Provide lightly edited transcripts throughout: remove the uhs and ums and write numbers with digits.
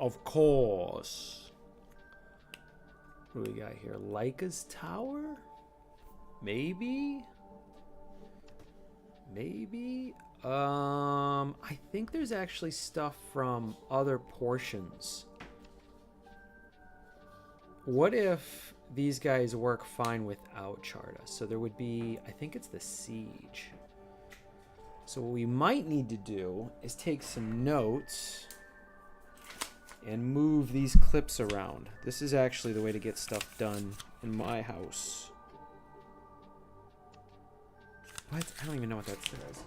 Of course. What do we got here? Leica's Tower? Maybe? Maybe? I think there's actually stuff from other portions. What if these guys work fine without Charta? So there would be, I think it's the siege. So what we might need to do is take some notes and move these clips around. This is actually the way to get stuff done in my house. What? I don't even know what that says.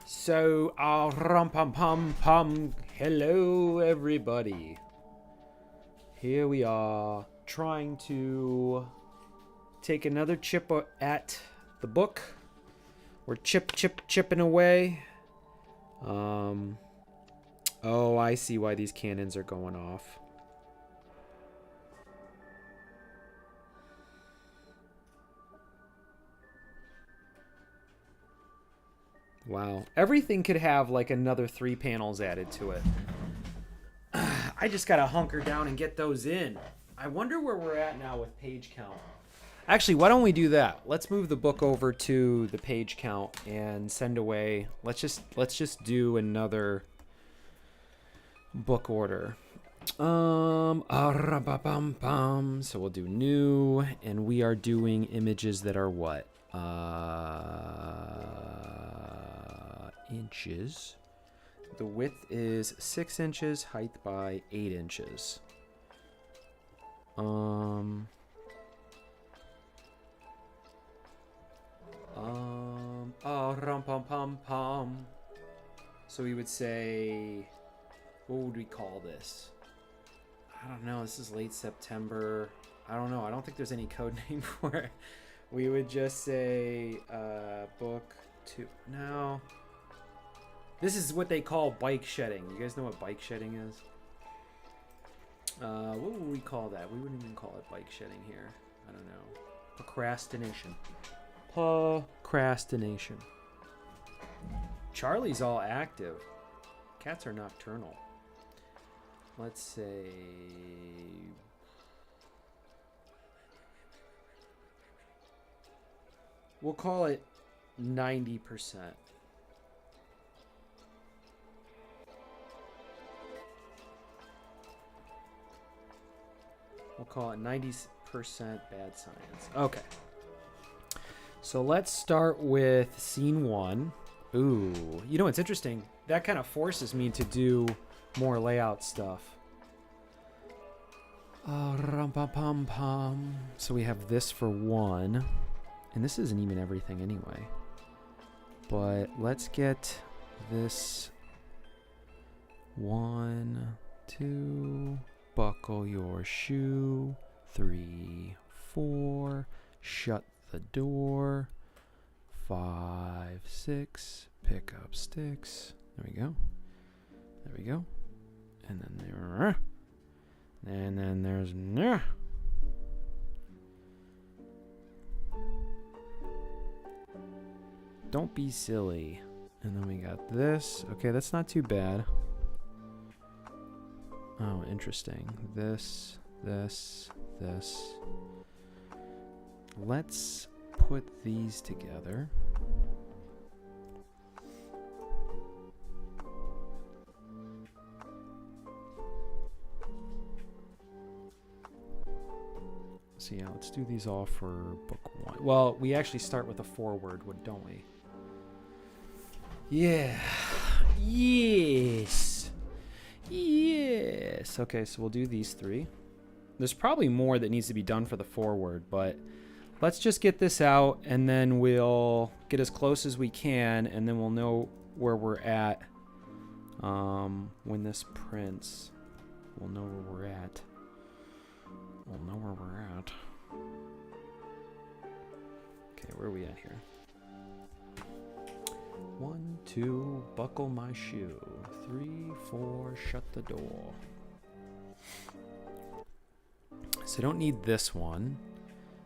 So, rum pum pum pum. Hello, everybody. Here we are, trying to take another chip at the book. We're chipping away. Oh, I see why these cannons are going off. Wow. Everything could have like another 3 panels added to it. I just gotta hunker down and get those in. I wonder where we're at now with page count. Actually, why don't we do that? Let's move the book over to the page count and send away. Let's just do another book order. So we'll do new, and we are doing images that are what? Inches. The width is 6 inches, height by 8 inches. Rum pum pum pum. So we would say, what would we call this? I don't know. This is late September. I don't know. I don't think there's any code name for it. We would just say book 2. No. This is what they call bike shedding. You guys know what bike shedding is? What would we call that? We wouldn't even call it bike shedding here. I don't know. Procrastination. Procrastination. Charlie's all active. Cats are nocturnal. Let's say... we'll call it 90%. We'll call it 90% bad science. Okay. So let's start with scene 1. Ooh. You know what's interesting? That kind of forces me to do more layout stuff. So we have this for 1. And this isn't even everything anyway. But let's get this 1, 2... buckle your shoe. 3, 4. Shut the door. 5, 6. Pick up sticks. There we go. There we go. And then there. And then there's. Don't be silly. And then we got this. Okay, that's not too bad. Oh, interesting. This. Let's put these together. So yeah, let's do these all for book 1. Well, we actually start with a foreword, don't we? Yeah. Yes. Yes. Okay, so we'll do these 3. There's probably more that needs to be done for the foreword, but let's just get this out, and then we'll get as close as we can, and then we'll know where we're at when this prints. We'll know where we're at. We'll know where we're at. Okay, where are we at here? 1, 2, buckle my shoe. 3, 4, shut the door. So I don't need this one.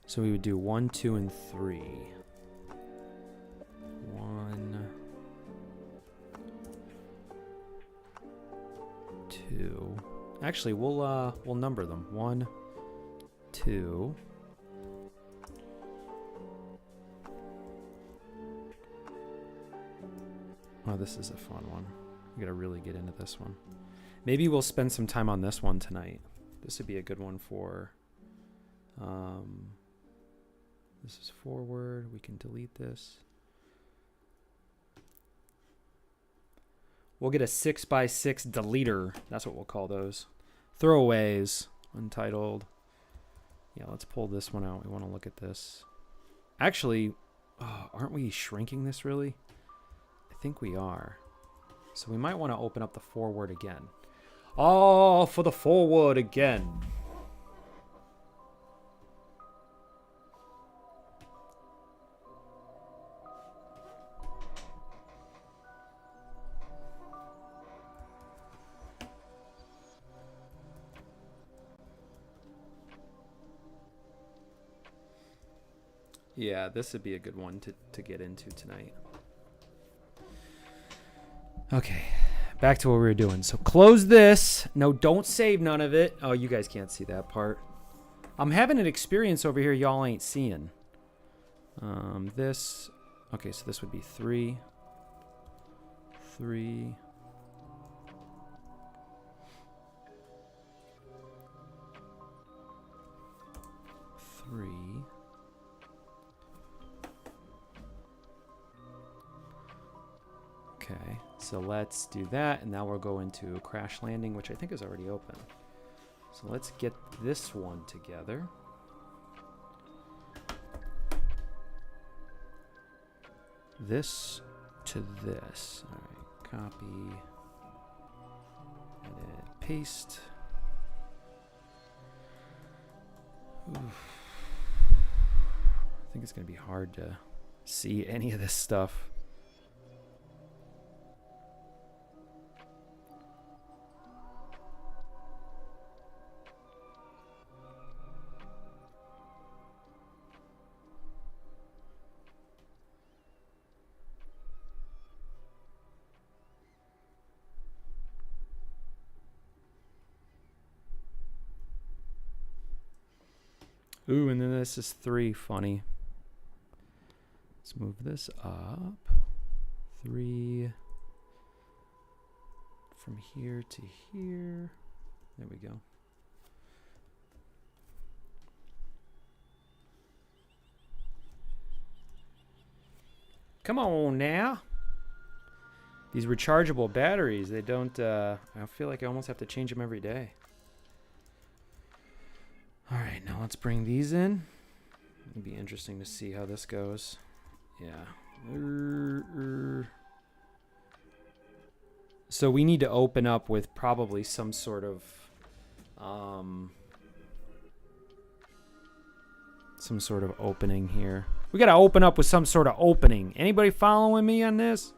So we would do 1, 2, and 3. 1, 2. Actually, we'll number them. 1, 2. Oh, this is a fun one. We gotta really get into this one. Maybe we'll spend some time on this one tonight. This would be a good one for... this is forward. We can delete this. We'll get a 6x6 deleter. That's what we'll call those. Throwaways. Untitled. Yeah, let's pull this one out. We want to look at this. Actually, aren't we shrinking this really? I think we are. So we might want to open up the forward again. Oh, for the forward again. Yeah, this would be a good one to get into tonight. Okay, back to what we were doing. So close this. No, don't save none of it. Oh, you guys can't see that part. I'm having an experience over here y'all ain't seeing. This. Okay, so this would be 3. 3. 3. Okay, so let's do that, and now we'll go into crash landing, which I think is already open. So let's get this one together. This to this. All right, copy, edit, paste. Oof. I think it's going to be hard to see any of this stuff. Ooh, and then this is 3. Funny. Let's move this up. 3. From here to here. There we go. Come on now. These rechargeable batteries, they don't, I feel like I almost have to change them every day. All right, now let's bring these in. It'll be interesting to see how this goes. Yeah. So we need to open up with probably some sort of opening here. We got to open up with some sort of opening. Anybody following me on this?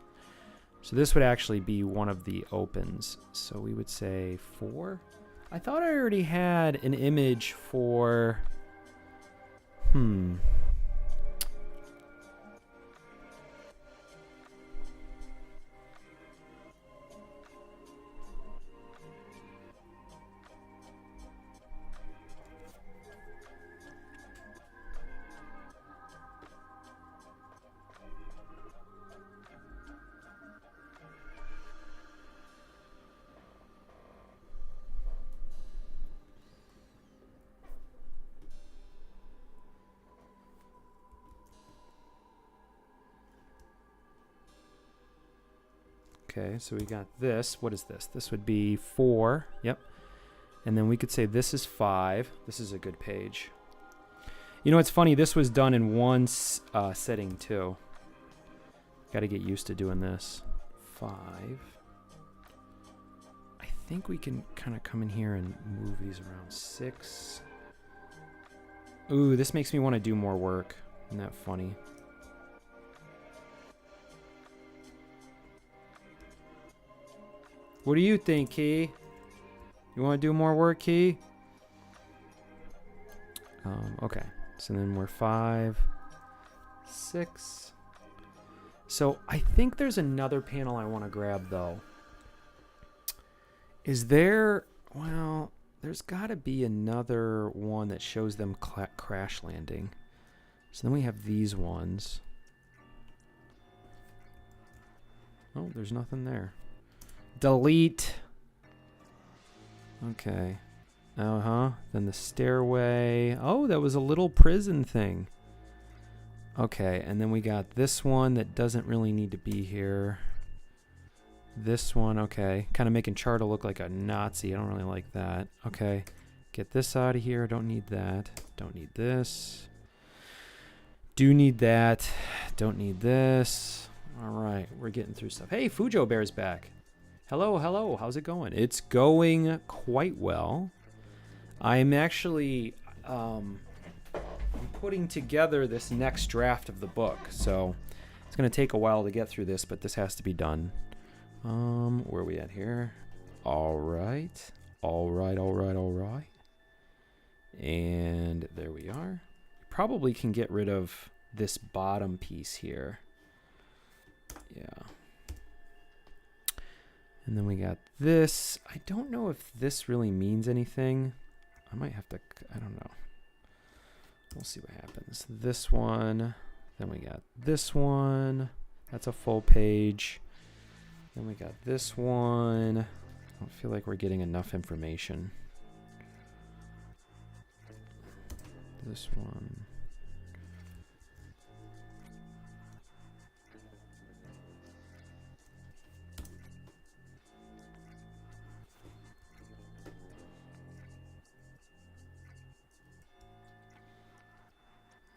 So this would actually be one of the opens. So we would say 4. I thought I already had an image for, okay, so we got this. What is this? This would be 4. Yep. And then we could say this is 5. This is a good page. You know, it's funny. This was done in one setting, too. Got to get used to doing this. 5. I think we can kind of come in here and move these around. 6. Ooh, this makes me want to do more work. Isn't that funny? What do you think, Key? You want to do more work, Key? Okay. So then we're 5, 6. So I think there's another panel I want to grab, though. Is there... Well, there's got to be another one that shows them crash landing. So then we have these ones. Oh, there's nothing there. Delete. Okay. Then the stairway. Oh, that was a little prison thing. Okay, and then we got this one that doesn't really need to be here. This one, okay. Kind of making Charter look like a Nazi. I don't really like that. Okay. Get this out of here. Don't need that. Don't need this. Do need that. Don't need this. All right, we're getting through stuff. Hey, Fujo Bear's back. Hello, hello. How's it going? It's going quite well. I'm actually I'm putting together this next draft of the book, so it's going to take a while to get through this, but this has to be done. Where are we at here? All right. And there we are. Probably can get rid of this bottom piece here. Yeah. And then we got this. I don't know if this really means anything. I might have to, I don't know. We'll see what happens. This one. Then we got this one. That's a full page. Then we got this one. I don't feel like we're getting enough information. This one.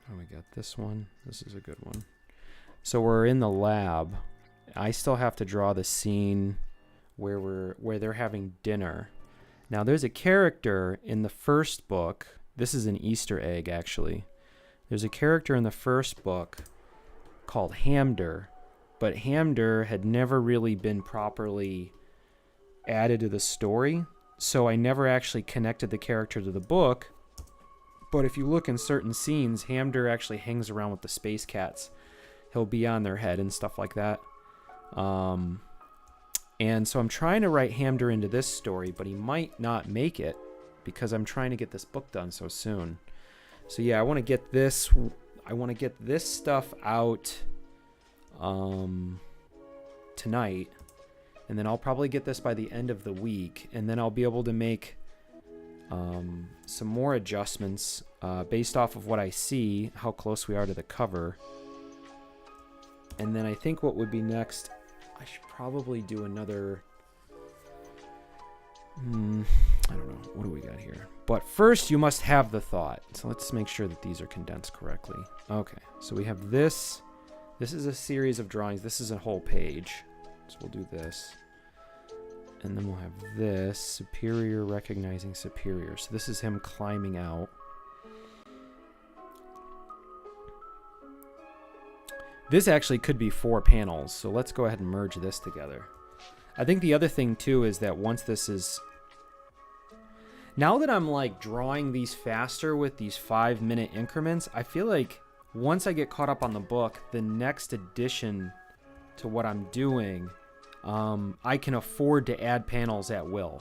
Oh, we got this one. This is a good one. So we're in the lab. I still have to draw the scene where they're having dinner. Now there's a character in the first book. This is an Easter egg, actually. There's a character in the first book called Hamder, but Hamder had never really been properly added to the story, so I never actually connected the character to the book. But if you look in certain scenes, Hamder actually hangs around with the space cats. He'll be on their head and stuff like that. And so I'm trying to write Hamder into this story, but he might not make it because I'm trying to get this book done so soon. So yeah, I want to get this stuff out tonight, and then I'll probably get this by the end of the week, and then I'll be able to make some more adjustments based off of what I see, how close we are to the cover. And then I think what would be next, I should probably do another, I don't know, what do we got here? But first you must have the thought. So let's make sure that these are condensed correctly. Okay, so we have this. This is a series of drawings. This is a whole page. So we'll do this. And then we'll have this, superior recognizing superior. So this is him climbing out. This actually could be 4 panels, so let's go ahead and merge this together. I think the other thing too is that once this is... Now that I'm like drawing these faster with these 5-minute increments, I feel like once I get caught up on the book, the next addition to what I'm doing, I can afford to add panels at will.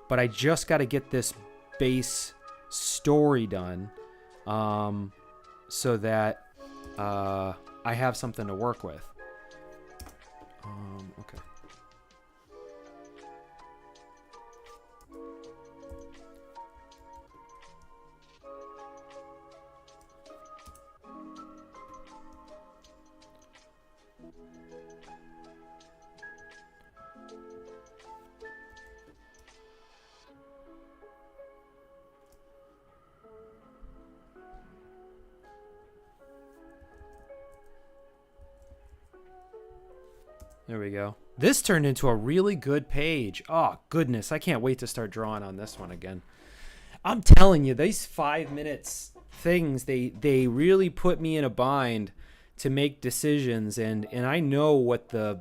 But I just got to get this base story done so that I have something to work with. Okay. There we go. This turned into a really good page. Oh, goodness. I can't wait to start drawing on this one again. I'm telling you, these 5 minutes things, they really put me in a bind to make decisions. And I know what the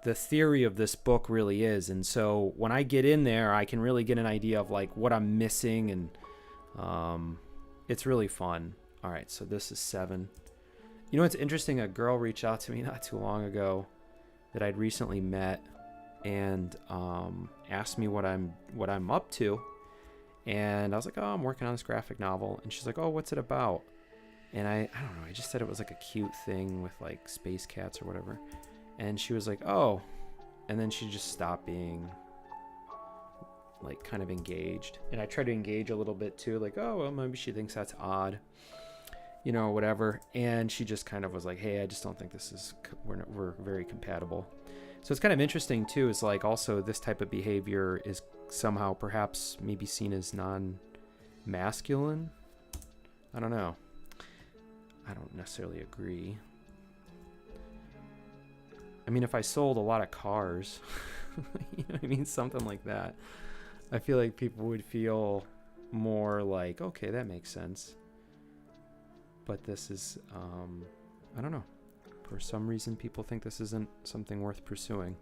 theory of this book really is. And so when I get in there, I can really get an idea of like what I'm missing. And it's really fun. All right, so this is 7. You know what's interesting? A girl reached out to me not too long ago that I'd recently met, and asked me what I'm up to. And I was like, oh, I'm working on this graphic novel. And she's like, oh, what's it about? And I don't know. I just said it was like a cute thing with like space cats or whatever. And she was like, oh. And then she just stopped being like kind of engaged. And I tried to engage a little bit too. Like, oh, well, maybe she thinks that's odd, you know, whatever. And she just kind of was like, hey, I just don't think this is, we're very compatible. So it's kind of interesting too. Is like also this type of behavior is somehow perhaps maybe seen as non-masculine. I don't know. I don't necessarily agree. I mean, if I sold a lot of cars, you know what I mean? Something like that. I feel like people would feel more like, okay, that makes sense. But this is, I don't know. For some reason, people think this isn't something worth pursuing.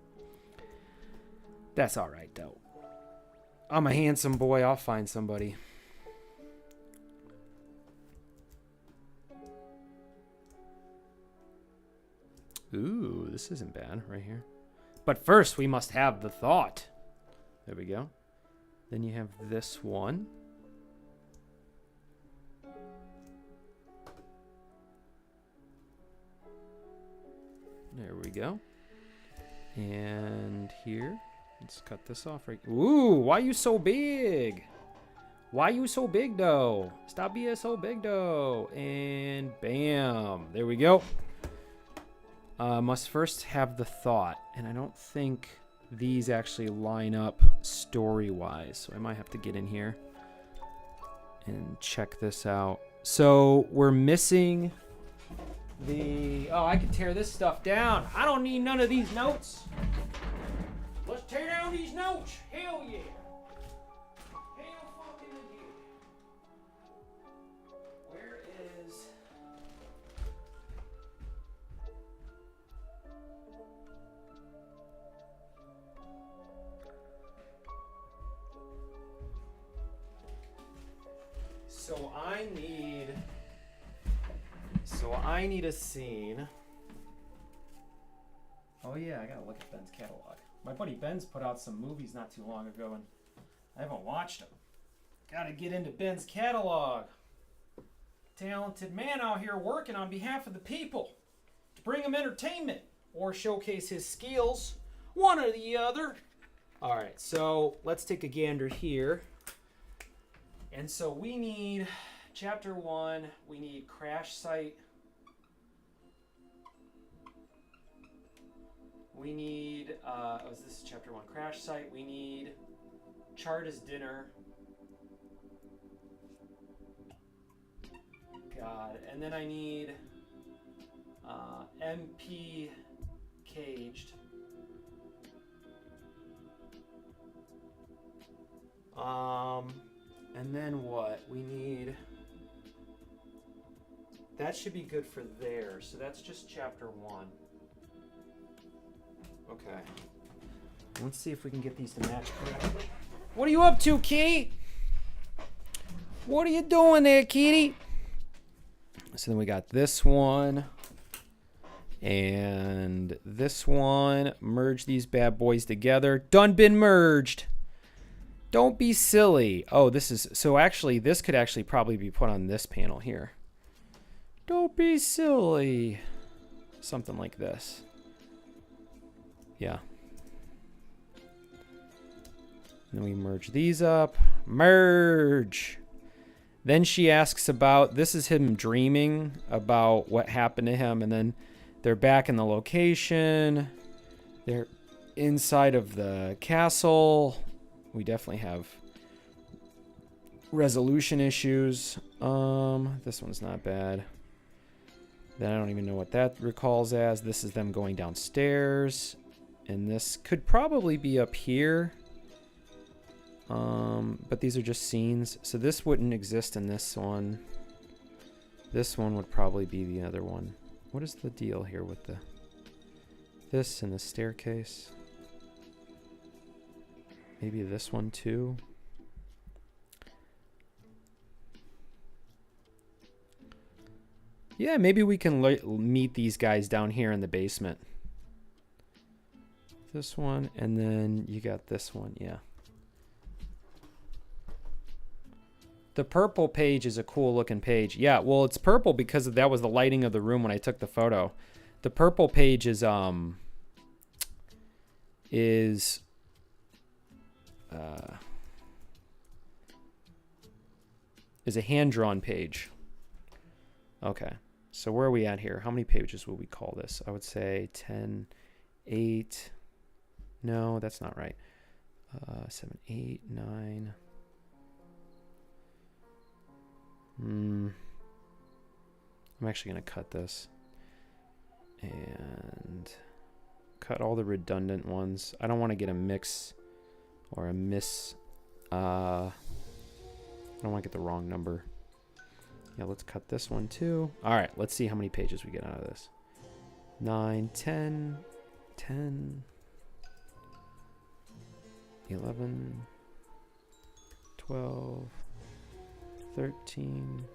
That's all right, though. I'm a handsome boy. I'll find somebody. Ooh, this isn't bad right here. But first, we must have the thought. There we go. Then you have this one. There we go. And here. Let's cut this off right. Ooh, why you so big? Why you so big, though? Stop being so big, though. And bam. There we go. Must first have the thought. And I don't think these actually line up story-wise. So I might have to get in here and check this out. So we're missing the... Oh, I can tear this stuff down. I don't need none of these notes. Let's tear down these notes. Hell yeah. Hell fucking yeah. Where is... So I need a scene. Oh yeah, I gotta look at Ben's catalog. My buddy Ben's put out some movies not too long ago, and I haven't watched them. Gotta get into Ben's catalog. Talented man out here working on behalf of the people to bring them entertainment or showcase his skills. One or the other. All right, so let's take a gander here. And so we need chapter 1. We need crash site. We need, this is chapter 1, crash site. We need chart as dinner. God, and then I need MP caged. And then what? We need, that should be good for there. So that's just chapter 1. Okay. Let's see if we can get these to match correctly. What are you up to, Kitty? What are you doing there, Kitty? So then we got this one and this one. Merge these bad boys together. Done been merged. Don't be silly. Oh, this is, so actually this could actually probably be put on this panel here. Don't be silly. Something like this. Yeah. Then we merge these up. Merge. Then she asks about, this is him dreaming about what happened to him. And then they're back in the location. They're inside of the castle. We definitely have resolution issues. This one's not bad. Then I don't even know what that recalls as. This is them going downstairs. And this could probably be up here. But these are just scenes. So this wouldn't exist in this one. This one would probably be the other one. What is the deal here with the this and the staircase? Maybe this one too. Yeah, maybe we can meet these guys down here in the basement. this one, and then you got this one, yeah. The purple page is a cool looking page. Yeah, well, it's purple because that was the lighting of the room when I took the photo. The purple page is a hand-drawn page. Okay, so where are we at here? How many pages will we call this? I would say 10, 8. No, that's not right. 7, 8, 9. I'm actually going to cut this and cut all the redundant ones. I don't want to get a mix or a miss. I don't want to get the wrong number. Yeah, let's cut this one too. All right, let's see how many pages we get out of this. 9, 10, 10, 11, 12, 13,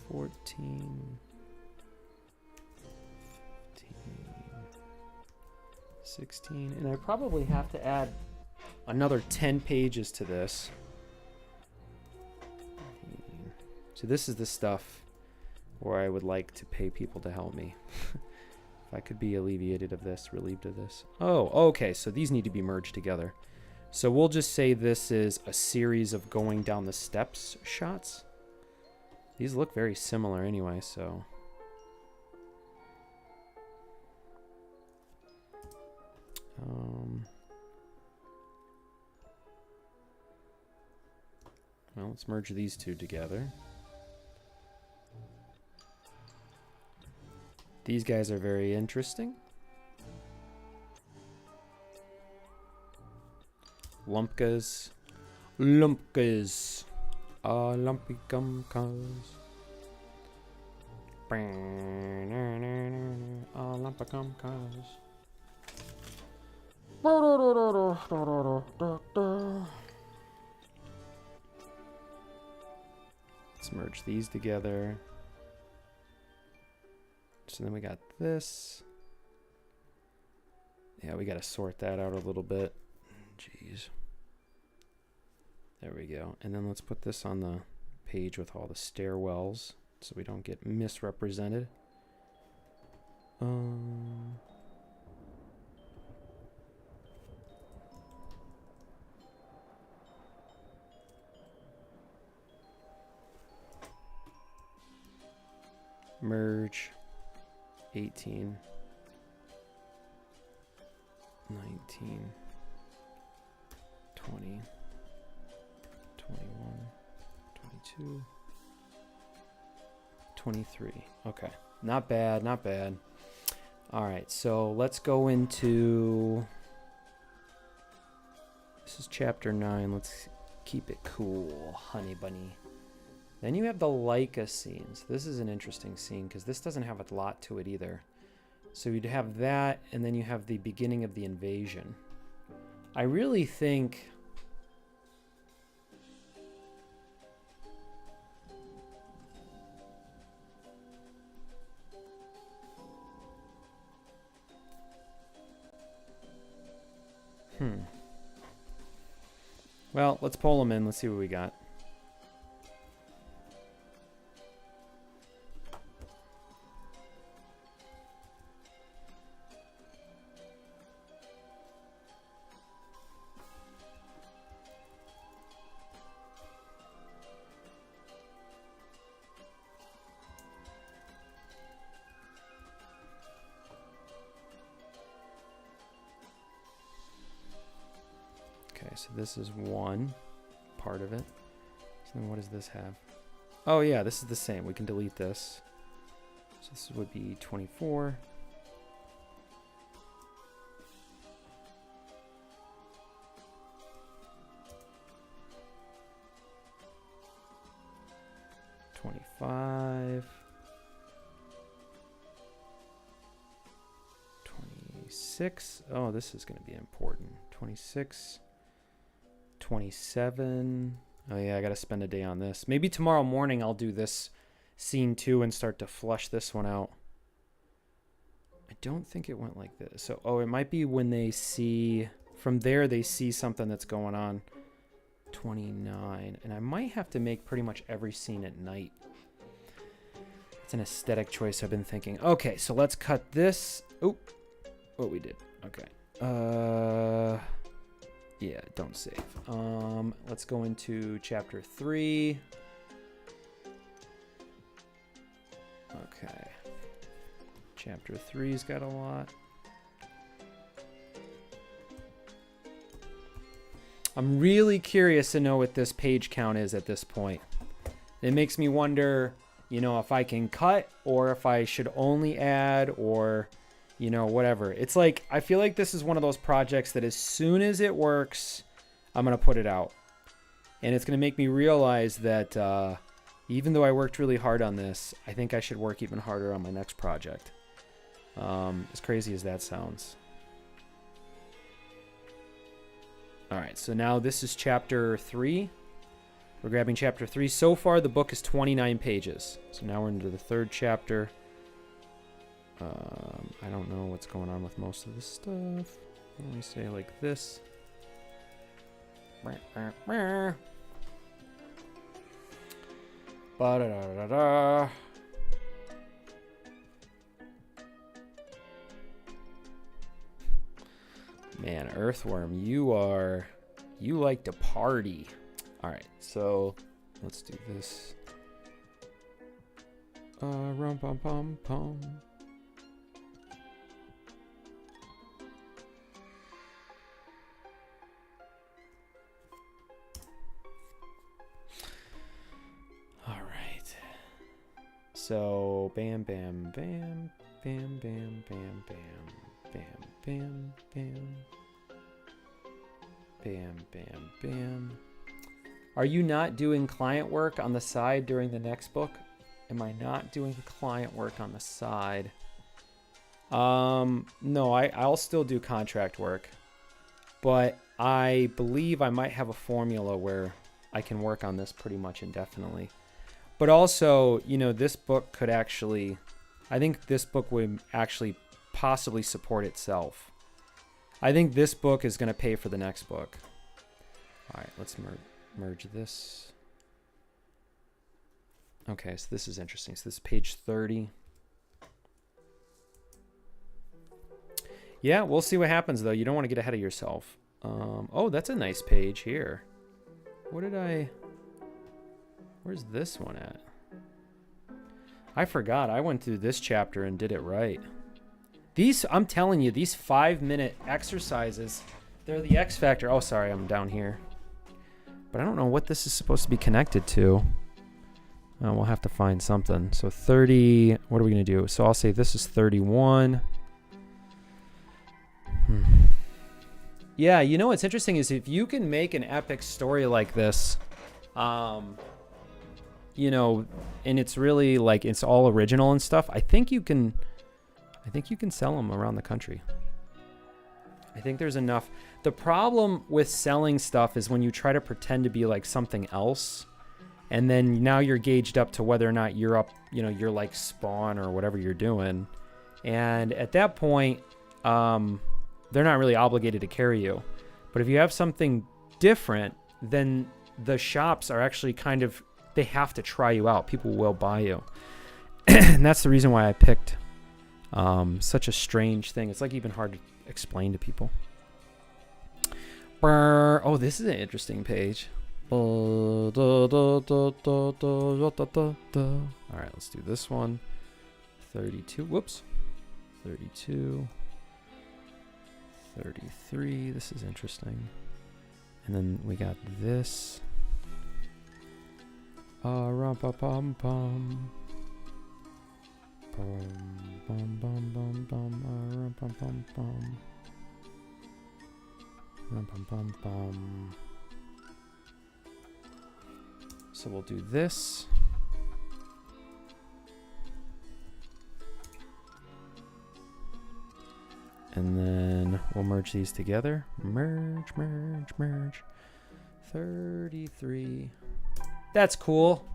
14, 15, 16, and I probably have to add another 10 pages to this. So this is the stuff where I would like to pay people to help me. If I could be alleviated of this, relieved of this. Oh, okay, so these need to be merged together. So we'll just say this is a series of going down the steps shots. These look very similar anyway, so. Well, let's merge these two together. These guys are very interesting. Lumpkas. Lumpkas. Lumpy gumkas. Lumpy gumkas. Let's merge these together. So then we got this. Yeah, we got to sort that out a little bit. Jeez. There we go. And then let's put this on the page with all the stairwells so we don't get misrepresented. Merge 18, 19, 20, 21, 22, 23. Okay, not bad, not bad. All right, so let's go into, this is chapter 9. Let's keep it cool, honey bunny. Then you have the Leica scenes. This is an interesting scene because this doesn't have a lot to it either. So you'd have that, and then you have the beginning of the invasion. I really think well, let's pull them in. Let's see what we got. So this is one part of it. So then what does this have? Oh yeah, this is the same. We can delete this. So this would be 24. $25. 26. Oh, this is going to be important. 26. 27. Oh yeah, I gotta spend a day on this. Maybe tomorrow morning I'll do this scene 2 and start to flush this one out. I don't think it went like this. So, oh, it might be when they see, from there they see something that's going on. 29. And I might have to make pretty much every scene at night. It's an aesthetic choice I've been thinking. Okay, so let's cut this. Oh, we did. Okay. Yeah, don't save. Let's go into chapter 3. Okay. Chapter 3's got a lot. I'm really curious to know what this page count is at this point. It makes me wonder, you know, if I can cut or if I should only add or, you know, whatever. It's like, I feel like this is one of those projects that as soon as it works, I'm going to put it out. And it's going to make me realize that even though I worked really hard on this, I think I should work even harder on my next project. As crazy as that sounds. All right, so now this is chapter 3. We're grabbing chapter 3. So far, the book is 29 pages. So now we're into the 3rd chapter. I don't know what's going on with most of this stuff. Let me say like this. Ba-da-da-da-da. Man, Earthworm, you like to party. All right, so let's do this. Rum pum pum pum. All right. So bam bam bam bam bam bam bam bam bam bam bam bam bam. Are you not doing client work on the side during the next book? Am I not doing client work on the side? No, I'll still do contract work, but I believe I might have a formula where I can work on this pretty much indefinitely. But also, you know, this book could actually, I think this book would actually possibly support itself. I think this book is going to pay for the next book. All right, let's merge this. Okay, so this is interesting. So this is page 30. Yeah, we'll see what happens, though. You don't want to get ahead of yourself. Oh, that's a nice page here. Where's this one at? I forgot. I went through this chapter and did it right. I'm telling you, these 5-minute exercises, they're the X factor. Oh, sorry, I'm down here. But I don't know what this is supposed to be connected to. We'll have to find something. So 30, what are we going to do? So I'll say this is 31. Yeah, you know what's interesting is if you can make an epic story like this, you know, and it's really like it's all original and stuff, I think you can sell them around the country. I think there's enough. The problem with selling stuff is when you try to pretend to be like something else, and then now you're gauged up to whether or not you're up, you know, you're like Spawn or whatever you're doing. And at that point, they're not really obligated to carry you. But if you have something different, then the shops are actually kind of, they have to try you out. People will buy you. And that's the reason why I picked such a strange thing. It's like even hard to explain to people. Oh, this is an interesting page. All right, let's do this one. 32. Whoops. 32. 33. This is interesting. And then we got this. Rum-pa-pum-pum. Bum-bum-bum-bum. Rum-pum-pum-pum. Rum-pum-pum-pum. So we'll do this. And then we'll merge these together. Merge, merge, merge. 33. That's cool.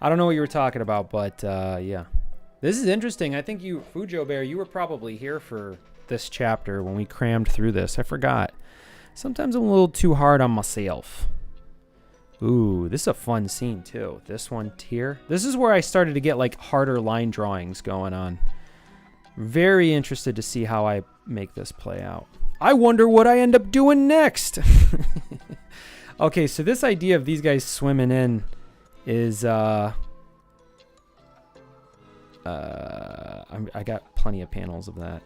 I don't know what you were talking about, but yeah. This is interesting. I think you, Fujo Bear, you were probably here for this chapter when we crammed through this. I forgot. Sometimes I'm a little too hard on myself. Ooh, this is a fun scene too. This one here. This is where I started to get like harder line drawings going on. Very interested to see how I make this play out. I wonder what I end up doing next. Okay, so this idea of these guys swimming in is I got plenty of panels of that,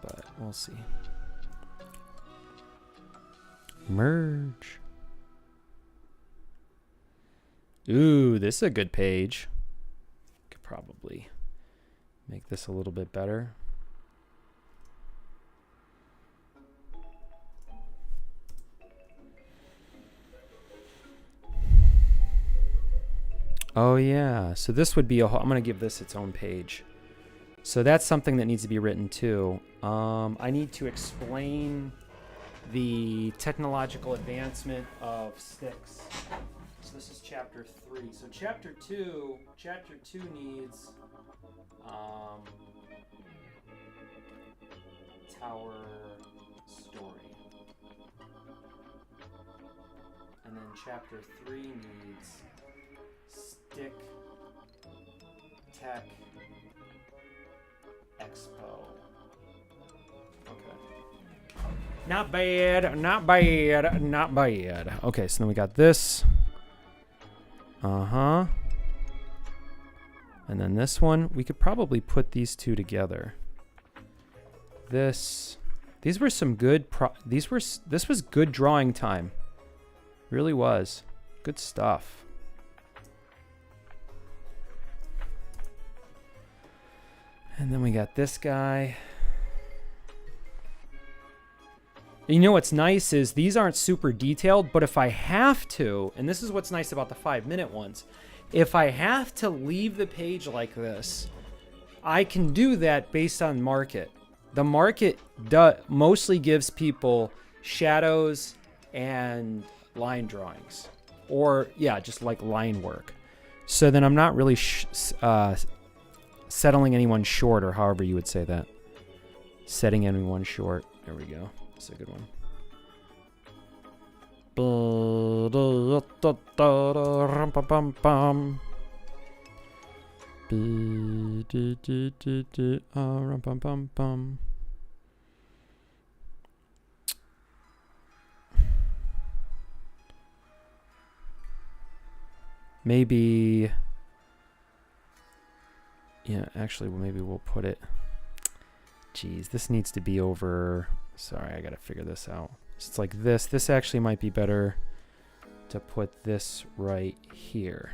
but we'll see. Merge. Ooh, this is a good page. Could probably make this a little bit better. Oh yeah, so this would be a whole, I'm gonna give this its own page. So that's something that needs to be written too. I need to explain the technological advancement of sticks. So this is chapter 3. So chapter 2 needs tower story. And then chapter 3 needs Stick Tech Expo. Okay. Not bad, not bad, not bad. Okay, so then we got this. And then this one. We could probably put these two together. These were some good this was good drawing time. Really was. Good stuff. And then we got this guy. You know what's nice is these aren't super detailed, but if I have to, and this is what's nice about the 5-minute ones, if I have to leave the page like this, I can do that based on market. The market mostly gives people shadows and line drawings, or yeah, just like line work. So then I'm not really settling anyone short, or however you would say that. Setting anyone short. There we go. That's a good one. Maybe, yeah, actually, well, maybe we'll put it, geez, this needs to be over, sorry, I gotta figure this out. So it's like this. This actually might be better to put this right here.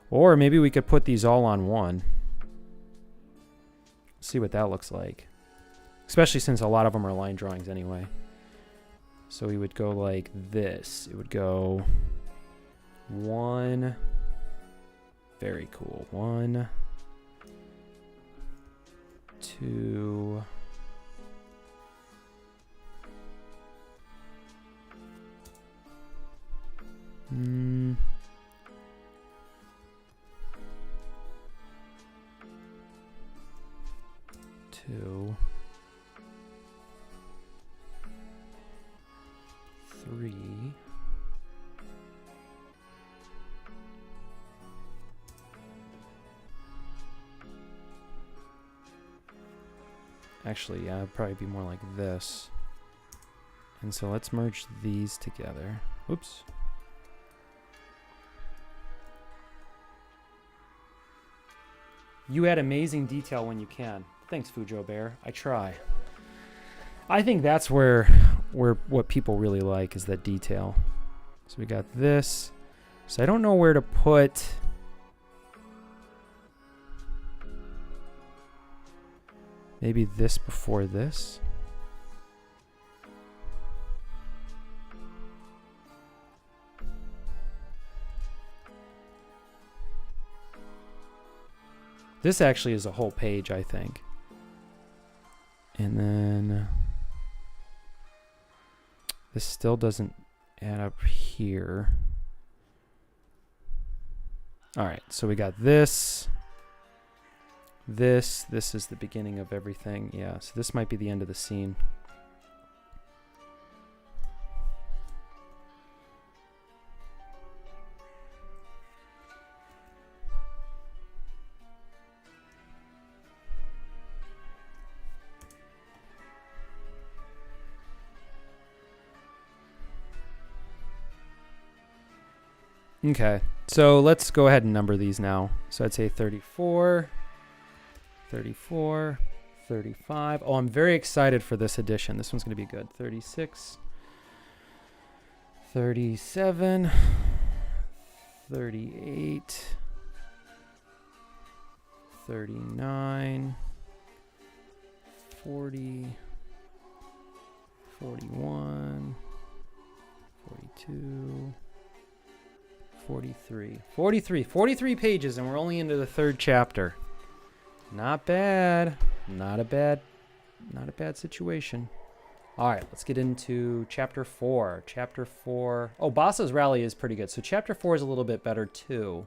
Or maybe we could put these all on one. See what that looks like. Especially since a lot of them are line drawings anyway. So we would go like this. It would go 1. Very cool. 1, 2. 2, 3. Actually, yeah, it'd probably be more like this. And so let's merge these together. Oops. You add amazing detail when you can. Thanks, Fujo Bear. I try. I think that's where what people really like is that detail. So we got this. So I don't know where to put. Maybe this before this. This actually is a whole page, I think. And then this still doesn't add up here. All right, so we got this. This is the beginning of everything. Yeah, so this might be the end of the scene. Okay, so let's go ahead and number these now. So I'd say 34, 34, 35. Oh, I'm very excited for this edition. This one's going to be good. 36, 37, 38, 39, 40, 41, 42, 43 pages, and we're only into the third chapter. Not bad. Not a bad situation. All right, let's get into chapter 4. Chapter 4. Oh, Bassa's Rally is pretty good. So chapter 4 is a little bit better too.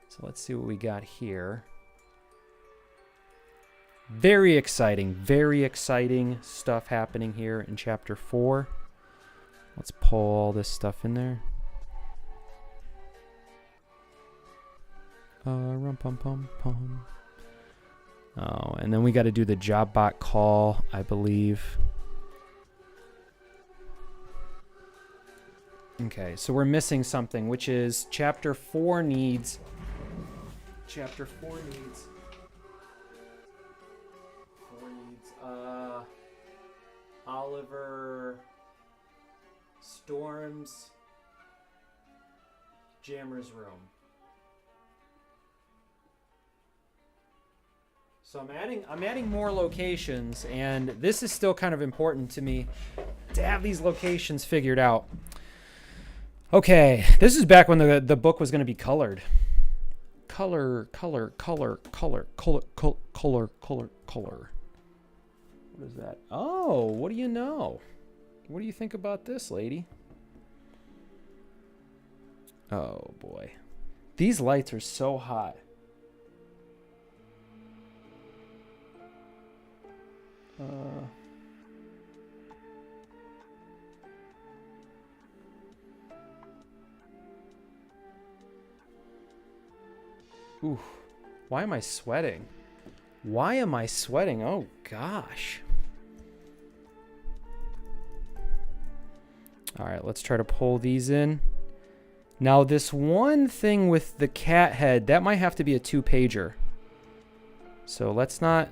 So let's see what we got here. Very exciting stuff happening here in chapter 4. Let's pull all this stuff in there. Rum pum pum pum. Oh, and then we got to do the job bot call, I believe. Okay, so we're missing something, which is chapter 4 needs. Oliver storms Jammer's room. So I'm adding more locations, and this is still kind of important to me to have these locations figured out. Okay, this is back when the book was going to be colored. Color. What is that? Oh, what do you know? What do you think about this, lady? Oh boy, these lights are so hot. Ooh, why am I sweating? Oh gosh. All right, let's try to pull these in. Now this one thing with the cat head, that might have to be a 2-pager. So let's not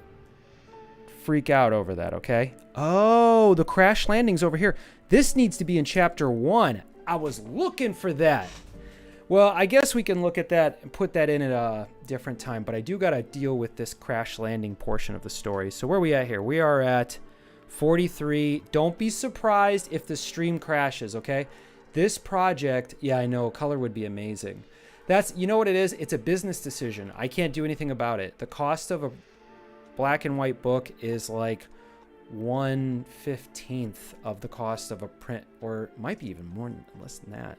freak out over that, okay? Oh, the crash landing's over here. This needs to be in chapter 1. I was looking for that. Well, I guess we can look at that and put that in at a different time, but I do got to deal with this crash landing portion of the story. So where are we at here? We are at 43. Don't be surprised if the stream crashes, okay? This project, yeah, I know, color would be amazing. That's, you know what it is? It's a business decision. I can't do anything about it. The cost of a black and white book is like 1/15 of the cost of a print, or it might be even more, less than that.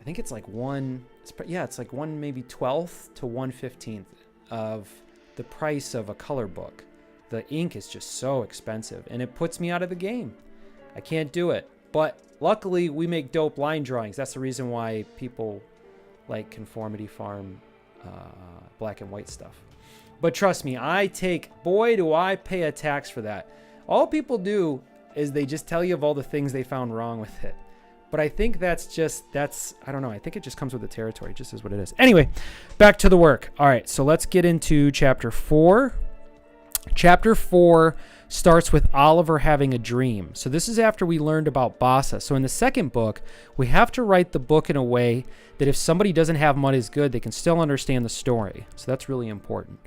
I think it's like it's like 1 maybe 12th to 1/15 of the price of a color book. The ink is just so expensive, and it puts me out of the game. I can't do it. But luckily, we make dope line drawings. That's the reason why people like Conformity Farm black and white stuff. But trust me, boy, do I pay a tax for that. All people do is they just tell you of all the things they found wrong with it. But I think that's I don't know. I think it just comes with the territory. It just is what it is. Anyway, back to the work. All right, so let's get into chapter 4. Chapter 4 starts with Oliver having a dream. So this is after we learned about Bassa. So in the second book, we have to write the book in a way that if somebody doesn't have Mud is Good, they can still understand the story. So that's really important.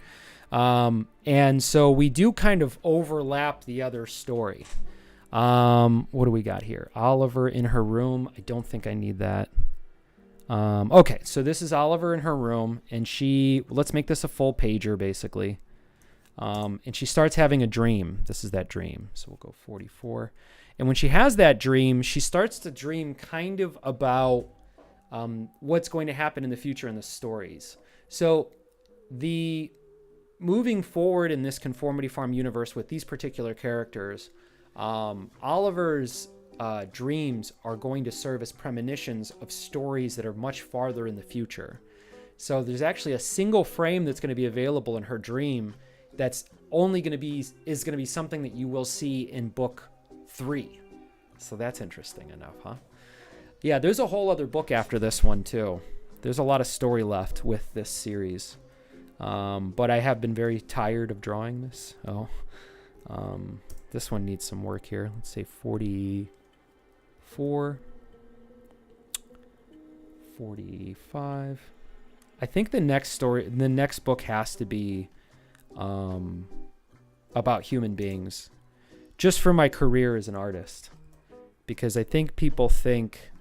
And so we do kind of overlap the other story. What do we got here? Oliver in her room. I don't think I need that. Okay, so this is Oliver in her room, and let's make this a full pager, basically. And she starts having a dream. This is that dream. So we'll go 44. And when she has that dream, she starts to dream kind of about what's going to happen in the future in the stories. So the moving forward in this Conformity Farm universe with these particular characters, Oliver's dreams are going to serve as premonitions of stories that are much farther in the future. So there's actually a single frame that's going to be available in her dream that's only going to be something that you will see in book 3. So that's interesting enough, huh? Yeah, there's a whole other book after this one too. There's a lot of story left with this series. But I have been very tired of drawing this. This one needs some work here. Let's say 44, 45. I think the next book has to be about human beings, just for my career as an artist, because I think people think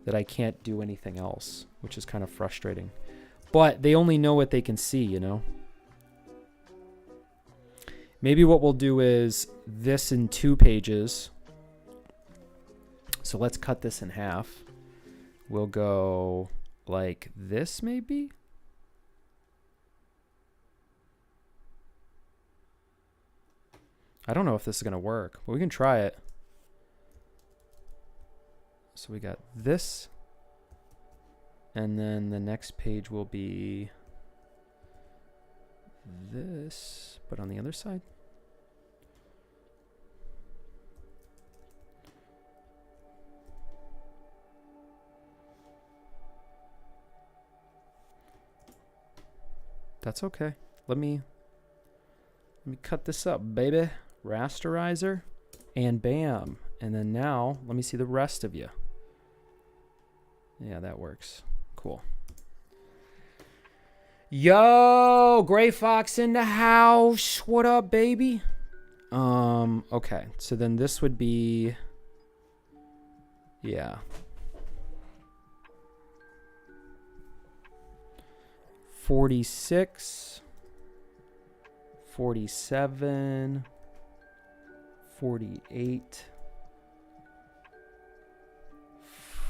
that I can't do anything else, which is kind of frustrating. But they only know what they can see, you know? Maybe what we'll do is this in 2 pages. So let's cut this in half. We'll go like this, maybe? I don't know if this is going to work, but we can try it. So we got this. And then the next page will be this, but on the other side. That's okay. Let me cut this up, baby. Rasterizer, and bam. And then now, let me see the rest of you. Yeah, that works. Cool. Yo, Gray Fox in the house. What up, baby? Okay. So then this would be, yeah. 46, 47, 48,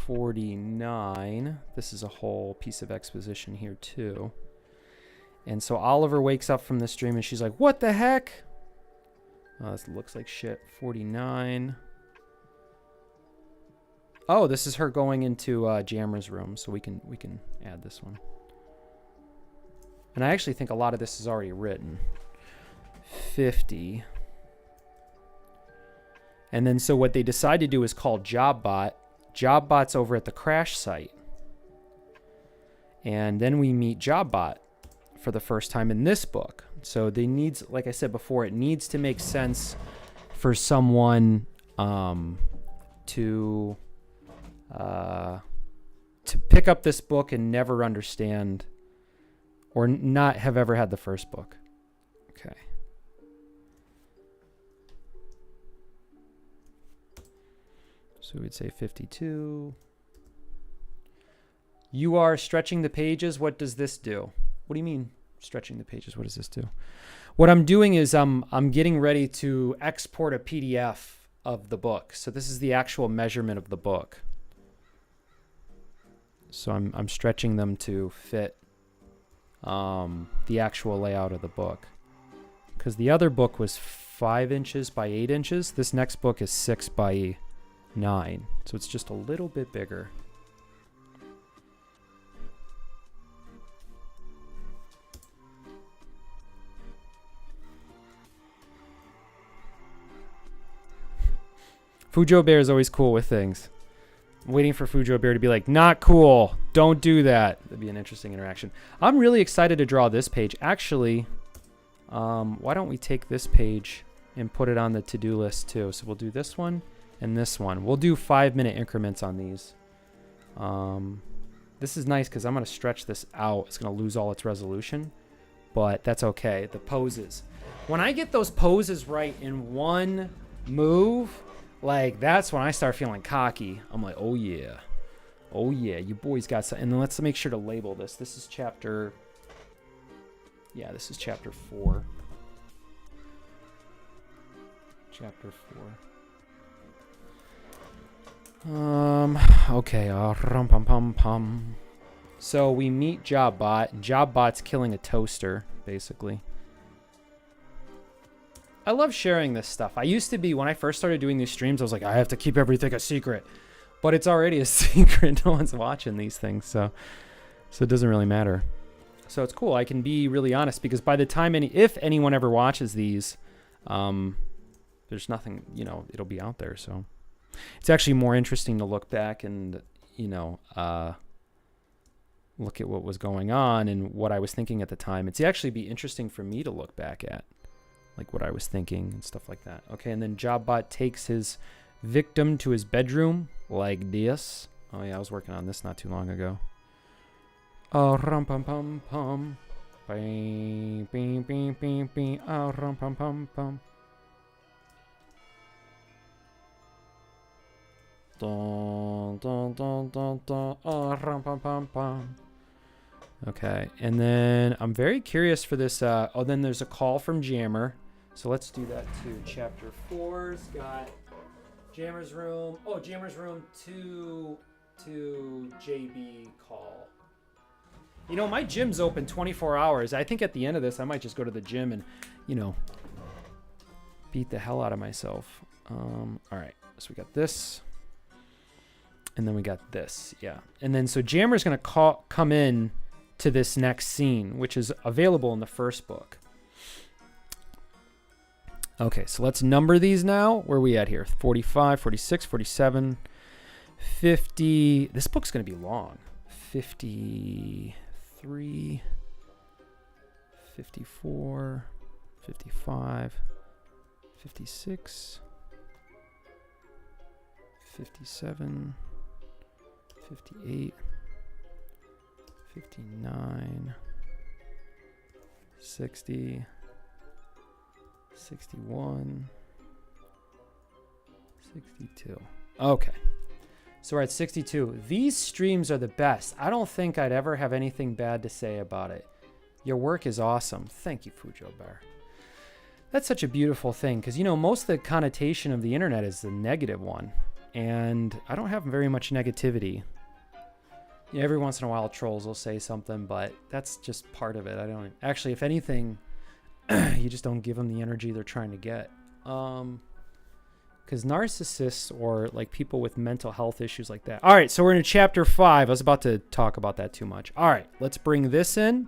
49. This is a whole piece of exposition here too. And so Oliver wakes up from this dream and she's like, what the heck? Oh, this looks like shit. 49. Oh, this is her going into Jammer's room, so we can add this one. And I actually think a lot of this is already written. 50. And then so what they decide to do is call JobBot. JobBot's over at the crash site. And then we meet JobBot for the first time in this book. So they needs, like I said before, it needs to make sense for someone to pick up this book and never understand or not have ever had the first book. Okay. So we'd say 52. You are stretching the pages. What does this do? What do you mean stretching the pages? What does this do? What I'm doing is I'm getting ready to export a PDF of the book. So this is the actual measurement of the book. So I'm stretching them to fit the actual layout of the book. Because the other book was 5 inches by 8 inches. This next book is 6 by 9. So it's just a little bit bigger. Fujo Bear is always cool with things. I'm waiting for Fujo Bear to be like, not cool. Don't do that. That'd be an interesting interaction. I'm really excited to draw this page. Actually, why don't we take this page and put it on the to-do list too? So we'll do this one and this one. We'll do 5-minute increments on these. This is nice because I'm going to stretch this out. It's going to lose all its resolution, but that's okay. The poses. When I get those poses right in one move, like, that's when I start feeling cocky. I'm like, oh yeah. Oh yeah, you boys got some. And then let's make sure to label this. This is chapter... Yeah, this is chapter 4. Chapter 4. Okay, rum pum pum pum. So we meet JobBot, and JobBot's killing a toaster, basically. I love sharing this stuff. I used to be, when I first started doing these streams, I was like, I have to keep everything a secret. But it's already a secret. No one's watching these things, so it doesn't really matter. So it's cool. I can be really honest, because by the time if anyone ever watches these, there's nothing, it'll be out there. So it's actually more interesting to look back and, look at what was going on and what I was thinking at the time. It's actually be interesting for me to look back at, like what I was thinking and stuff like that. Okay, and then JobBot takes his victim to his bedroom like this. Oh yeah, I was working on this not too long ago. Oh, rum pum pum pum. Bing, bing, bing, bing, bing. Oh, rum pum pum pum. Dun, dun, dun, dun, dun. Oh, rum pum pum pum. Okay, and then I'm very curious for this. Then there's a call from Jammer. So let's do that too. Chapter 4's got Jammer's room. Oh, Jammer's room to JB call. My gym's open 24 hours. I think at the end of this, I might just go to the gym and, beat the hell out of myself. All right, so we got this. And then we got this, yeah. And then so Jammer's going to come in to this next scene, which is available in the first book. Okay, so let's number these now. Where are we at here? 45, 46, 47, 50. This book's going to be long. 53, 54, 55, 56, 57, 58, 59, 60, 61, 62. Okay. So we're at 62. These streams are the best. I don't think I'd ever have anything bad to say about it. Your work is awesome. Thank you, Fujo Bear. That's such a beautiful thing because, most of the connotation of the internet is the negative one. And I don't have very much negativity. Every once in a while, trolls will say something, but that's just part of it. I don't actually, if anything, you just don't give them the energy they're trying to get. Because narcissists or like people with mental health issues like that. All right, so we're in chapter 5. I was about to talk about that too much. All right, let's bring this in.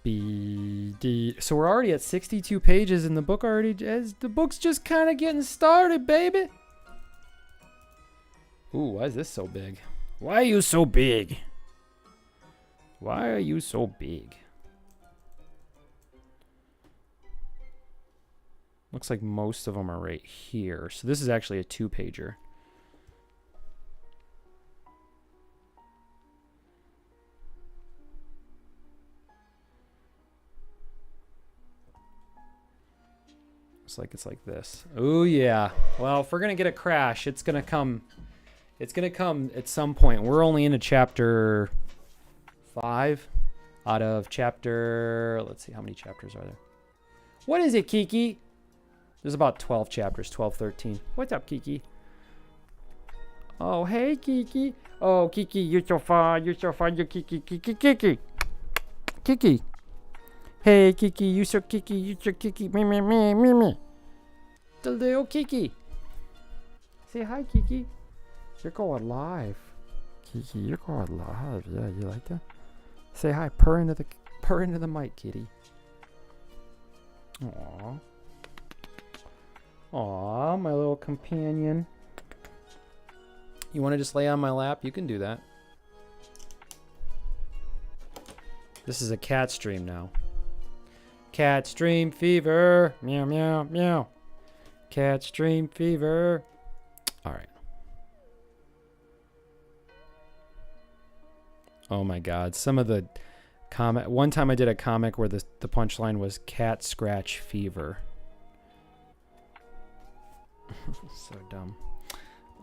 BD. So we're already at 62 pages in the book already. As the book's just kind of getting started, baby. Ooh, why is this so big? Why are you so big? Why are you so big? Looks like most of them are right here. So this is actually a 2-pager. It's like this. Oh yeah. Well, if we're gonna get a crash, it's gonna come at some point. We're only into chapter 5 out of chapter, let's see, how many chapters are there? What is it, Kiki? There's about 12 chapters, 12, 13. What's up, Kiki? Oh, hey, Kiki. Oh, Kiki, you're so fun. You're so fun. You're Kiki, Kiki, Kiki. Kiki. Hey, Kiki, you so Kiki. You so Kiki. Me, me, me, me, me. The little Kiki. Say hi, Kiki. You're going live. Kiki, you're going live. Yeah, you like that? Say hi. Purr into the mic, kitty. Aww. Aw, my little companion. You want to just lay on my lap? You can do that. This is a cat stream now. Cat stream fever. Meow, meow, meow. Cat stream fever. All right. Oh my God. Some of the comment. One time I did a comic where the punchline was cat scratch fever. So dumb.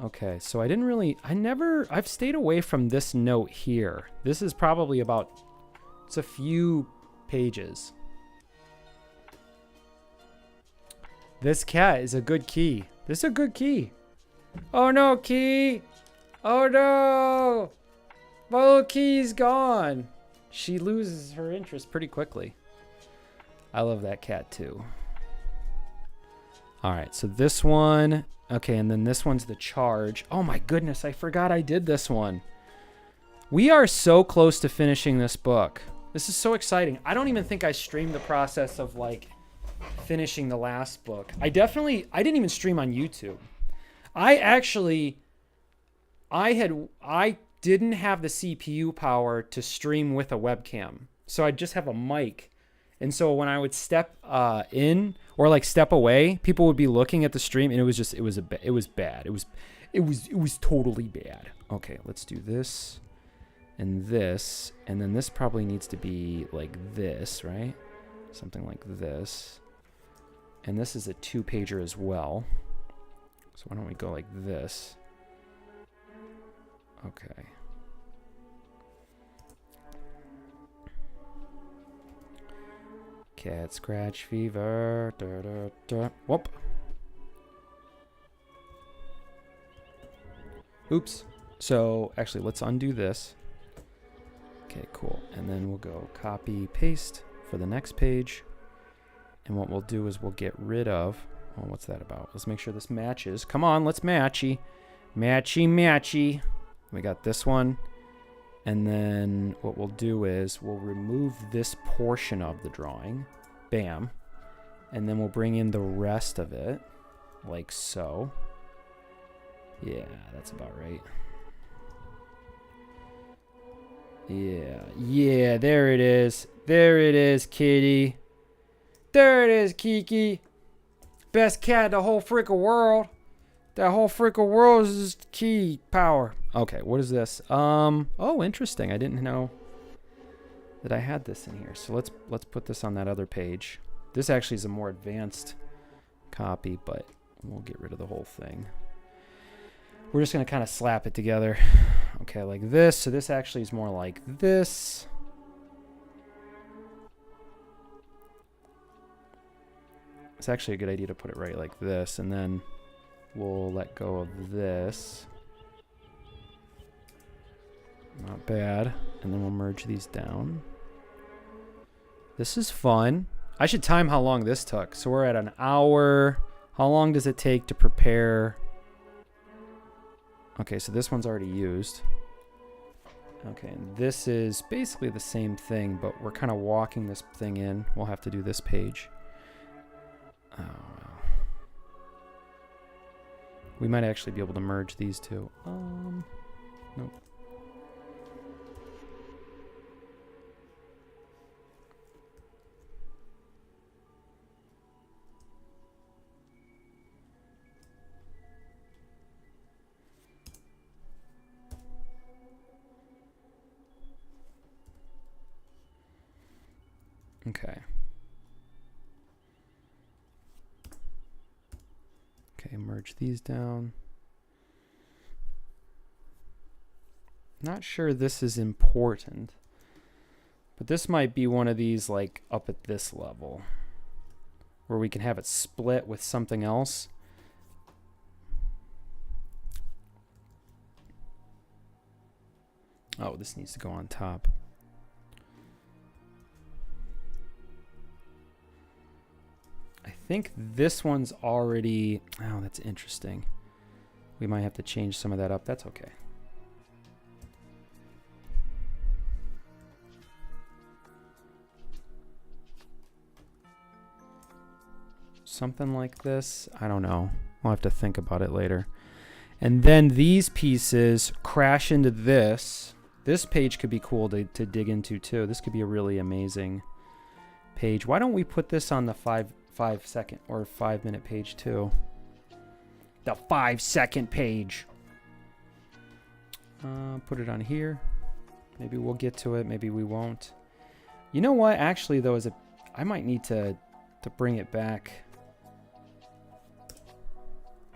Okay, so I've stayed away from this note here. This is probably it's a few pages. This cat is a good key. This is a good key. Oh no, key! Oh no! My little key's gone. She loses her interest pretty quickly. I love that cat too. All right, so this one. Okay, and then this one's the charge. Oh my goodness, I forgot I did this one. We are so close to finishing this book. This is so exciting. I don't even think I streamed the process of like finishing the last book. I didn't even stream on YouTube. I didn't have the CPU power to stream with a webcam. So I'd just have a mic. And so when I would step in or like step away, people would be looking at the stream, and it was bad. It was totally bad. Okay, let's do this and this, and then this probably needs to be like this, right? Something like this. And this is a 2-pager as well. So why don't we go like this? Okay. Cat scratch fever. Da, da, da. Whoop. Oops. So actually, let's undo this. Okay, cool. And then we'll go copy, paste for the next page. And what we'll do is we'll get rid of... Oh, what's that about? Let's make sure this matches. Come on, let's matchy. Matchy, matchy. We got this one. And then what we'll do is we'll remove this portion of the drawing. Bam. And then we'll bring in the rest of it. Like so. Yeah, that's about right. Yeah, there it is. There it is, kitty. There it is, Kiki. Best cat in the whole freaking world. That whole freaking world is key power. Okay, what is this? Oh, interesting. I didn't know that I had this in here. So let's put this on that other page. This actually is a more advanced copy, but we'll get rid of the whole thing. We're just going to kind of slap it together. Okay, like this. So this actually is more like this. It's actually a good idea to put it right like this, and then we'll let go of this. Not bad. And then we'll merge these down. This is fun. I should time how long this took. So we're at an hour. How long does it take to prepare? Okay, so this one's already used. Okay, and this is basically the same thing, but we're kind of walking this thing in. We'll have to do this page. Oh, wow. We might actually be able to merge these two. Nope. Okay. Okay, merge these down. Not sure this is important, but this might be one of these like up at this level where we can have it split with something else. Oh, this needs to go on top. I think this one's already... Oh, that's interesting. We might have to change some of that up. That's okay. Something like this. I don't know. We'll have to think about it later. And then these pieces crash into this. This page could be cool to dig into too. This could be a really amazing page. Why don't we put this on the 5-second or 5-minute page too? The 5-second page. Put it on here. Maybe we'll get to it. Maybe we won't. You know what? Actually, though, I might need to bring it back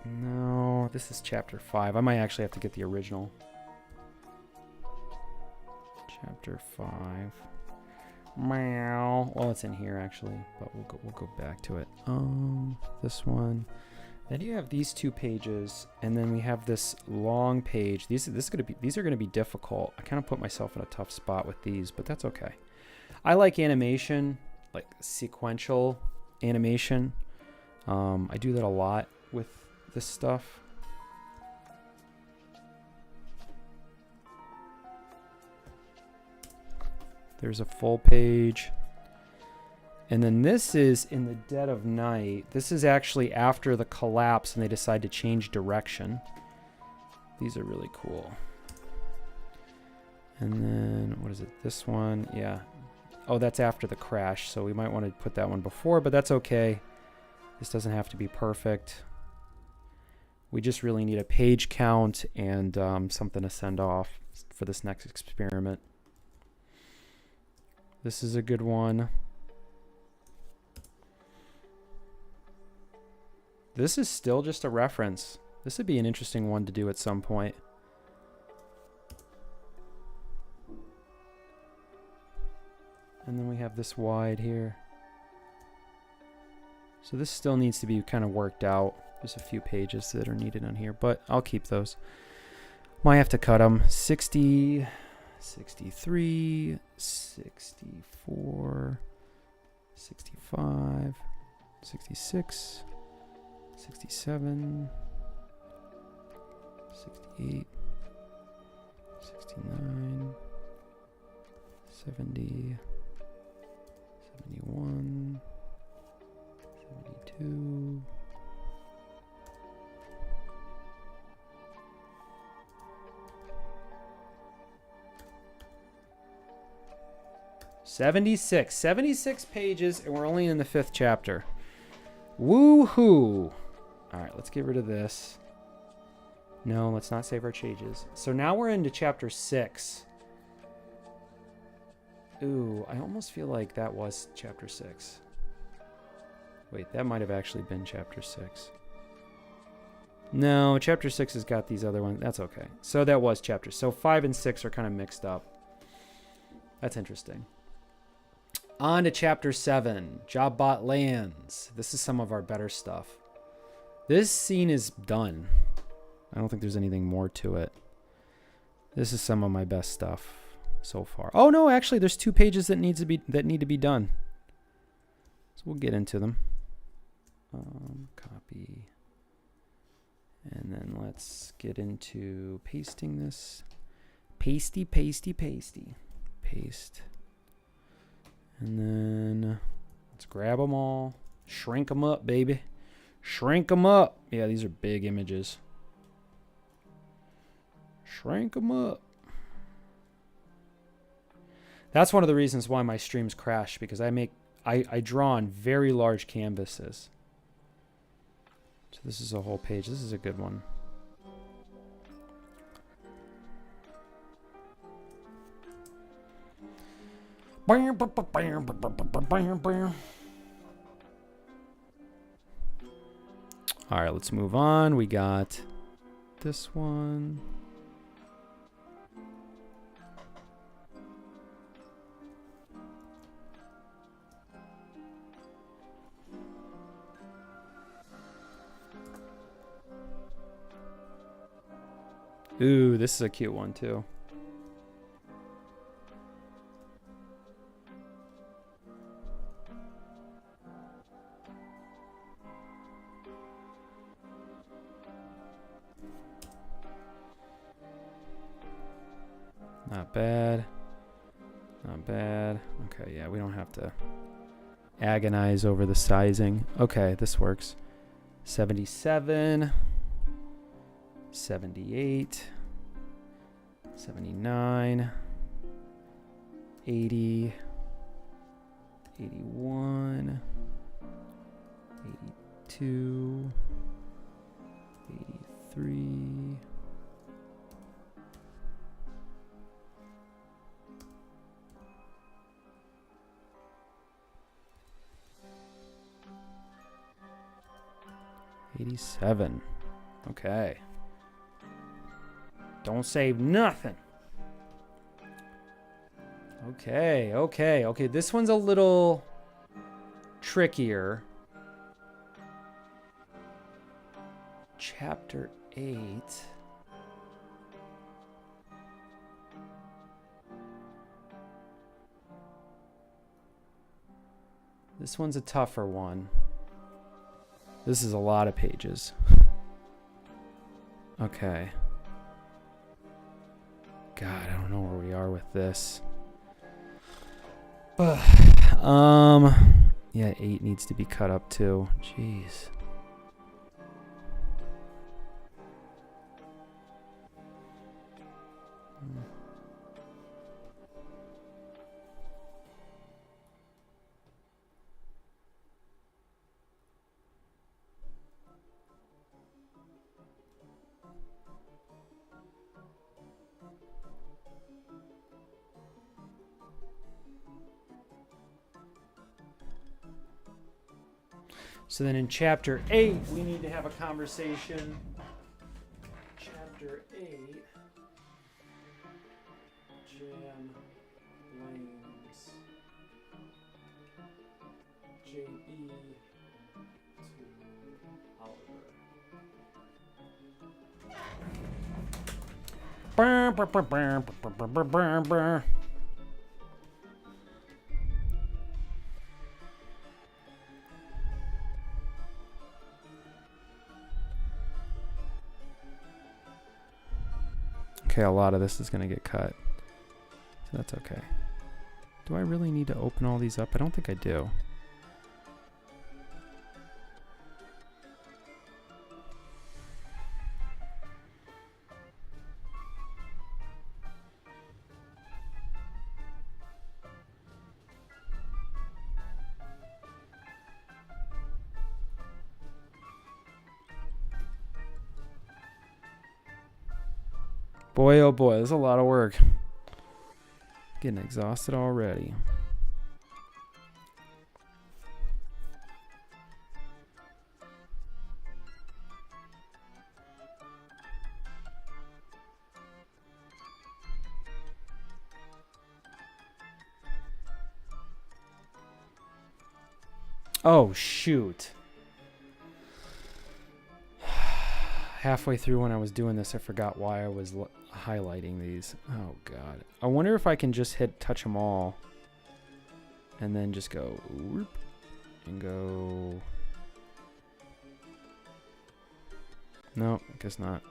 No, this is chapter 5. I might actually have to get the original. Chapter 5. Meow. Well, it's in here actually, but we'll go back to it. This one. Then you have these 2 pages, and then we have this long page. These are gonna be difficult. I kind of put myself in a tough spot with these, but that's okay. I like animation, like sequential animation. I do that a lot with this stuff. There's a full page. And then this is in the dead of night. This is actually after the collapse and they decide to change direction. These are really cool. And then, what is it? This one, yeah. Oh, that's after the crash, so we might want to put that one before, but that's okay. This doesn't have to be perfect. We just really need a page count and something to send off for this next experiment. This is a good one. This is still just a reference. This would be an interesting one to do at some point. And then we have this wide here. So this still needs to be kind of worked out. There's a few pages that are needed on here, but I'll keep those. Might have to cut them. 60, 63, 64, 65, 66, 67, 68, 69, 70, 71, 72, 76 pages, and we're only in the 5th chapter. Woohoo! All right, let's get rid of this. No, let's not save our changes. So now we're into chapter 6. Ooh, I almost feel like that was chapter 6. Wait, that might have actually been chapter 6. No, chapter 6 has got these other ones. That's okay. So that was chapter. So 5 and 6 are kind of mixed up. That's interesting. On to chapter 7, Jobbot lands. This is some of our better stuff. This scene is done. I don't think there's anything more to it. This is some of my best stuff so far. Oh no, actually there's 2 pages that need to be done. So we'll get into them. Copy. And then let's get into pasting this. Pasty. Paste. And then let's grab them all. Shrink them up, baby. Shrink them up. Yeah, these are big images. Shrink them up. That's one of the reasons why my streams crash, because I draw on very large canvases. So this is a whole page. This is a good one. All right, let's move on. We got this one. Ooh, this is a cute one too. Not bad. Not bad. Okay, yeah, we don't have to agonize over the sizing. Okay, this works. 77, 78, 79, 80, 81, 82, 83, 87. Okay. Don't save nothing. Okay. This one's a little trickier. Chapter 8. This one's a tougher one. This is a lot of pages. Okay. God, I don't know where we are with this. Yeah, 8 needs to be cut up too. Jeez. So then in chapter 8, we need to have a conversation. Chapter 8. Jan blames JB to Oliver. Okay, a lot of this is going to get cut. So that's okay. Do I really need to open all these up? I don't think I do. Boy, oh boy, there's a lot of work. Getting exhausted already. Oh, shoot. Halfway through when I was doing this, I forgot why I was highlighting these. Oh, God. I wonder if I can just touch them all. And then just go, whoop, and go. No, I guess not.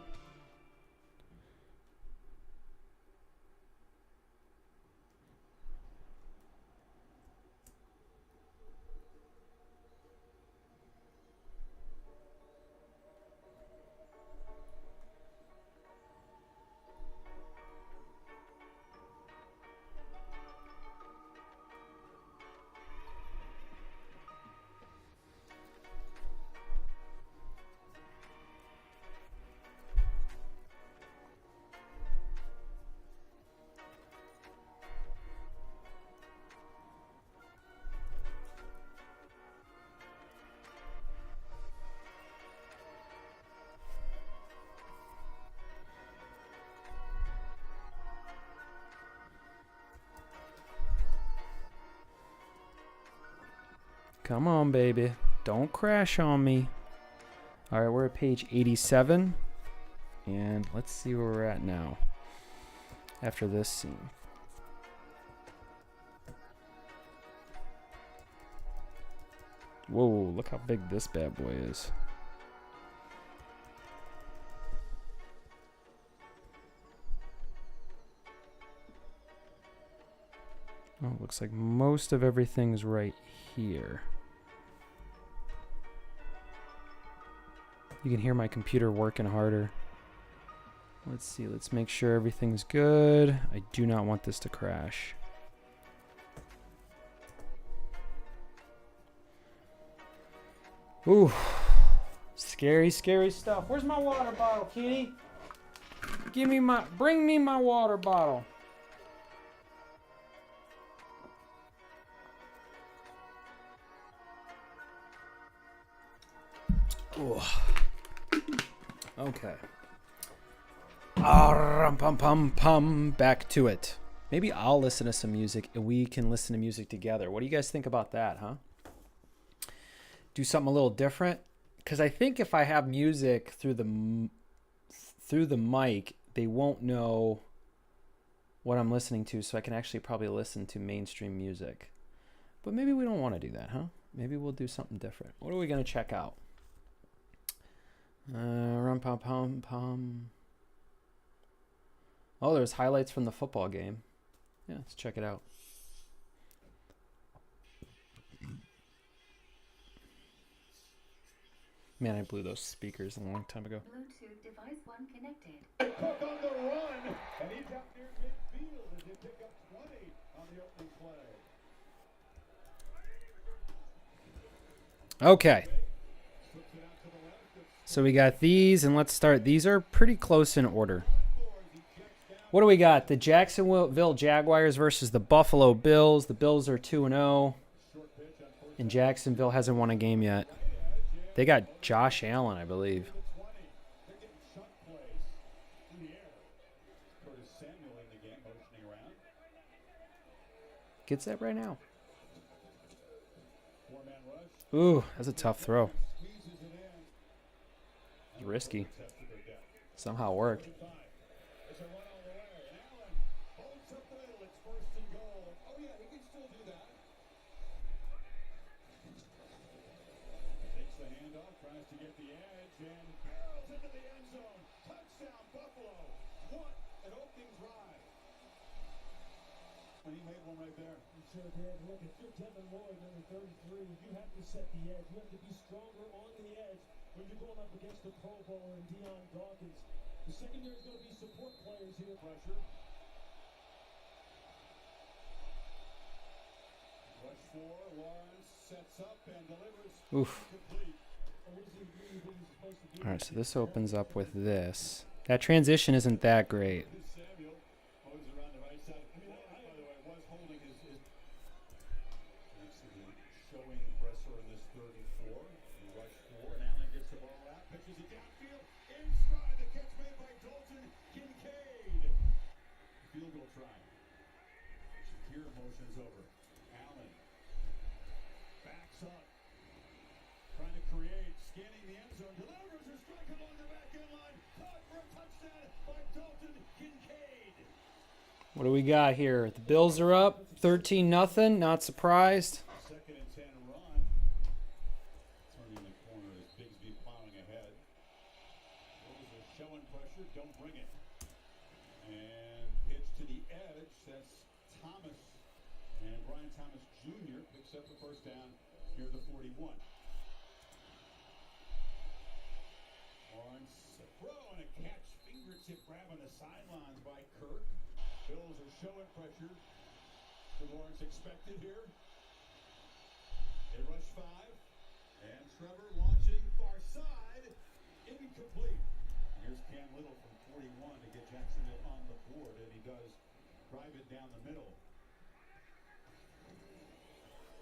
Come on, baby. Don't crash on me. All right, we're at page 87. And let's see where we're at now after this scene. Whoa, look how big this bad boy is. Oh, looks like most of everything's right here. You can hear my computer working harder. Let's see, let's make sure everything's good. I do not want this to crash. Ooh, scary, scary stuff. Where's my water bottle, kitty? Bring me my water bottle. Ooh. Okay. Rum pum pum pum. Back to it. Maybe I'll listen to some music and we can listen to music together. What do you guys think about that, huh? Do something a little different? Because I think if I have music through the mic, they won't know what I'm listening to, so I can actually probably listen to mainstream music. But maybe we don't want to do that, huh? Maybe we'll do something different. What are we going to check out? Rum pum pum pum. Oh, there's highlights from the football game. Yeah, let's check it out. Man, I blew those speakers a long time ago. Bluetooth device 1 connected. Cook on the run, and he's out near midfield as they pick up 20 on the opening play. Okay. So we got these, and let's start. These are pretty close in order. What do we got? The Jacksonville Jaguars versus the Buffalo Bills. The Bills are 2-0, and Jacksonville hasn't won a game yet. They got Josh Allen, I believe. Gets that right now. Ooh, that's a tough throw. It's risky. Somehow worked. And he made one right there. He sure did. Look, if you're Devin Lloyd, number 33, you have to set the edge. You have to be stronger on the edge when you're going up against the Pro Bowler and Deion Dawkins. The secondary is going to be support players here. Pressure. Rush 4, Lawrence sets up and delivers. Oof. Complete. All right, so this opens up with this. That transition isn't that great. Samuel moves around the right side. By the way, was holding his showing pressure in this 34. Rush 4, and Allen gets the ball out, pitches it downfield, in stride. The catch made by Dalton Kincaid. Field goal try. Shakir motions over. Allen backs up, trying to create, scanning the end zone, delivers a strike along the back end line, caught for a touchdown by Dalton Kincaid. What do we got here? The Bills are up 13-0. Not surprised. Second and 10 run. Turning the corner as Bigsby plowing ahead. Bills are showing pressure, don't bring it. And pitch to the edge. That's Thomas. And Brian Thomas Jr. picks up the first down near the 41. Lawrence, a throw and a catch. Fingertip grab on the sidelines by Kirk. Bills are showing pressure. The Lawrence expected here. They rush 5. And Trevor launching far side. Incomplete. Here's Cam Little from 41 to get Jacksonville on the board. And he does drive it down the middle.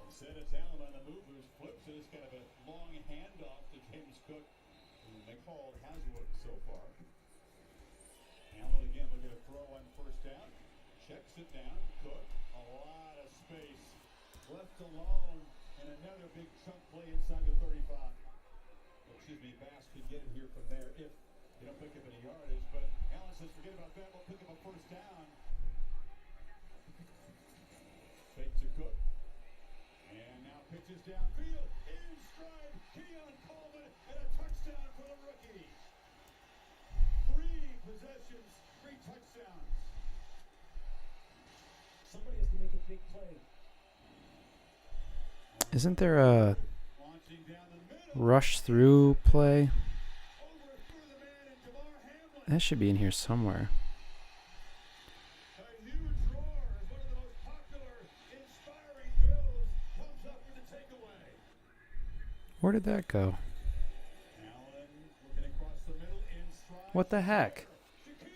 Instead, it's Allen on the move, who flips it. It's kind of a long handoff to James Cook, who McCall has worked so far. Allen again looking to throw on first down. Checks it down. Cook, a lot of space left alone, and another big chunk play inside the 35. Bass could get it here from there if you don't pick up any yardage, but Allen says forget about that, we'll pick up a first down. Fake to Cook. And now pitches downfield. In stride, Keon Coleman, and a touchdown for the rookie. 3 possessions, 3 touchdowns. Somebody has to make a big play. Isn't there a rush through play? That should be in here somewhere. A huge roar as one of the most popular, inspiring Bills comes up with a takeaway. Where did that go? Allen looking across the middle in stride. What the heck? Shakir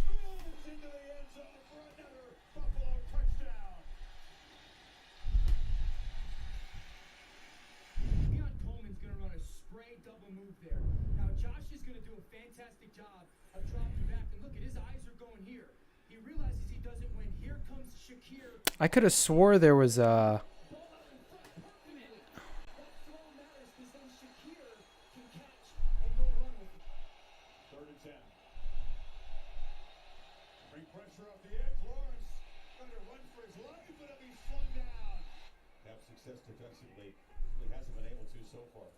moves into the end zone for another Buffalo touchdown. Keon Coleman's going to run a spray double move there. Now, Josh Josh is going to do a fantastic job of dropping back. And look at his eyes are going here. He realizes he doesn't win. Here comes Shakir. I could have swore there was a. Ball out in front perfectly. That throw matters because then Shakir can catch and go run with it. 3rd and 10. Bring pressure off the edge. Lawrence trying to run for his life, but he'll be slung down. Have success defensively. He hasn't been able to so far.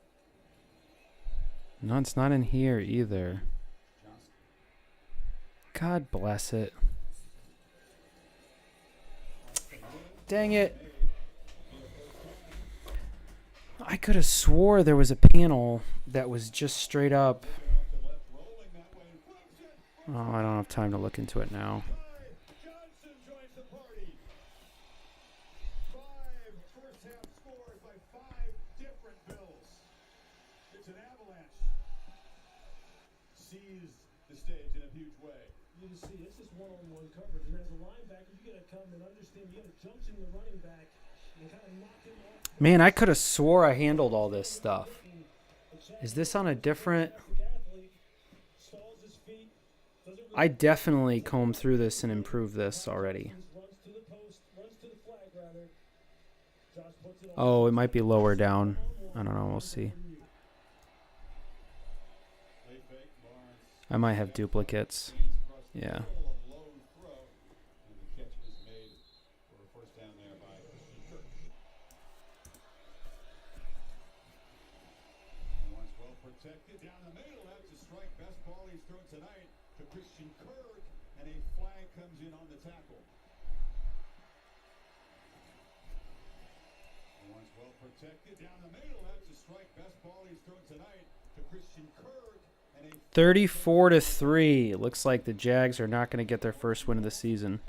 No, it's not in here either. Johnson. God bless it. Dang it. I could have swore there was a panel that was just straight up. Oh, I don't have time to look into it now. Johnson joins the party. 5 first half scores by 5 different Bills. It's an avalanche. Sees the stage in a huge way. You can see it's just one-on-one coverage. And as a linebacker, you got to come and understand you got to junction the running back and kind of knock him off. Man, I could have swore I handled all this stuff. Is this on a different... I definitely combed through this and improved this already. Oh, it might be lower down. I don't know. We'll see. I might have duplicates. Yeah. Protected down the middle. That's a strike. Best ball he's thrown tonight to Christian Kirk, and a flag comes in on the tackle. Once well protected down the middle. That's a strike. Best ball he's thrown tonight to Christian Kirk, and a 34-3. Looks like the Jags are not going to get their first win of the season.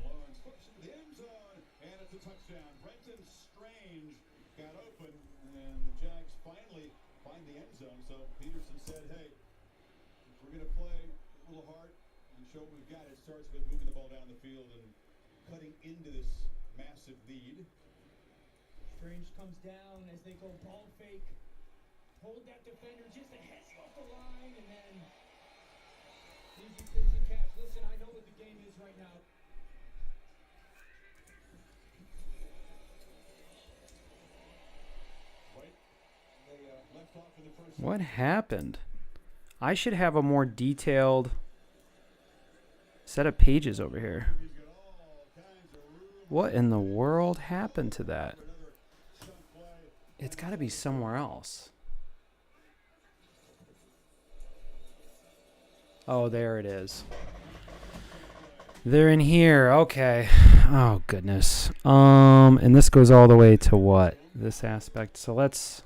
Lawrence flips into the end zone, and it's a touchdown. Brenton Strange got open, and the Jags finally find the end zone. So Peterson said, hey, if we're going to play a little hard and show what we've got, it starts with moving the ball down the field and cutting into this massive lead. Strange comes down as they go ball fake. Hold that defender just a head off the line, and then easy pitch and catch. Listen, I know what the game is right now. Left off in the first. What happened? I should have a more detailed set of pages over here. He's got all kinds of room. What in the world happened to that? Another chunk play. It's got to be somewhere else. Oh, there it is. They're in here. Okay. Oh, goodness. And this goes all the way to what? This aspect. So let's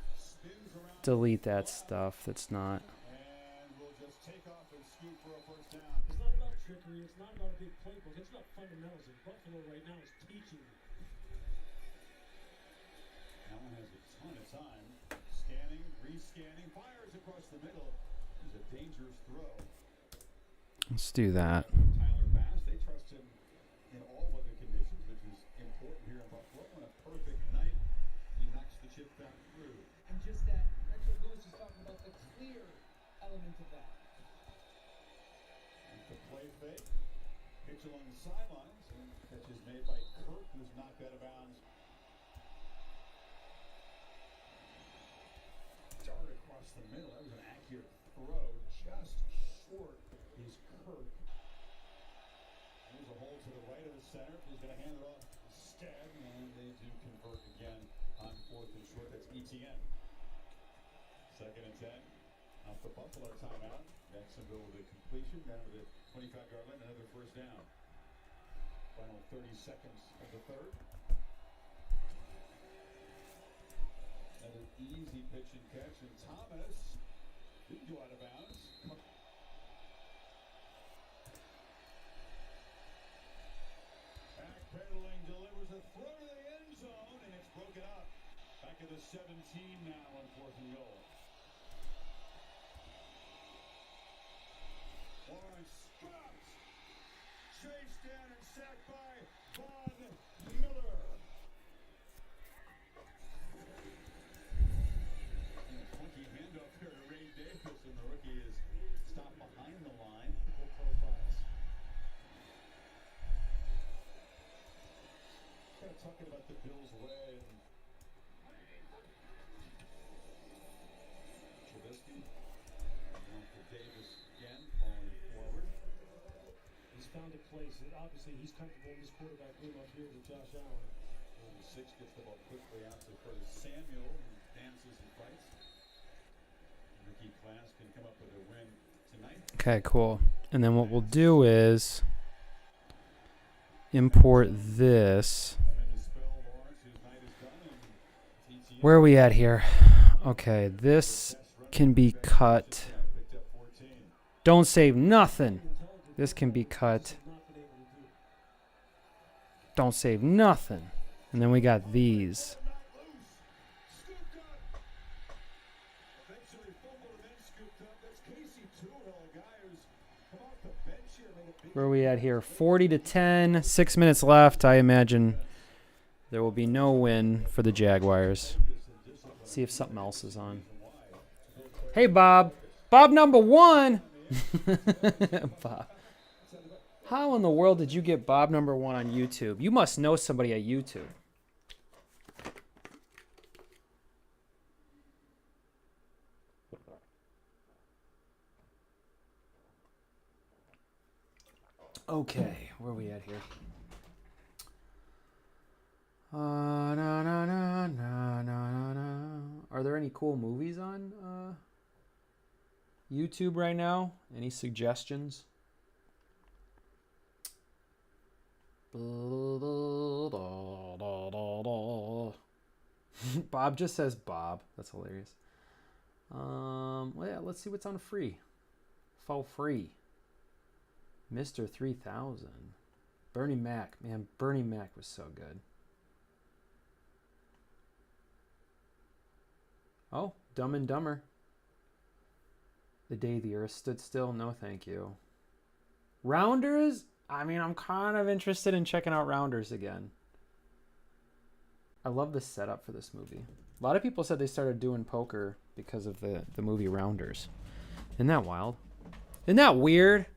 delete that stuff that's not. And we'll just take off and scoop for a first down. It's not about trickery. It's not about a big playbook. It's about fundamentals. And Buffalo right now is teaching you. Allen has a ton of time. Scanning, rescanning, fires across the middle. It's a dangerous throw. Let's do that. Tyler Bass, they trust him in all weather conditions, which is important here in Buffalo. On a perfect night, he knocks the chip back through. And just that, that's what Lewis is talking about, the clear element of that. And the play fake. Pitch along the sidelines. And catch is made by Kirk, who's knocked out of bounds. Dart across the middle. That was an accurate throw. Just short is Kirk. There's a hole to the right of the center. He's going to hand it off instead. And they do convert again on 4th and short. That's ETN. 2nd and 10. Off the Buffalo timeout. Jacksonville with a completion down to the 25-yard line. Another first down. Final 30 seconds of the third. Another easy pitch and catch. And Thomas didn't go out of bounds. Backpedaling delivers a throw to the end zone. And it's broken up. Back at the 17 now on 4th and goal. Lawrence dropped, chased down and sacked by Von Miller. And a funky handoff here to Ray Davis. talking about the Bills' way. And Trubisky. Now for Davis again, falling forward. He's found a place. Obviously, he's comfortable in this quarterback room up here with Josh Allen. Number 6 gets the ball quickly out to Curtis Samuel, who dances and fights. Ricky Class can come up with a win tonight. Okay, cool. And then what we'll do is import this. Where are we at here? Okay, this can be cut. Don't save nothing. This can be cut. Don't save nothing. And then we got these. Where are we at here? 40-10, 6 minutes left. I imagine there will be no win for the Jaguars. See if something else is on. Hey, Bob. Bob number 1. Bob. How in the world did you get Bob number 1 on YouTube? You must know somebody at YouTube. Okay, where are we at here? Na, na, na, na, na, na, na. Are there any cool movies on YouTube right now? Any suggestions? Bob just says Bob. That's hilarious. Well, yeah, let's see what's on free. For free. Mr. 3000. Bernie Mac. Man, Bernie Mac was so good. Oh, Dumb and Dumber. The Day the Earth Stood Still. No, thank you. Rounders? I mean, I'm kind of interested in checking out Rounders again. I love the setup for this movie. A lot of people said they started doing poker because of the movie Rounders. Isn't that wild? Isn't that weird?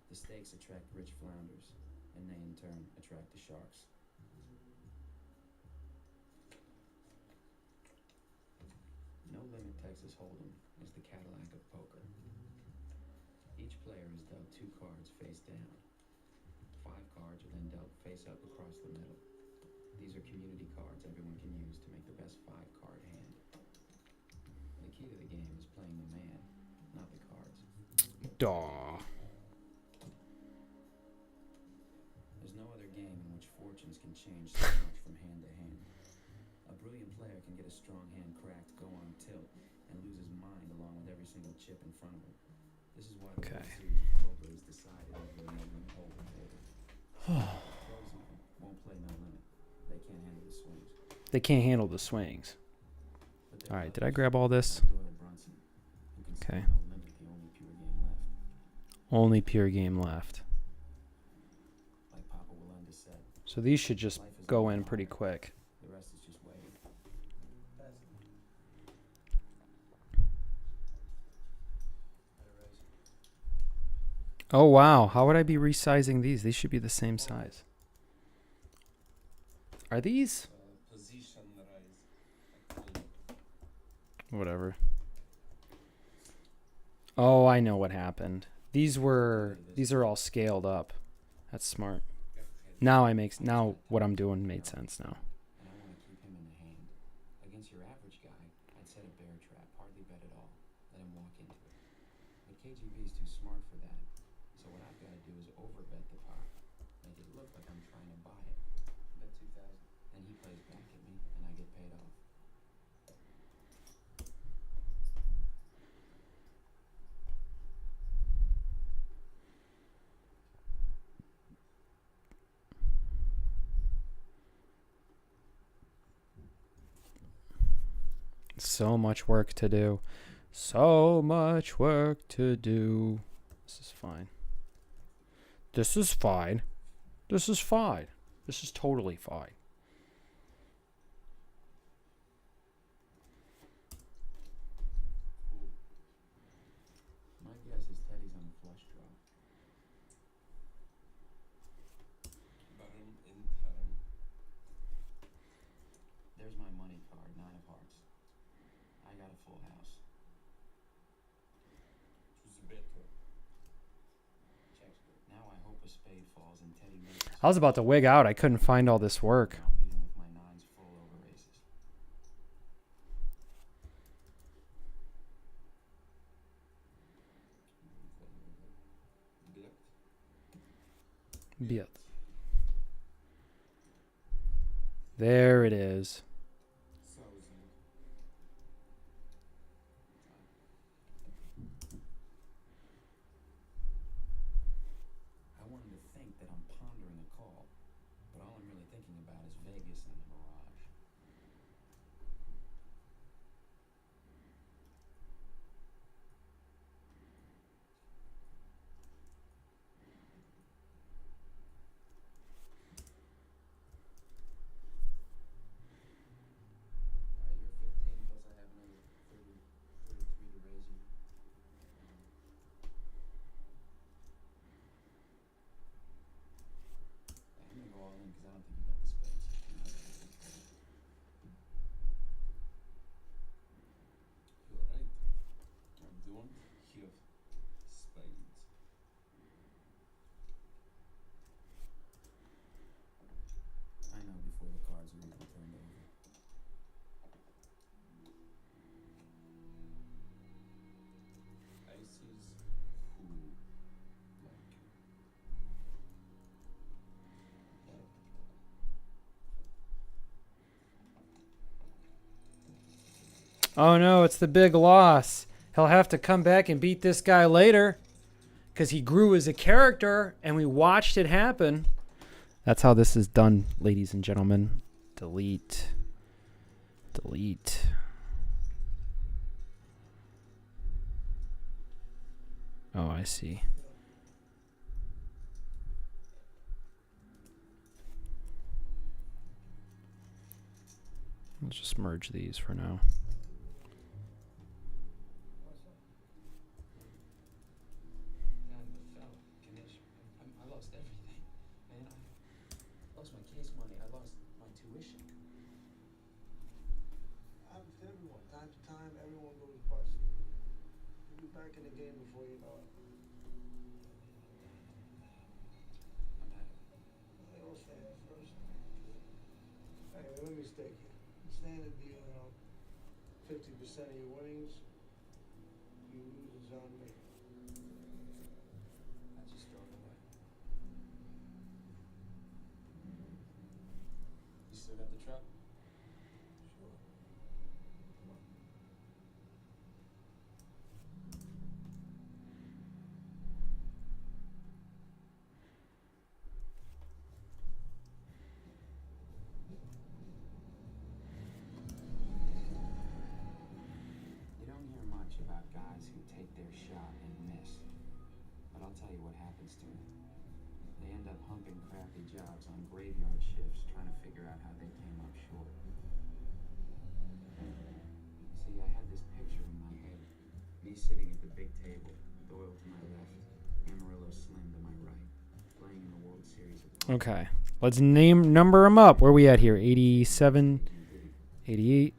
The stakes attract rich flounders, and they in turn attract the sharks. No Limit Texas Hold'em is the Cadillac of poker. Each player is dealt 2 cards face down. 5 cards are then dealt face up across the middle. These are community cards everyone can use to make the best 5-card hand. The key to the game is playing the man, not the cards. Daw. Change so much from hand to hand. A brilliant player can get a strong hand cracked, go on tilt, and lose his mind along with every single chip in front of him. This is why the World Series of Poker is decided over a no-limit hold'em table. Pros even won't play no limit. They can't handle the swings. They can't handle the swings. All right, did I grab all this? Okay. Only pure game left. So these should just go in pretty quick. The rest is just waiting. Oh, wow. How would I be resizing these? These should be the same size. Are these? Whatever. Oh, I know what happened. These are all scaled up. That's smart. Now what I'm doing made sense now. And I want to keep him in the hand. Against your average guy, I'd set a bear trap, hardly bet at all. Let him walk into it. But KGB is too smart for that. So what I've got to do is overbet the pot. Make it look like I'm trying to buy it. Bet 2,000. Then he plays back at me, and I get paid off. So much work to do. So much work to do. This is fine. This is fine. This is fine. This is totally fine. My guess is Teddy's on a flush draw. 9 of hearts. I got a full house. It's a bit to Checks good. Now I hope a spade falls in Teddy Mays. I was about to wig out. I couldn't find all this work. I'll beat him with my 9s full over aces. Bit. There it is. I wanted to think that I'm pondering a call, but all I'm really thinking about is Vegas and the Mirage. All right, you're 15, plus I have another 30, 33 to raise you. I'm gonna go all in because I don't think you got the space. You're right. I'm doing here. Spades. I know before the cards are even turned over. Aces. Who like Oh no, it's the big loss. He'll have to come back and beat this guy later because he grew as a character and we watched it happen. That's how this is done, ladies and gentlemen. Delete. Delete. Oh, I see. Let's just merge these for now. God, the fella, Ganesh, I lost everything. Man, I lost my case money. I lost my tuition. Happens to everyone. Time to time, everyone goes bust. You'll be back in the game before you know it. I'm out of it. They all stand first. Hey, let me mistake you. Standard deal, 50% of your winnings, you lose is on me. I just throw it away. You still got the truck? Sure. Come on. You don't hear much about guys who take their shot and miss. But I'll tell you what happens to them. They end up humping crappy jobs on graveyard shifts trying to figure out how they came up short. See, I had this picture in my head. Me sitting at the big table, Doyle to my left, Amarillo Slim to my right, playing in the World Series of Poker. Okay. Let's number them up. Where are we at here? 87, 88,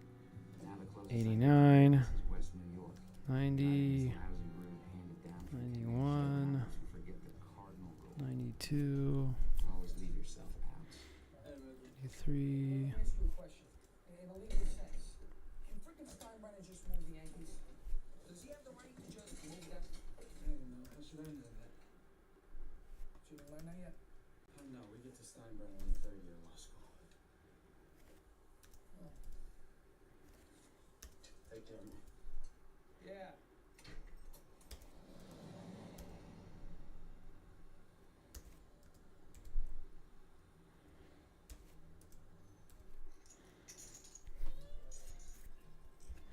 Now the closest 89, this is West New York. 90, Lousy route handed down from 91, Don't you forget the cardinal rule. 92, Always leave yourself out. 83. Let me ask you a question. In a legal sense, can freaking Steinbrenner just move the Yankees? Does he have the right to just move them? I don't know. How should I know that? She didn't learn that yet? Oh no, we get to Steinbrenner in the third year of law school. Take care, man. Yeah.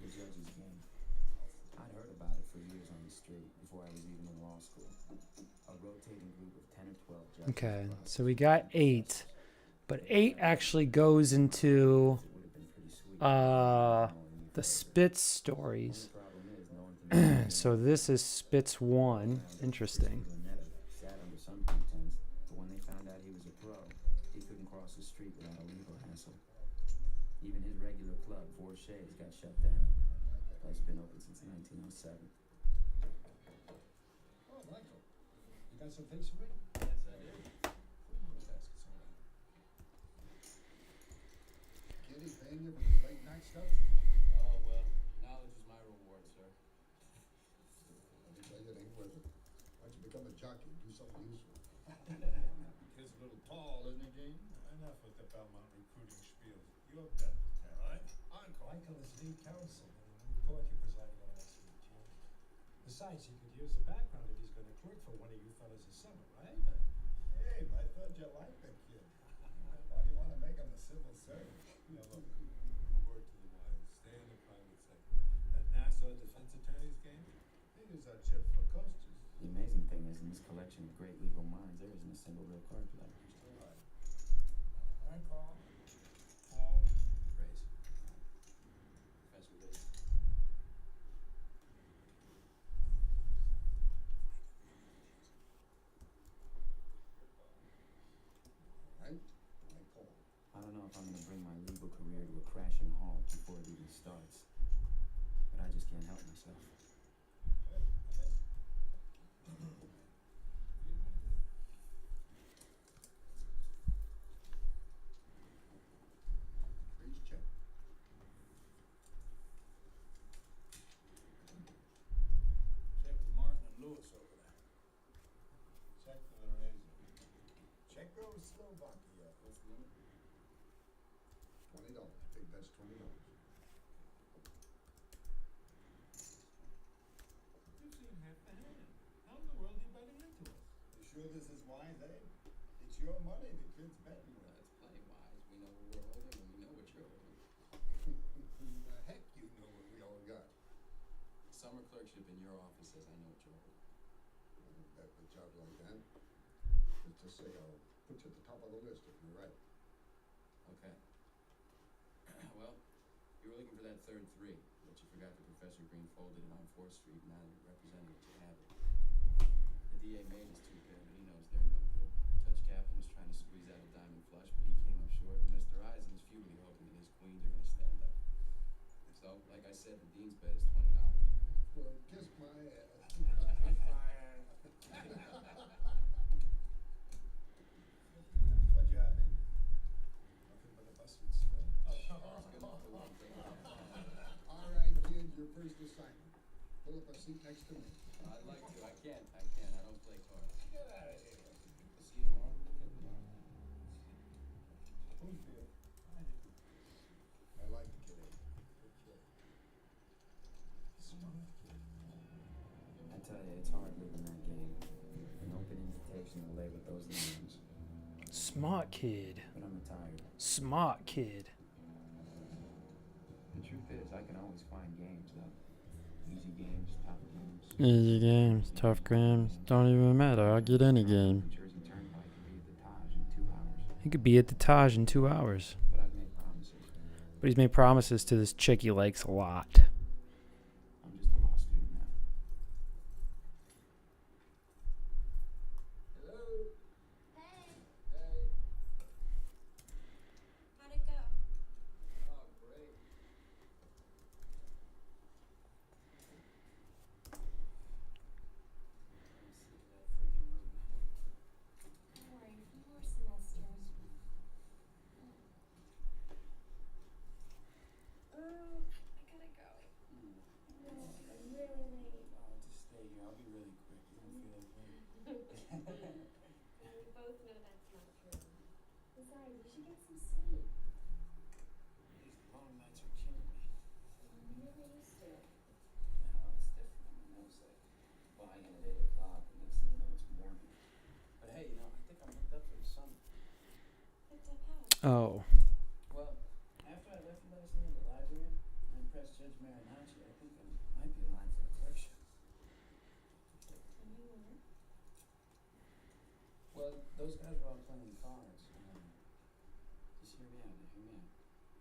The judge's game. I'd heard about it for years on the street before I was even in law school. A rotating group of 10 or 12 judges. Okay, across so we got 8. But 8 actually goes into It would have been pretty sweet. the Spitz stories. Problem is, no one can So this is Spitz 1. Interesting. sat under some pretense, but when they found out he was a pro, he couldn't cross the street without a legal hassle. Even his regular club, Vorshay's, got shut down. Place been open since 1907. Oh, Michael, you got some things for me? Yes, I do. Desk, it's all right. Kitty paying you for this late night stuff? Oh, well, knowledge is my reward, sir. Let me tell you, it ain't worth it. Why don't you become a jockey and do something useful? Kid's a little tall, isn't he, Gene? Enough with the Belmont recruiting spiel. You're bet to tell. Michael is lead counsel in the new court you're presiding over next week, Jim. Besides, he could use the background if he's going to clerk for one of you fellas this summer, right? Hey, I thought you liked that kid. Why do you want to make him a civil servant? Now look, a word to the wise. Stay in the private sector. That Nassau defense attorney's game? They use our chips for coasters. The amazing thing is, in this collection of great legal minds, there isn't a single real card player. Hi, Carl. Raise. Professor Raise. Right? I call. I don't know if I'm gonna bring my legal career to a crashing halt before it even starts. But I just can't help myself. Please check. Check to Martin and Lewis over there. Check for the razor. Czechoslovakia. What's the limit? $20. Big bet's $20. You've seen half the hand. How in the world are you betting into us? You sure this is wise, eh? It's your money the kid's betting with. That's plenty wise. We know what we're holding and we know what you're holding. The heck you know what we all got. Summer clerkship in your office says I know what you're holding. I don't bet with a job like that. Let's just say I'll put you at the top of the list if you're right. Okay. Well, you were looking for that third three, but you forgot that Professor Green folded it on 4th Street. Now that representatives you have it. The DA made his two pair, but he knows they're no good. Judge Kaplan was trying to squeeze out a diamond flush, but he came up short, and Mr. Eisen's futilely hoping that his queens are going to stand up. So, like I said, the dean's bet is $20. Well, kiss my ass. What you have, baby? Nothing but a busted string. All right, kid, your first assignment. Pull up a seat next to me. I'd like to. I can't. I don't play cards. Get out of here. See you tomorrow. Who's here? I like the kid. Good kid. Smart kid. I tell you, it's hard living that game. An open invitation to lay with those names. Smart kid. But I'm retired. Smart kid. The truth is, I can always find games, though. Easy games, tough games. Easy games, tough games. Don't even matter. I'll get any game. New Jersey Turnpike can be at the Taj in 2 hours. He could be at the Taj in 2 hours. But I've made promises. But he's made promises to this chick he likes a lot. I'm just a law student now. Hello? Hey, Hey. how'd it go? Oh, great. Don't worry, a few more semesters. I gotta go. No, I'm really late. Oh, just stay here. I'll be really quick. You don't feel okay? Well, we both know that's not true. Besides, you should get some sleep. These long nights are killing me. I'm really used to it. No, it's different. I know it's like flying in at 8 o'clock and next thing you know it's morning. But hey, I think I'm hooked up for the summer. Picked up how? Oh. Well, after I left you last night at the library, I impressed Judge Marinacci. I think I might be in line for a clerkship. And you were? Well, those guys were all playing cards. Just hear me out. Hear me out.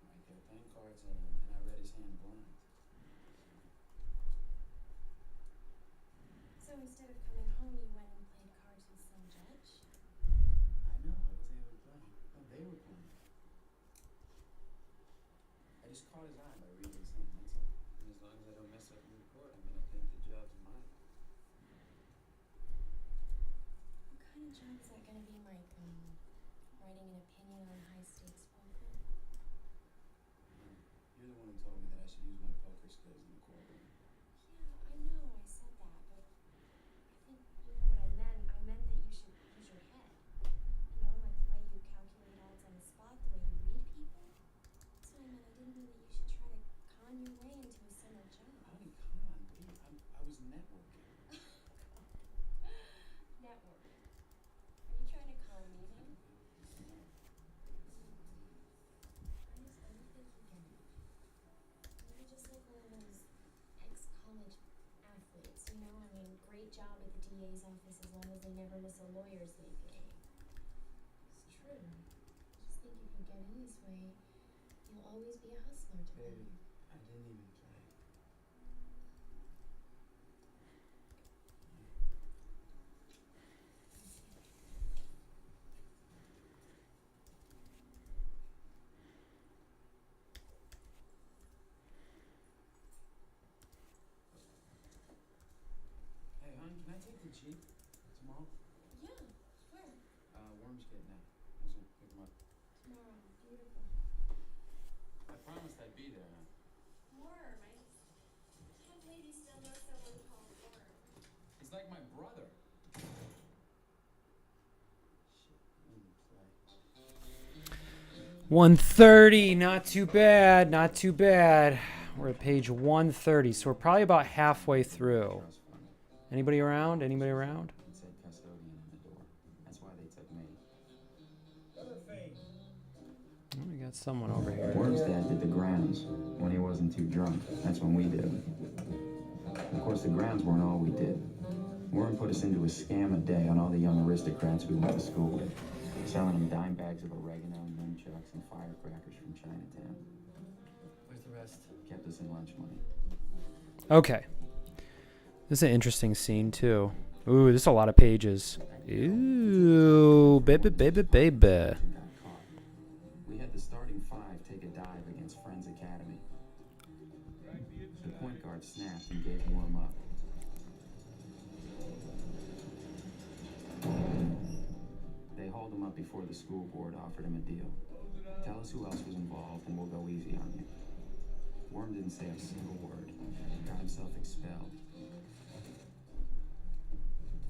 All right, they were playing cards, and I read his hand blind. So instead of coming home, you went and played cards with some judge? I know. I was able to play. No, they were playing. just caught his eye by reading his hand, that's all. And as long as I don't mess up in court, I mean, I think the job's mine. What kind of job is that gonna be, Mike? Writing an opinion on high-stakes poker? You're the one who told me that I should use my poker skills in the courtroom. Yeah, I know I said that, but I think you know what I meant. I meant that you should use your head. You know, like the way you calculate odds on the spot, the way you read people. That's what I meant. I didn't mean that you should try to con your way into a summer job. Honey, come on, please. I was networking. Network. Are you trying to con me then? I don't think you get it. You're just like one of those ex-college athletes, you know? I mean, great job at the DA's office as long as they never miss a lawyer's league game. It's true. I just think if you get in this way, you'll always be a hustler to them. Baby, I didn't even play. Hey, hon, can I take the Jeep tomorrow? Yeah, where? Worm's getting out. I was gonna pick him up. Tomorrow. Beautiful. I promised I'd be there, huh? Worm. I can't believe you still know someone called Worm. He's like my brother. Shit, I didn't play. 130, not too bad, not too bad. We're at page 130, so we're probably about halfway through. Trust fund. Anybody around? Anybody around? It said custodian on the door. That's why they took me. Oh, we got someone over here. Worm's dad did the grounds when he wasn't too drunk. That's when we did it. Of course, the grounds weren't all we did. Worm put us into a scam a day on all the young aristocrats we went to school with, selling them dime bags of oregano, nunchucks, and firecrackers from Chinatown. Where's the rest? Kept us in lunch money. Okay. This is an interesting scene, too. Ooh, this is a lot of pages. Ooh, baby, baby, baby. Got caught. We had the starting five take a dive against Friends Academy. The point guard snapped and gave Worm up. They hauled him up before the school board offered him a deal. Tell us who else was involved and we'll go easy on you. Worm didn't say a single word. Got himself expelled.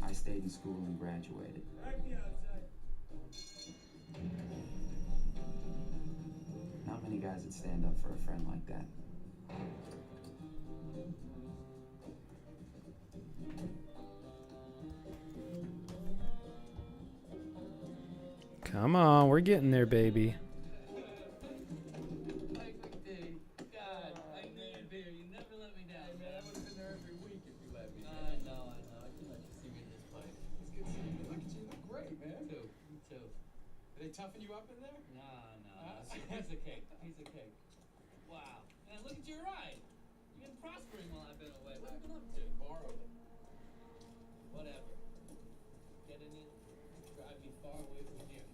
I stayed in school and graduated. Not many guys would stand up for a friend like that. Come on, we're getting there, baby. Mike McD, God, I knew you'd be here. You never let me down. Hey, man, I would have been there every week if you let me. I know. I can let you see me in this place. It's good seeing you. Look at you. You look great, man. Me too. Are they toughing you up in there? No. It's a piece of cake. Wow. Man, look at your ride. You've been prospering while I've been away. What have you been up to? Borrowed it. Whatever. Getting it, drive me far away from here.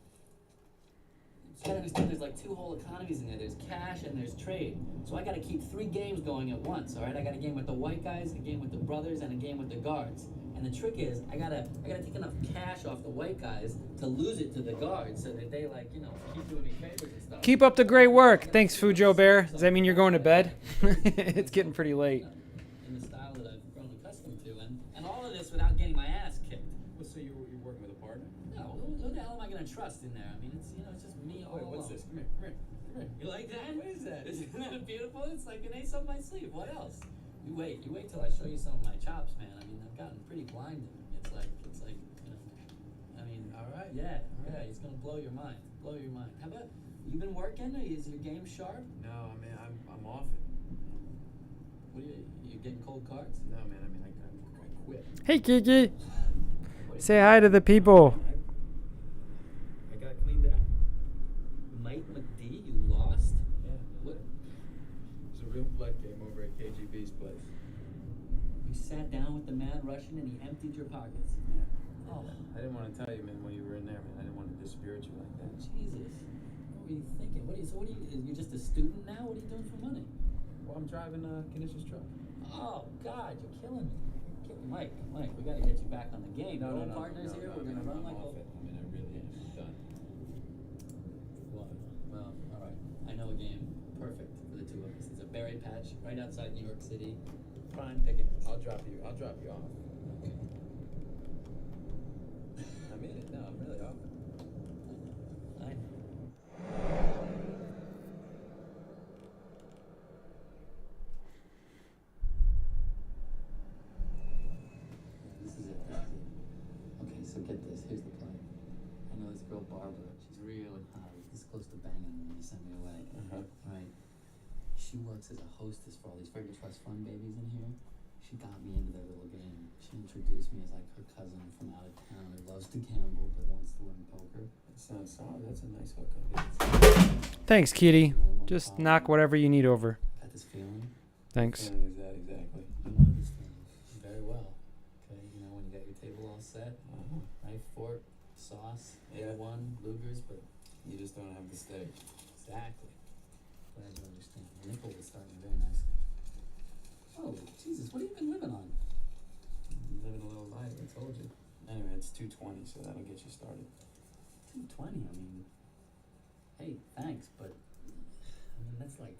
You gotta understand there's like two whole economies in there. There's cash and there's trade. So I gotta keep 3 games going at once, alright? I got a game with the white guys, a game with the brothers, and a game with the guards. And the trick is, I gotta take enough cash off the white guys to lose it to the guards so that they keep doing me favors and stuff. Keep up the great work. Thanks, Fujo Bear. Does that mean you're going to bed? It's getting pretty late. In the style that I've grown accustomed to, and all of this without getting my ass kicked. Well, so you're working with a partner? No, who the hell am I gonna trust in there? I mean, it's just me all Wait, what's alone. this? Come here. You like that? What is that? Isn't that beautiful? It's like an ace up my sleeve. What else? You wait till I show you some of my chops, man. I mean, I've gotten pretty blinded. It's like, I mean, All right. yeah, it's gonna blow your mind. How about, you been working? Is your game sharp? No, I mean, I'm off it. What are you getting cold cards? No, man, I mean, I quit. Hey, Kiki. Say hi to the people. I got cleaned up. Mike McD, you lost? Yeah. What? It was a real blood game over at KGB's place. You sat down with the mad Russian and he emptied your pockets. Yeah. Oh, I didn't want to tell you, man, when you were in there, man. I didn't want to dispirit you like that. Jesus. were you thinking? What are you just a student now? What are you doing for money? Well, I'm driving Knisher's truck. Oh, God, you're killing me. Mike, we gotta get you back on the game. No, Your old partners here, we're gonna run like off it. I mean, I really am. I'm done. Well, all right. I know a game perfect for the two of us. It's a berry patch right outside New York City. Prime pickings. I'll drop you off. Okay. I mean it. No, I'm really off it. I know. This is it. Okay, so get this. Here's the plan. I know this girl Barbara. She's really hot. This close to banging when you send me away. Uh-huh. Right. She works as a hostess for all these Frigga Trust Fund babies in here. She got me into their little game. She introduced me as like her cousin from out of town who loves to gamble but wants to learn poker. That sounds solid. That's a nice hookup. Thanks, Kitty. Just knock whatever you need over. Got this feeling. Thanks. What is that exactly? I know this feeling very well. Okay, you know when you got your table all set, knife, fork, sauce, Yeah. A1, Lugers, but You just don't have the steak. exactly. Glad you understand. The nipple is starting very nicely. Oh, Jesus, what have you been living on? I'm living a little lighter, I told you. Anyway, it's 220, so that'll get you started. 220, I mean, hey, thanks, but, I mean, that's like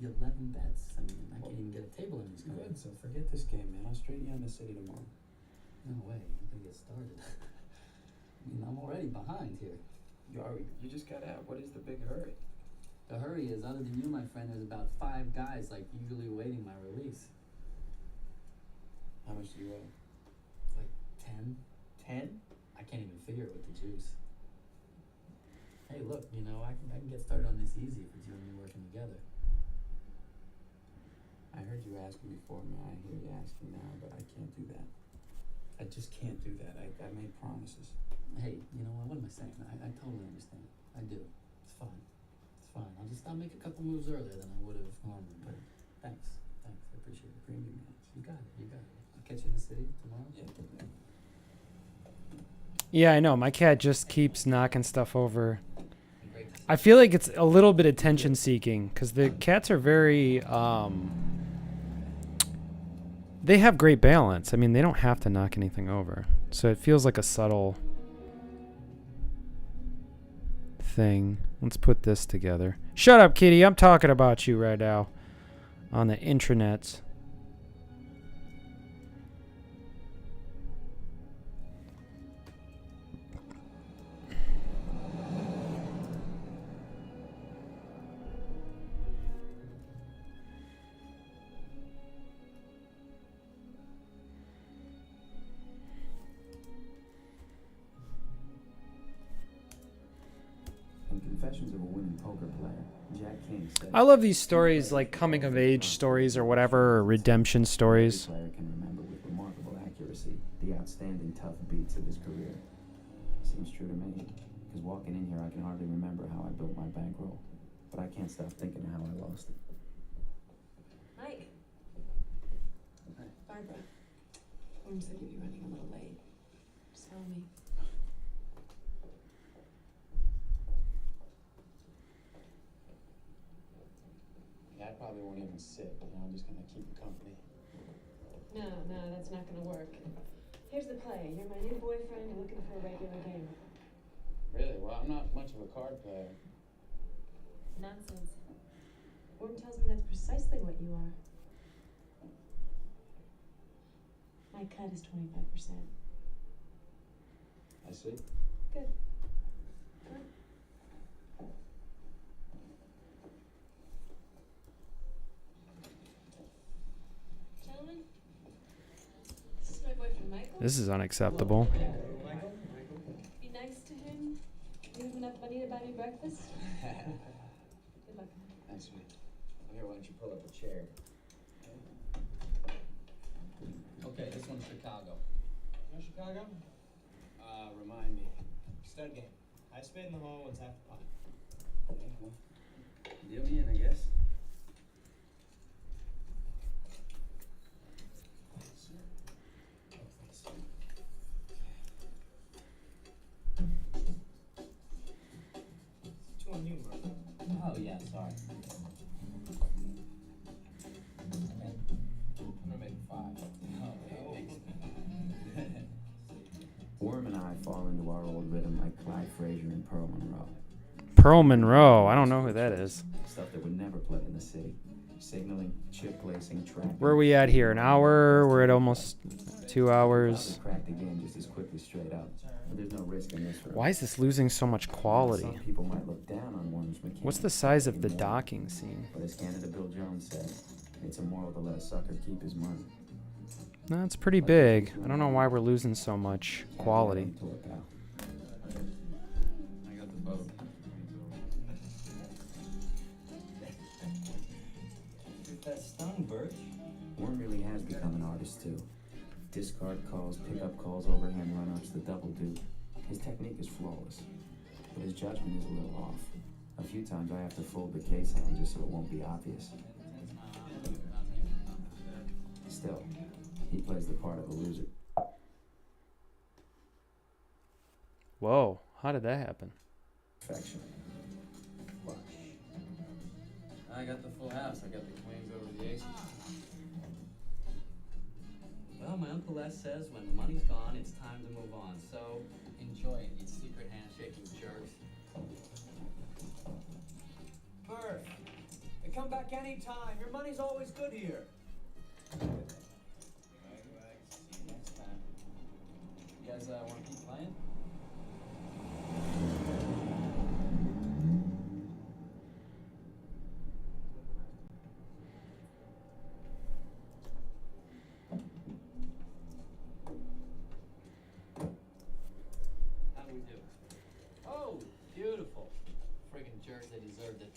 11 bets. I mean, I can't even get a table in this country. Good, so forget this game, man. I'll straighten you on the city tomorrow. No way, I'm gonna get started. I mean, I'm already behind here. You just got out. What is the big hurry? The hurry is, other than you, my friend, there's about 5 guys, like, eagerly awaiting my release. How much do you owe? Like, 10? 10? I can't even figure it with the juice. Hey, look, you know, I can get started on this easy if it's you and me working together. I heard you asking before, man. I hear you asking now, but I can't do that. I just can't do that. I made promises. Hey, you know what am I saying? I totally understand. I do. It's fine. I'll make a couple moves earlier than I would have normally, but thanks. I appreciate it. Premium minutes. You got it. I'll catch you in the city tomorrow. Yeah. Yeah, I know. My cat just keeps knocking stuff over. Great to see I feel like it's a little bit attention seeking because the cats are very they have great balance. I mean, they don't have to knock anything over. So it feels like a subtle thing. Let's put this together. Shut up, Kitty. I'm talking about you right now on the intranets. In Confessions of a Winning Poker Player, Jack King said, I love these stories, like coming of age stories or whatever, or redemption stories. every player can remember with remarkable accuracy the outstanding tough beats of his career. Seems true to me, because walking in here I can hardly remember how I built my bankroll, but I can't stop thinking of how I lost it. Mike. Barbara. Norm said you'd be running a little late. Just follow me. Yeah, I probably won't even sit, I'm just gonna keep you company. No, that's not gonna work. Here's the play. You're my new boyfriend. You're looking for a regular game. Really? Well, I'm not much of a card player. Nonsense. Norm tells me that's precisely what you are. My cut is 25%. I see. Good. Come on. Gentlemen, this is my boyfriend Michael. This is unacceptable. Be nice to him. Give him enough money to buy me breakfast. Good luck. Thanks, sweet. Here, why don't you pull up a chair? Okay, this one's Chicago. You know Chicago? Remind me. Stud game. I spit in the hole, it's half the pot. Okay, well, deal me in, I guess. $200. sorry. I'm gonna make 5. Oh, thanks. Worm and I fall into our old rhythm like Clyde Frazier and Pearl Monroe. Pearl Monroe. I don't know who that is. Stuff that would never play in the city. Signaling, chip placing, trapping. Where are we at here? An hour? We're at almost 2 hours. Crack the game just as quickly straight up. But there's no risk in this room. Why is this losing so much quality? Some people might look down on Worm's mechanics. What's the size of the docking scene? But as Canada Bill Jones said, it's immoral to let a sucker keep his money. No, it's pretty big. I don't know why we're losing so much quality. I got the boat. That stung, Birch. Worm really has become an artist too. Discard calls, pickup calls, overhand run-ups, the double do. His technique is flawless, but his judgment is a little off. A few times I have to fold the case hand just so it won't be obvious. Still, he plays the part of a loser. Whoa, how did that happen? Perfection. I got the full house. I got the queens over the aces. Well, my Uncle Les says when the money's gone, it's time to move on. So enjoy it, you secret handshaking jerks. Murph, hey, come back anytime. Your money's always good here. See you next time. You guys want to keep playing? How do we do? Oh, beautiful. Friggin' jerks, they deserved it.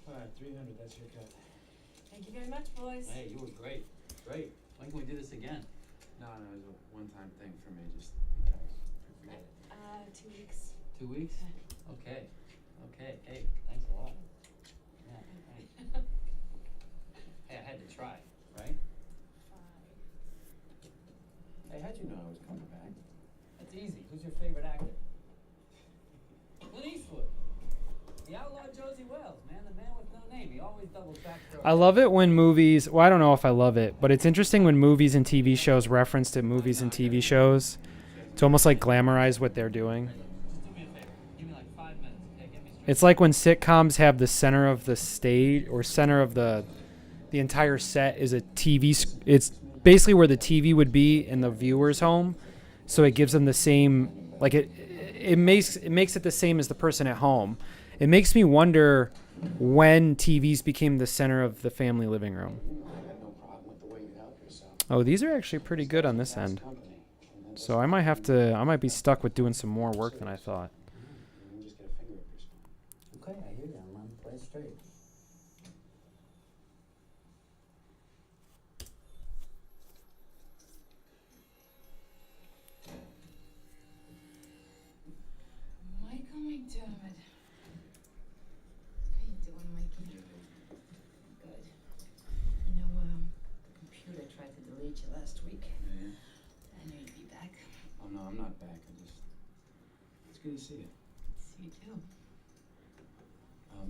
All right, 300, that's your cut. Thank you very much, boys. Hey, you were great. Great. When can we do this again? No, it was a one-time thing for me, just 2 weeks. 2 weeks? Okay. Okay. Hey, thanks a lot. Yeah, thanks. Hey, I had to try, right? Hey, how'd you know I was coming back? That's easy. Who's your favorite actor? Clint Eastwood. The outlaw Josie Wells, man. The man with no name. He always doubles back for I love it when movies, well, I don't know if I love it, but it's interesting when movies and TV shows reference to movies and TV shows to almost like glamorize what they're doing. Just do me a favor. Give me like 5 minutes, okay? Get me straight. It's like when sitcoms have the center of the stage or center of the entire set is a TV. It's basically where the TV would be in the viewer's home, so it gives them the same, like it makes it the same as the person at home. It makes me wonder when TVs became the center of the family living room. Oh, these are actually pretty good on this end. So I might be stuck with doing some more work than I thought. Okay, I hear you. I'm on play straight. Michael McDermott. How you doing, Mikey? Good. You know, the computer tried to delete you last week. Yeah. I knew you'd be back. Oh, no, I'm not back. It's good to see you. See you too.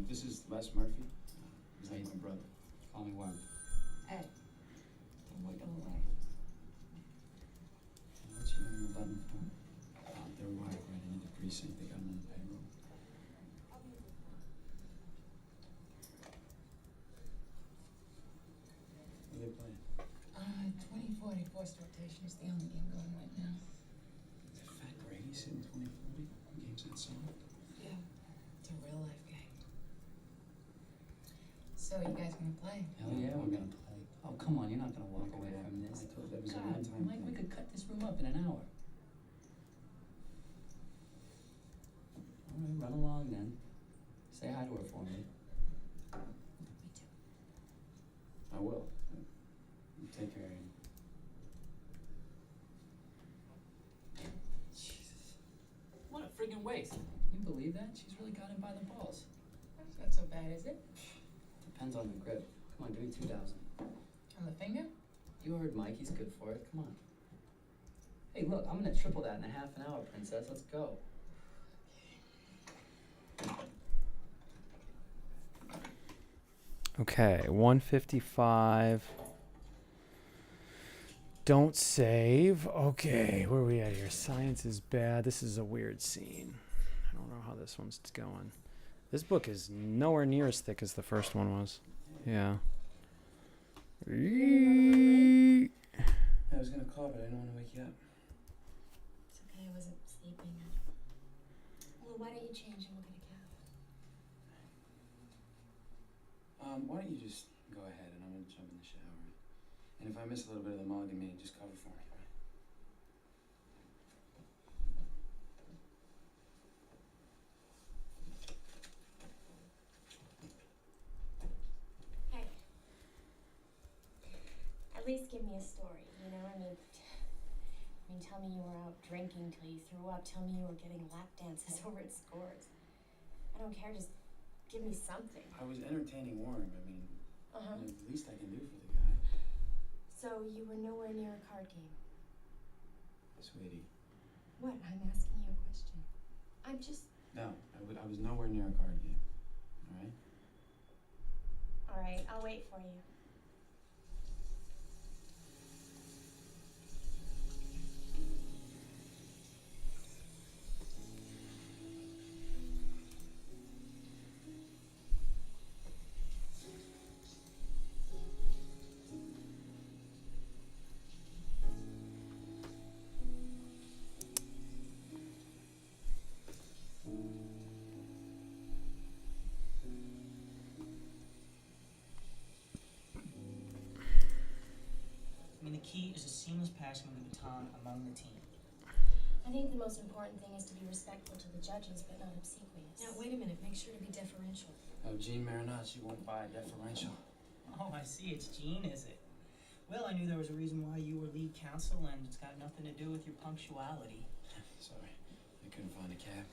This is Les Murphy. He's like my brother. Call me Worm. Ed. Don't wake up away. What's your name, 11 for? They're wired right into the precinct. They got him on the payroll. What are they playing? 2040 forced rotation is the only game going right now. Is that Fat Grady sitting 2040? What game's that song? Yeah. It's a real life game. So you guys gonna play? Hell yeah, we're gonna play. Oh, come on, you're not gonna walk away from this. I told you that was a God, one-time Mike, we thing. could cut this room up in an hour. All right, run along then. Say hi to her for me. Me too. I will. You take care of him. Jesus. What a friggin' waste. You believe that? She's really got him by the balls. That's not so bad, is it? Depends on the grip. Come on, give me 2,000. On the finger? You heard Mike, he's good for it. Come on. Hey, look, I'm gonna triple that in a half an hour, princess. Let's go. Okay, 155. Don't save. Okay, where are we at here? Science is bad. This is a weird scene. I don't know how this one's going. This book is nowhere near as thick as the first one was. Yeah. I was gonna call, but I didn't want to wake you up. It's okay, I wasn't sleeping. Well, why don't you change and we'll get a cab? Why don't you just go ahead and I'm gonna jump in the shower. And if I miss a little bit of the mulligan meeting, just cover for me, all right? Hey. At least give me a story, you know? I mean, tell me you were out drinking till you threw up. Tell me you were getting lap dances over at Scores. I don't care, just give me something. I was entertaining Warren. I mean, Uh-huh. the least I can do for the guy. So you were nowhere near a card game? Sweetie. What? I'm asking you a question. I'm just... No, I was nowhere near a card game, all right? All right, I'll wait for you. I mean, the key is a seamless passing of the baton among the team. I think the most important thing is to be respectful to the judges, but not obsequious. Now, wait a minute. Make sure to be deferential. Oh, Gene Marinacci won't buy deferential. Oh, I see. It's Gene, is it? Well, I knew there was a reason why you were lead counsel, and it's got nothing to do with your punctuality. Sorry, I couldn't find a cab.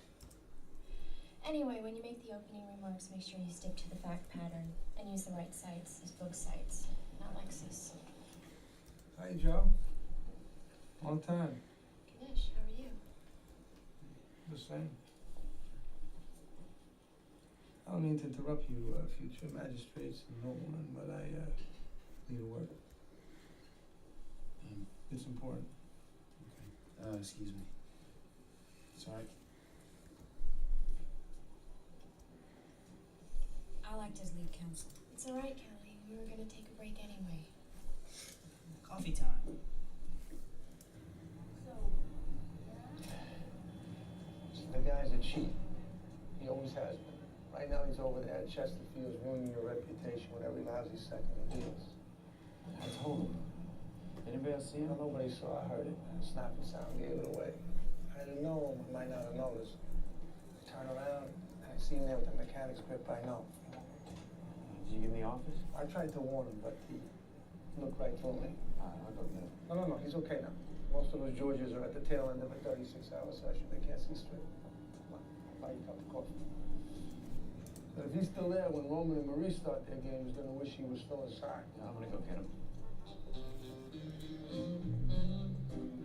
Anyway, when you make the opening remarks, make sure you stick to the fact pattern and use the right sites as book sites, not Lexus. Hi, Joe. Long time. Ganesh, how are you? The same. I don't mean to interrupt you, future magistrates and noblemen, but I need a word. It's important. Okay. Excuse me. Sorry. I'll act as lead counsel. It's all right, Kelly. We were gonna take a break anyway. Coffee time. The guy's a cheat. He always has been. Right now he's over there at Chesterfield's ruining your reputation with every lousy second he deals. I told him. Anybody else see him? Well, nobody saw. I heard it. Snapping sound gave it away. I didn't know him. I might not have noticed. I turn around and I see him there with the mechanic's grip. I know. Did you get in the office? I tried to warn him, but he looked right through me. I'll go get him. No, he's okay now. Most of those Georges are at the tail end of a 36-hour session. They can't see straight. Come on, I'll buy you a cup of coffee. But if he's still there when Roman and Marie start their game, he's gonna wish he was still inside. Yeah, I'm gonna go get him.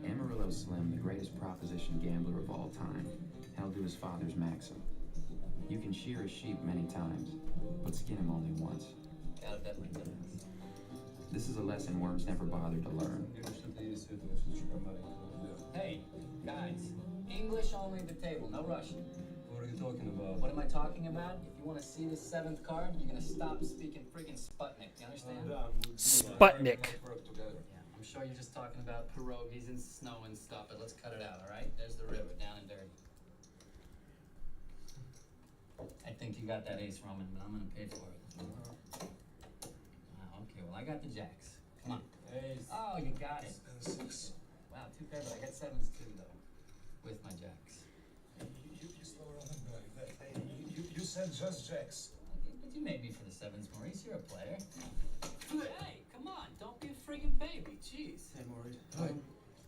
Amarillo Slim, the greatest proposition gambler of all time, held to his father's maxim. You can shear a sheep many times, but skin him only once. Gotta bet my dividends. This is a lesson Worms never bothered to learn. Hey, guys. English only at the table, no Russian. What are you talking about? What am I talking about? If you want to see the seventh card, you're gonna stop speaking friggin' Sputnik. You understand? Sputnik. Yeah, I'm sure you're just talking about pierogies and snow and stuff, but let's cut it out, all right? There's the river, down and dirty. I think you got that ace, Roman, but I'm gonna pay for it. Okay, well, I got the jacks. Come on. Ace. Oh, you got it. Wow, too bad, but I got sevens too, though, with my jacks. You slow down, guy. Hey, you said just jacks. But you made me for the sevens, Maurice. You're a player. Hey, come on. Don't be a friggin' baby. Jeez. Hey, Maurice. Hi.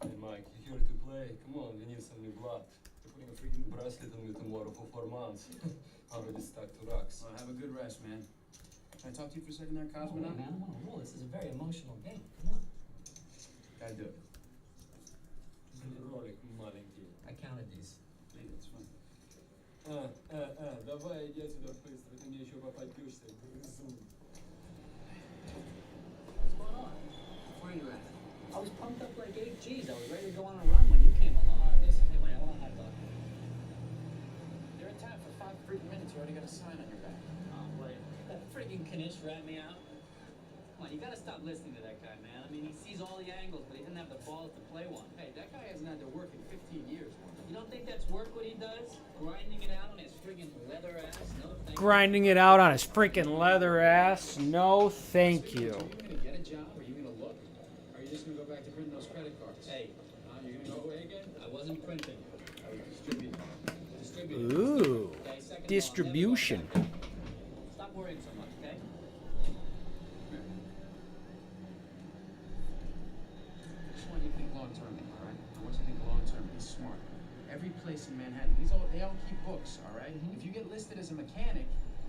Hey, Mike, you're here to play. Come on, we need some new blood. You're putting a freaking bracelet on me tomorrow for 4 months. Already stuck to rocks. Well, have a good rest, man. Can I talk to you for a second there, Cosmonaut? Man, I'm on a roll. This is a very emotional game. Come on. Gotta do it. Ролик маленький. I counted these. Hey, that's fine. Давай иди отсюда быстро, ты мне еще попадешься, грызун. sign on your back? Oh, wait. That friggin' Knish rat me out. Come on, you gotta stop listening to that guy, man. I mean, he sees all the angles, but he didn't have the balls to play one. Hey, that guy hasn't had to work in 15 years. You don't think that's work what he does? Grinding it out on his friggin' leather ass? No, thank you. Grinding it out on his freaking leather ass. No, thank you. Are you gonna get a job? Or are you gonna look? Or are you just gonna go back to printing those credit cards? Hey, You're gonna go away again? I wasn't printing. I was distributing. Distributing. Ooh, Okay, second of all, distribution. never go back there. Stop worrying so much, okay? I just want you to think long term, all right? I want you to think long term. Be smart. Every place in Manhattan, they all keep books, all right? If you get listed as a mechanic,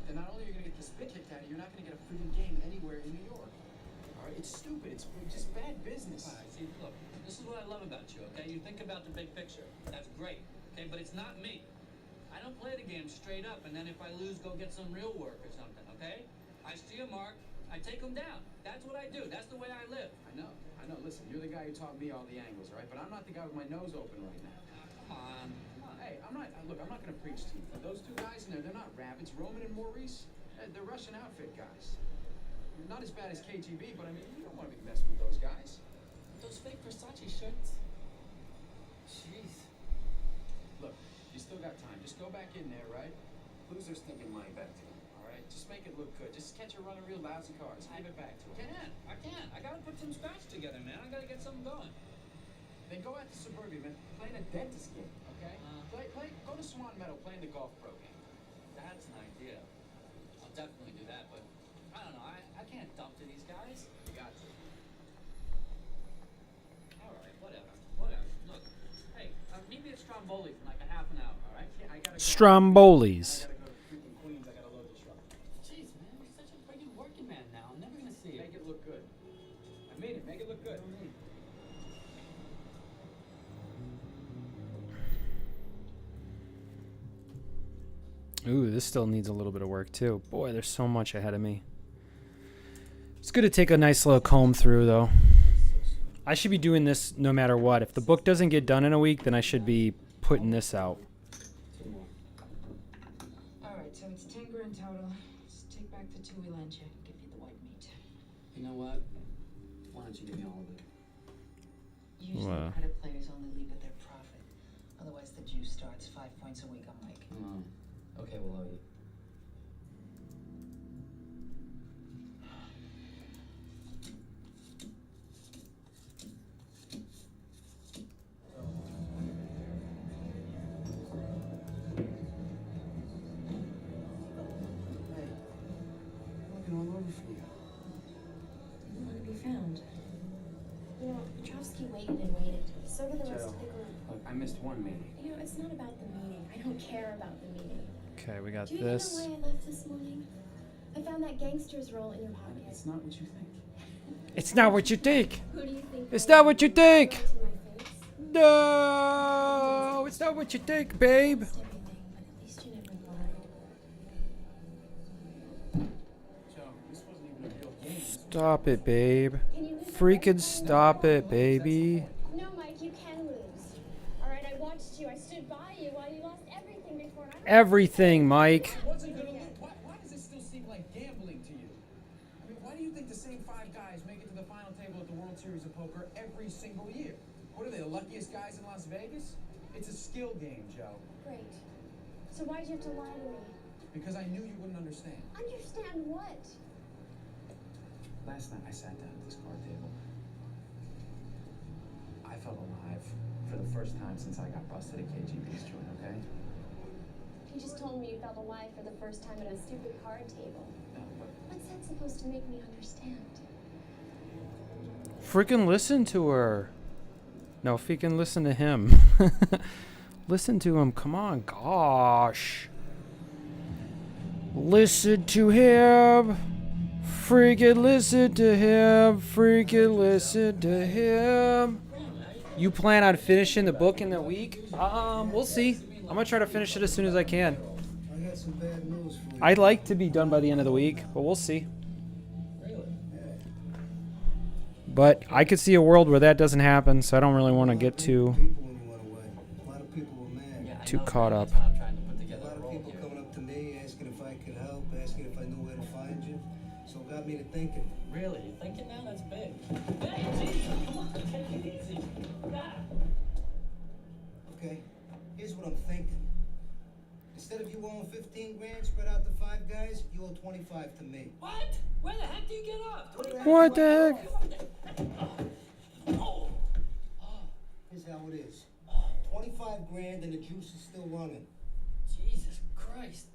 then not only are you gonna get the spit kicked out of you, you're not gonna get a freaking game anywhere in New York. All right? It's stupid. It's just bad business. All right, see, look, this is what I love about you, okay? You think about the big picture. That's great, okay? But it's not me. I don't play the game straight up, and then if I lose, go get some real work or something, okay? I see a mark, I take them down. That's what I do. That's the way I live. I know. Listen, you're the guy who taught me all the angles, all right? But I'm not the guy with my nose open right now. Come on. Hey, I'm not gonna preach to you. Those two guys in there, they're not rabbits. Roman and Maurice, they're Russian outfit guys. Not as bad as KGB, but I mean, you don't want to be messing with those guys. Those fake Versace shirts. Jeez. Look, you still got time. Just go back in there, right? Losers thinking money back to them, all right? Just make it look good. Just catch her running real lousy cars. Give it back to her. I can't. I gotta put some scratch together, man. I gotta get something going. Then go out to suburbia, man. Play in a dentist game, okay? Go to Swan Meadow, play in the golf pro game. That's an idea. I'll definitely do that, but I don't know. I can't dump to these guys. You got to. All right, whatever. Look, hey, meet me at Stromboli for like a half an hour, all right? Yeah, I gotta go. Strombolis. I gotta go to freaking Queens. I gotta load the truck. Jeez, man, you're such a friggin' working man now. I'm never gonna see you. Make it look good. I mean it. Make it look good. Ooh, this still needs a little bit of work too. Boy, there's so much ahead of me. It's good to take a nice little comb through though. I should be doing this no matter what. If the book doesn't get done in a week, then I should be putting this out. Alright, so it's 10 grand total. Just take back the 2 we lent you. Give you the white meat. You know what? Why don't you give me all of it? Usually credit players only leave with their profit. Otherwise the juice starts 5 points a week on Mike. Okay, we'll owe you. Looking all over for you. You want to be found. You know, Petrovsky waited and waited. So did the rest of the group. Look, I missed one meeting. You know, it's not about the meeting. I don't care about the meeting. Okay, we got Do you this. even know why I left this morning? I found that gangster's roll in your pocket. It's not what you think. It's not what you think. Who do you think? It's not what you think. To my face? No, it's not what you think, babe. Everything, but at least you never lied. Joe, this wasn't even a real game. Stop it, babe. Can you lose Freaking stop it, baby. No, Mike, you can lose. All right, I watched you. I stood by you while you lost everything before. And I don't Everything, Mike. Wasn't gonna lose. Why does it still seem like gambling to you? I mean, why do you think the same 5 guys make it to the final table at the World Series of Poker every single year? What are they, the luckiest guys in Las Vegas? It's a skill game, Joe. Great. So why'd you have to lie to me? Because I knew you wouldn't understand. Understand what? Last night I sat down at this card table. I felt alive for the first time since I got busted at KGB's joint, okay? You just told me you felt alive for the first time at a stupid card table. No, but What's that supposed to make me understand? Freaking listen to her. No, freaking listen to him. Listen to him. Come on, gosh. Listen to him. Freaking listen to him. Freaking listen to him. You plan on finishing the book in the week? We'll see. I'm gonna try to finish it as soon as I can. I got some bad news for you. I'd like to be done by the end of the week, but we'll see. But I could see a world where that doesn't happen, so I don't really want to get too A lot of people were mad. too caught up. A lot of people coming up to me asking if I could help, asking if I knew where to find you. So it got me to thinking. Really? You thinking now? That's big. Hey, Jesus, come on, take it easy. God. Okay, here's what I'm thinking. Instead of you owing 15 grand spread out to 5 guys, you owe 25 to me. What? Where the heck do you get off? What the heck? Oh. Here's how it is. 25 grand and the juice is still running. Jesus Christ.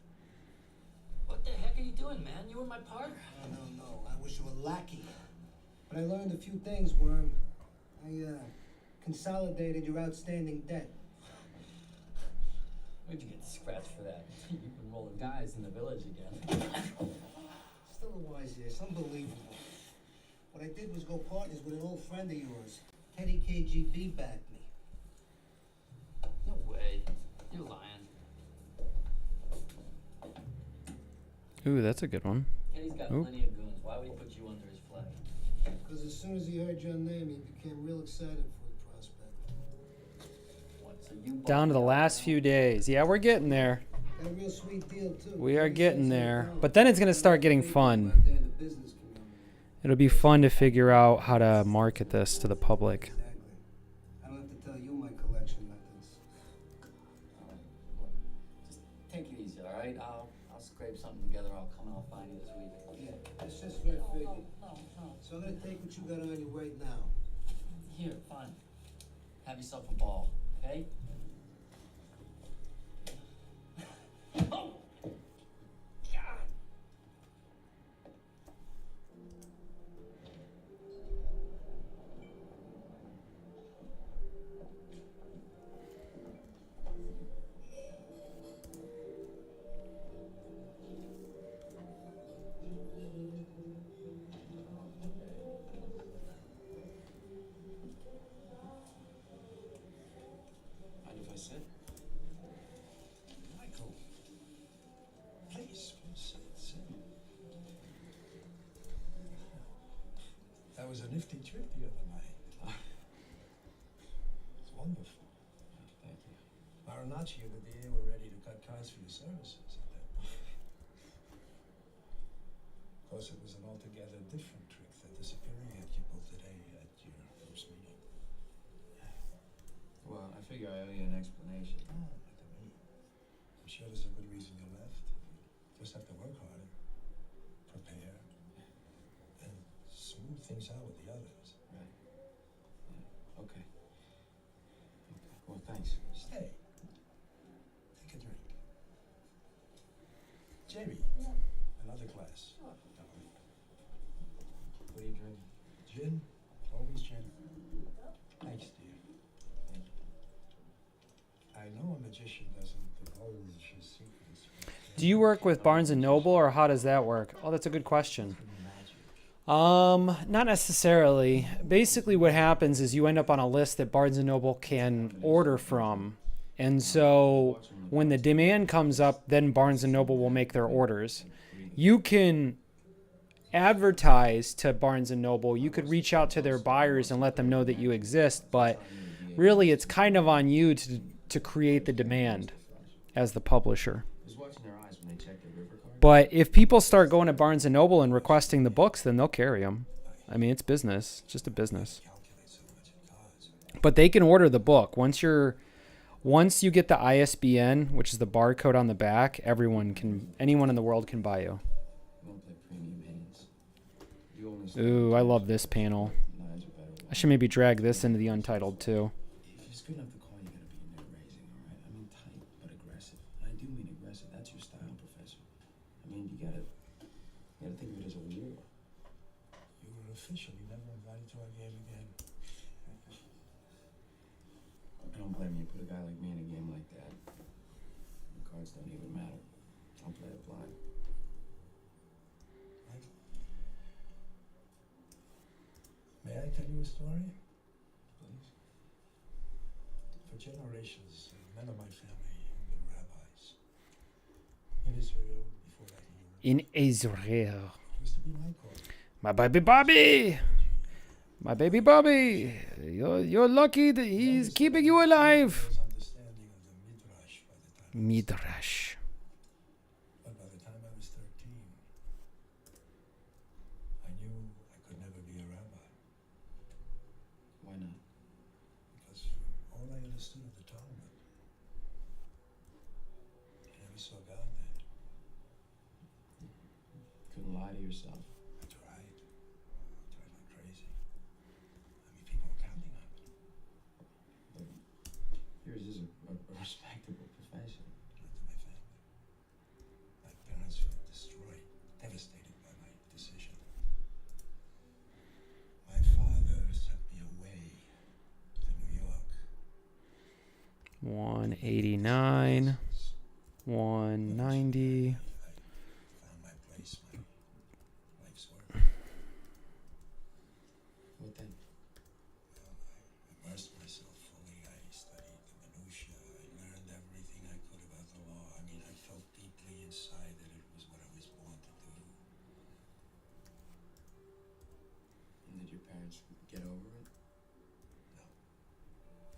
What the heck are you doing, man? You were my partner. No. I wish you were lackey. But I learned a few things, Worm. I consolidated your outstanding debt. Where'd you get scratched for that? You've been rolling guys in the village again. Still a wise ass, unbelievable. What I did was go partners with an old friend of yours. Teddy KGB backed me. No way. You're lying. Ooh, that's a good one. Teddy's got Ooh. plenty of goons. Why would he put you under his flag? Because as soon as he heard your name, he became real excited for the prospect. What, so you Down to the last few days. Yeah, we're getting there. Got a real sweet deal, too. We are 30 getting cents there. an hour. But then it's going to start getting fun. Out there in the business community. It'll be fun to figure out how to market this to the public. Exactly. I don't have to tell you my collection methods. Just take it easy, all right? I'll scrape something together. I'll come and I'll find you this week. Yeah, that's just what I figured. No. So I'm gonna take what you got on you right now. Here, fine. Have yourself a ball, okay? Oh! God! Mind if I sit? Michael, please sit. That was a nifty trip the other night. It's wonderful. Thank you. Marinacci and the DA were ready to cut costs for your services. Of course, it was an altogether different trick than the superior you pulled today at your first meeting. Well, I figure I owe you an explanation. Oh, not to me. I'm sure there's a good reason you left. Just have to work harder, prepare, and smooth things out with the others. Right. Yeah. Okay. Well, thanks. Stay. Take a drink. Jamie, another glass. What are you drinking? Gin? Always gin. Thanks, dear. Thank you. I know a magician doesn't divulge his secrets. Do you work with Barnes & Noble, or how does that work? Oh, that's a good question. Not necessarily. Basically, what happens is you end up on a list that Barnes & Noble can order from. And so when the demand comes up, then Barnes & Noble will make their orders. You can advertise to Barnes & Noble. You could reach out to their buyers and let them know that you exist, but really it's kind of on you to create the demand as the publisher. Just watching their eyes when they check their river card. But if people start going to Barnes & Noble and requesting the books, then they'll carry them. I mean, it's business. It's just a business. But they can order the book. Once you get the ISBN, which is the barcode on the back, anyone in the world can buy you. You won't play premium hands. You only Ooh, I love this panel. knives are better. I should maybe drag this into the Untitled too. If he's good enough to call, you gotta be in there raising, all right? I mean tight, but aggressive. And I do mean aggressive. That's your style, Professor. I mean, you gotta think of it as a war. You were officially never invited to our game again. I don't blame you. Put a guy like me in a game like that. The cards don't even matter. I'll play it blind. May I tell you a story? Please. For generations, men of my family have been rabbis. In Israel, before that in Europe. In Israel. It used to be my call. My baby Bobby. My baby Bobby. You're lucky that he's keeping you alive. His understanding of the Midrash by the time Midrash. But by the time I was lie to yourself. I tried. I tried like crazy. I mean, people were counting on me. But yours is a respectable profession. Not to my family. My parents were destroyed, devastated by my decision. My father sent me away to New York. 189, 190. Found my place, my life's work. What then? Well, I immersed myself fully. I studied the minutiae. I learned everything I could about the law. I mean, I felt deeply inside that it was what I was born to do. And did your parents get over it? No.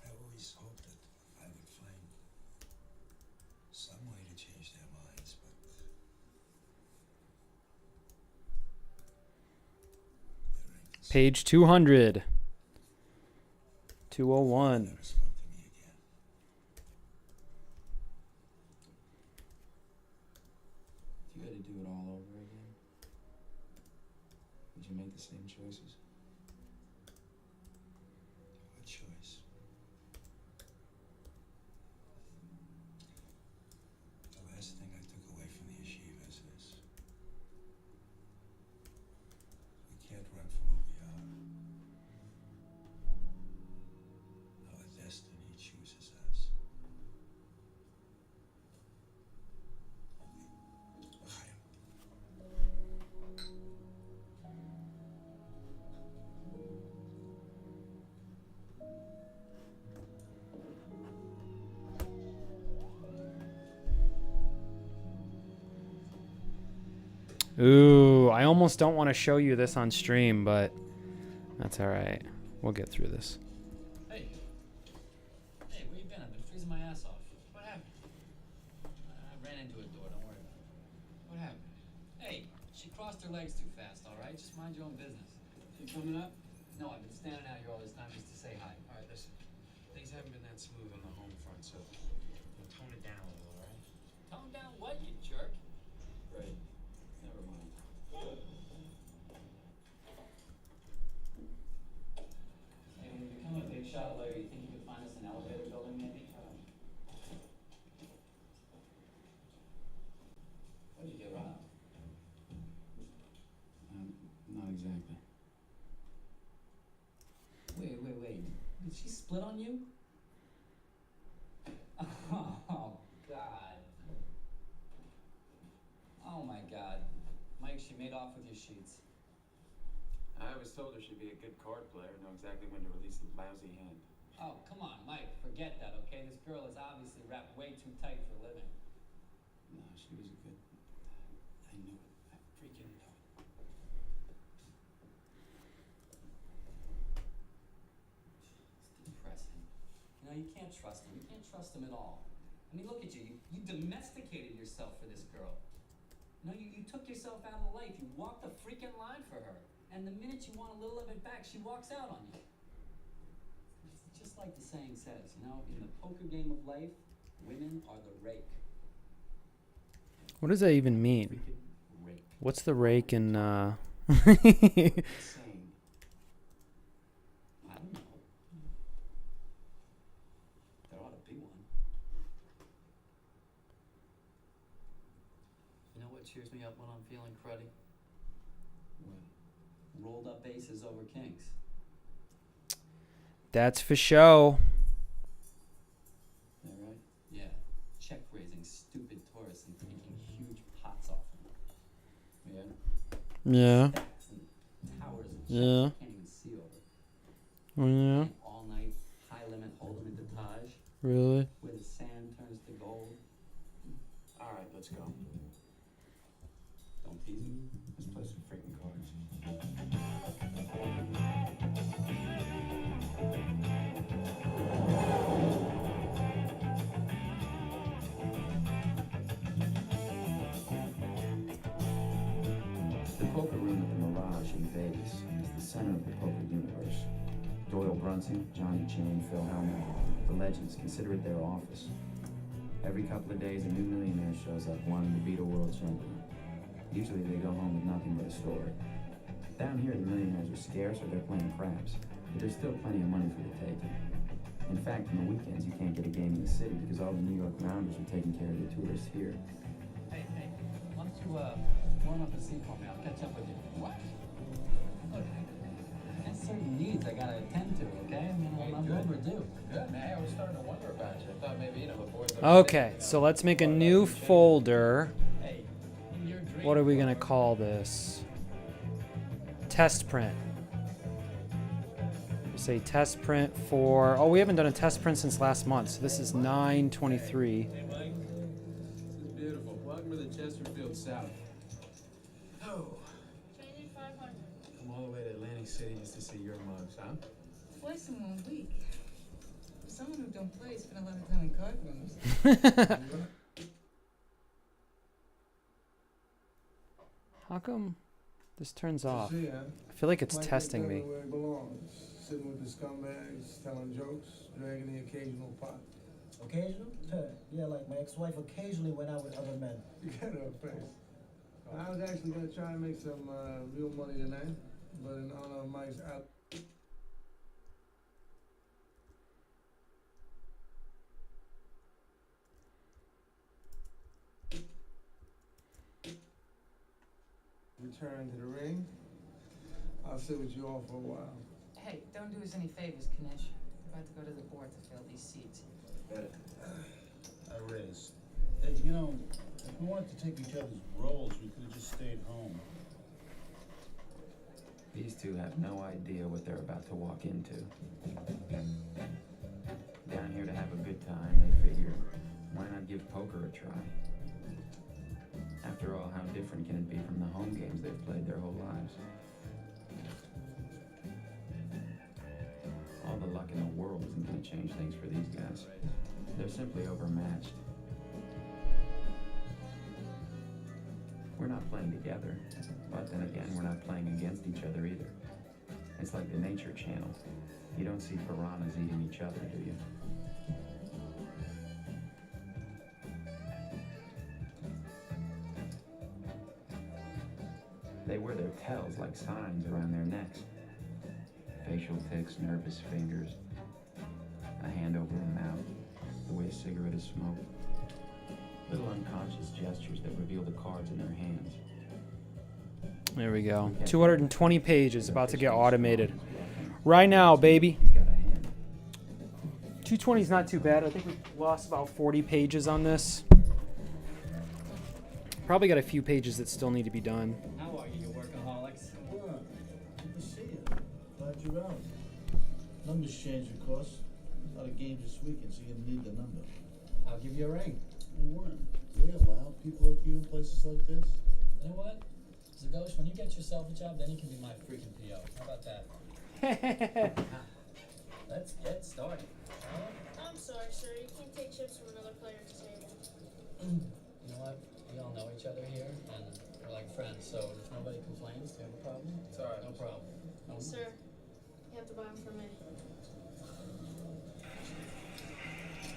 I always hoped that I would find some way to change their minds, but Page 200. 201. never spoke to me again. If you had to do it all over again, would you make the same choices? What choice? The last thing I took away from the yeshivas is we can't run from who we are. Our destiny chooses us. L'chaim. Ooh, I almost don't want to show you this on stream, but that's all right. We'll get through this. Hey. Hey, where you been? I've been freezing my ass off. What happened? I ran into a door, don't worry about it. What happened? Hey, she crossed her legs too fast, all right? Just mind your own business. You coming up? No, I've been standing out here all this time just to say hi. All right, listen. Things haven't been that smooth on the home front, so tone it down a little, all right? Tone down what, you jerk? Right. Never mind. Hey, when you become a big shot lawyer, you think you could find us an elevator building maybe? What'd you get robbed? Not exactly. Wait. Did she split on you? Oh, God. Oh, my God. Mike, she made off with your sheets. I was told her she'd be a good card player, know exactly when to release the lousy hand. Oh, come on, Mike. Forget that, okay? This girl is obviously wrapped way too tight for a living. No, she was a good... I knew it. I freaking knew it. It's depressing. You know, you can't trust him. You can't trust him at all. I mean, look at you. You domesticated yourself for this girl. No, you took yourself out of life. You walked the freaking line for her. And the minute you want a little of it back, she walks out on you. It's just like the saying says, you know, in the poker game of life, women are the rake. What does that even mean? Rake. What's the rake in Saying. I don't know. There ought to be one. You know what cheers me up when I'm feeling cruddy? What? Rolled up aces over kings. That's for show. That right? Yeah. Check raising stupid tourists and taking huge pots off them. Yeah. Yeah. Stacks and towers of checks Yeah. you can't even see over. Oh, yeah. And all night, high limit hold'em into Taj, Really? where the sand turns to gold. All right, let's go. Don't tease me. Let's play some freaking cards. The poker room at the Mirage in Vegas is the center of the poker universe. Doyle Brunson, Johnny Chan, Phil Hellman, the legends consider it their office. Every couple of days, a new millionaire shows up wanting to beat a world champion. Usually they go home with nothing but a story. Down here, the millionaires are scarce or they're playing craps, but there's still plenty of money for the taking. In fact, on the weekends, you can't get a game in the city because all the New York Rounders are taking care of the tourists here. Hey, why don't you warm up the seat for me? I'll catch up with you. What? Look, there's certain needs I gotta attend to, okay? I mean, I'm overdue. Good, man. I was starting to wonder about you. I thought maybe, the boys... Okay, so let's make a new folder. Hey, in your dream, What are we gonna call this? Test print. Say test print for... Oh, we haven't done a test print since last month, so this is 9/23. Hey, Mike. This is beautiful. Welcome to the Chesterfield South. Oh. Come all the way to Atlantic City just to see your mugs, huh? Twice in 1 week. For someone who don't play, spend a lot of time in card rooms. How come this turns off? See, I feel like it's Mike testing me. McDonough where he belongs, sitting with the scumbags, telling jokes, dragging the occasional pot. Occasional? Yeah, like my ex-wife occasionally went out with other men. You got her face. I was actually gonna try and make some real money tonight, but in honor of Mike's out. Return to the ring. I'll sit with you all for a while. Hey, don't do us any favors, Kanish. We're about to go to the board to fill these seats. I raise. Hey, if we wanted to take each other's roles, we could have just stayed home. These two have no idea what they're about to walk into. Down here to have a good time, they figure, why not give poker a try? After all, how different can it be from the home games they've played their whole lives? All the luck in the world isn't going to change things for these guys. They're simply overmatched. We're not playing together, but then again, we're not playing against each other either. It's like the Nature Channel. You don't see piranhas eating each other, do you? They wear their tells like signs around their necks. Facial tics, nervous fingers, a hand over a mouth, the way a cigarette is smoked. Little unconscious gestures that reveal the cards in their hands. There we go. 220 pages about to get automated. Right now, baby. 220 is not too bad. I think we lost about 40 pages on this. Probably got a few pages that still need to be done. How are you workaholics? Well, good to see you. Glad you're out. Numbers change, of course. A lot of games this weekend, so you're gonna need the number. I'll give you a ring. You weren't. Do they allow people like you in places like this? You know what? Zagosh, when you get yourself a job, then you can be my freaking PO. How about that? Let's get started. I'm sorry, sir. You can't take chips from another player's table. You know what? We all know each other here, and we're like friends, so if nobody complains, do you have a problem? It's alright. No problem. No, Sir, you have to buy them for me.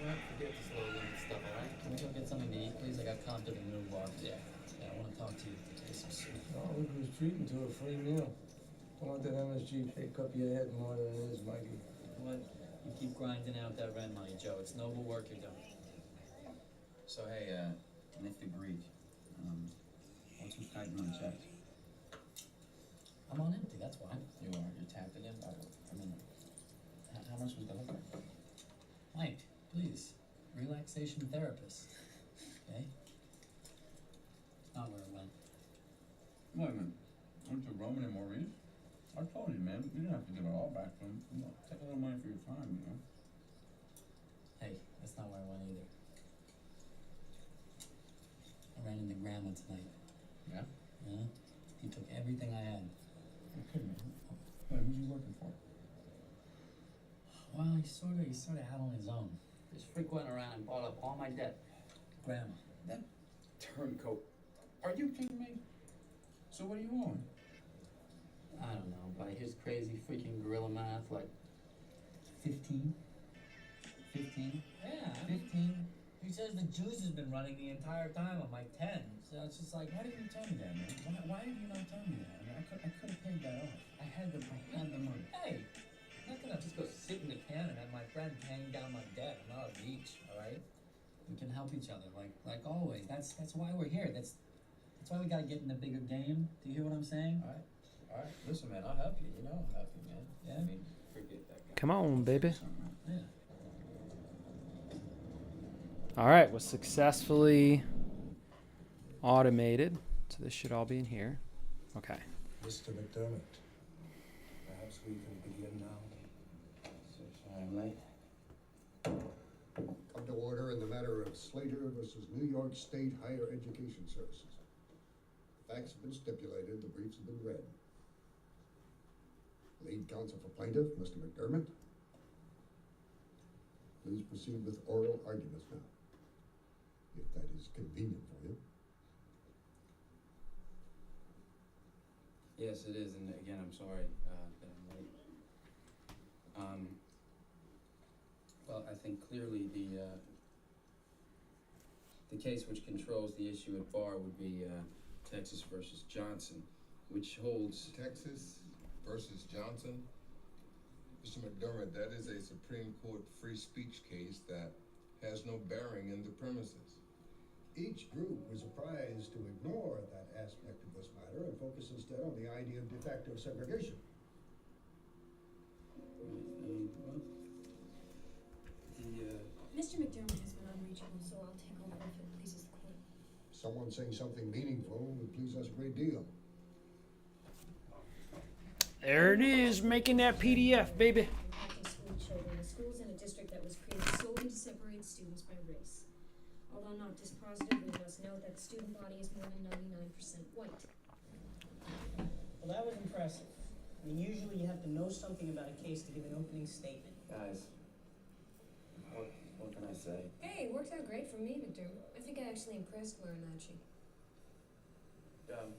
Forget this little limit stuff, alright? Can we go get something to eat, please? I got comped to the new bar. Yeah, I want to talk to you. Taste some soup. Oh, look who's treating to a free meal. Don't let that MSG pick up your head more than it is, Mikey. You know what? You keep grinding out that rent money, Joe. It's noble work you're doing. So, hey, Nick the Greek, what's with tight on checks? I'm on empty, that's why. You are? You're tapped again? I mean, how much was the hooker? Mike, please. Relaxation therapist. Okay? It's not where it went. Wait a minute. Went to Roman and Maurice? I told you, man. You didn't have to give it all back to him. Take a little money for your time, Hey, that's not where I went either. I ran into Grandma tonight. Yeah? Yeah? He took everything I had. You're kidding me. Wait, who's he working for? Well, he sorta out on his own. This freak went around and bought up all my debt. Grandma. That turncoat. Are you kidding me? So what do you want? I don't know, by his crazy freaking gorilla math, like 15? 15? Yeah. 15? He says the juice has been running the entire time. I'm like 10. So it's just like, Why didn't you tell me that, man? Why did you not tell me that? I mean, I could have paid that off. I had the money. hey, I'm not gonna just go sit in the can and have my friend hang down my debt. I'm not a leech, all right? We can help each other, like always. That's why we're here. That's why we gotta get in the bigger game. Do you hear what I'm saying? All right. Listen, man, I'll help you. You know I'll help you, man. Yeah? I mean, forget that guy. Come on, baby. Yeah. All right, was successfully automated. So this should all be in here. Okay. Mr. McDermott, perhaps we can begin now. So sorry I'm late. Come to order in the matter of Slater versus New York State Higher Education Services. The facts have been stipulated, the briefs have been read. Lead counsel for plaintiff, Mr. McDermott. Please proceed with oral arguments now, if that is convenient for you. Yes, it is, and again, I'm sorry that I'm late. Well, I think clearly the case which controls the issue at bar would be Texas versus Johnson, which holds... Texas versus Johnson? Mr. McDermott, that is a Supreme Court free speech case that has no bearing in the premises. Each group was apprised to ignore that aspect of this matter and focus instead on the idea of de facto segregation. Mr. McDermott has been unreachable, so I'll take over if it pleases the court. Someone saying something meaningful would please us a great deal. There it is, making that PDF, baby. Impacting school children. The school's in a district that was created solely to separate students by race. Although not dispositive, we must note that the student body is more than 99% white. Well, that was impressive. I mean, usually you have to know something about a case to give an opening statement. Guys, what can I say? Hey, it worked out great for me, McDermott. I think I actually impressed Marinacci. John.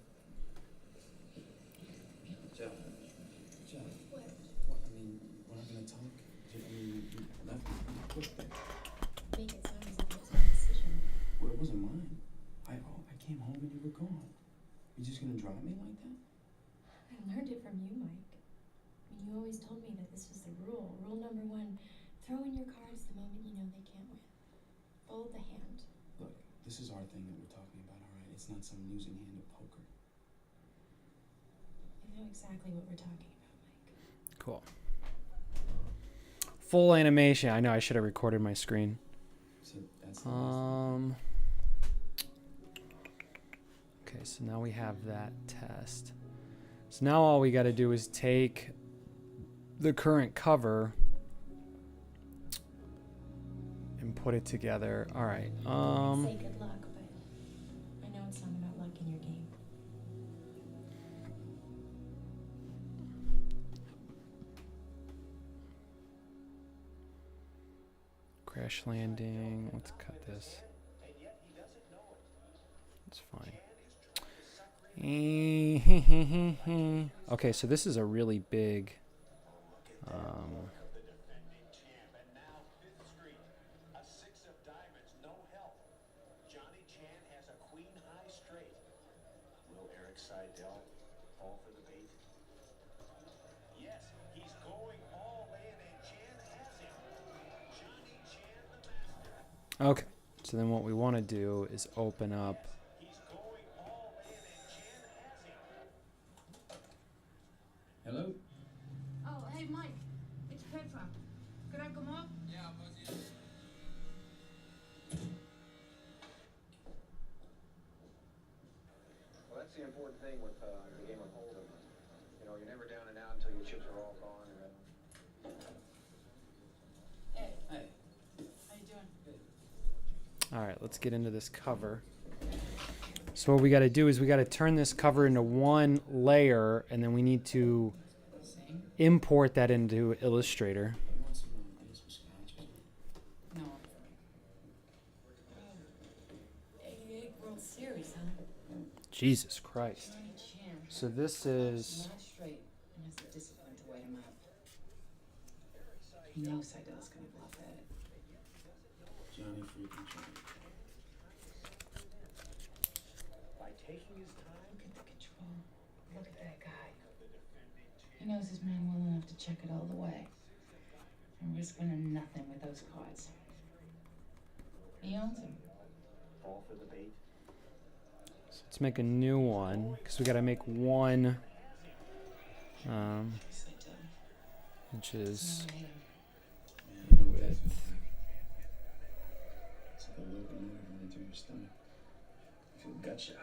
What? I mean, we're not gonna talk. I mean, you left me put there. Make it sound as if it was my decision. Well, it wasn't mine. I came home and you were gone. You just gonna drop me like that? I learned it from you, Mike. I mean, you always told me that this was the rule. Rule number 1, throw in your cards the moment you know they can't win. Fold the hand. Look, this is our thing that we're talking about, all right? It's not some losing hand of poker. I know exactly what we're talking about, Mike. Cool. Full animation. I know I should have recorded my screen. So that's the last thing. Okay, so now we have that test. So now all we got to do is take the current cover and put it together. All right. Say good luck, but I know it's not about luck in your game. Crash landing. Let's cut this. It's fine. Okay, so this is a really big. Seidel fall for the bait? Yes, he's going all in, and Chan has him. Johnny Chan, the master. Okay, so then what we want to do is open up. He's going all in, and Chan has him. Hello? Oh, hey, Mike. It's Petra. Could I come up? Yeah, but yeah. Well, that's the important thing with the game of Hold'em. You know, you're never down and out until your chips are all gone. Hey. Hey. How you doing? All right, let's get into this cover. So what we got to do is we got to turn this cover into one layer, and then we need to import that into Illustrator. No. 88 World Series, huh? Jesus Christ. Johnny Chan. So this is... Not straight and has the discipline to wait him up. He knows Seidel's gonna bluff at it. Johnny freaking Chan. knows his man well enough to check it all the way. And risk winning nothing with those cards. He owns them. Fall for the bait. So let's make a new one, because we got to make one, which is width. It's like a locomotive running through your stomach. I feel gut shot.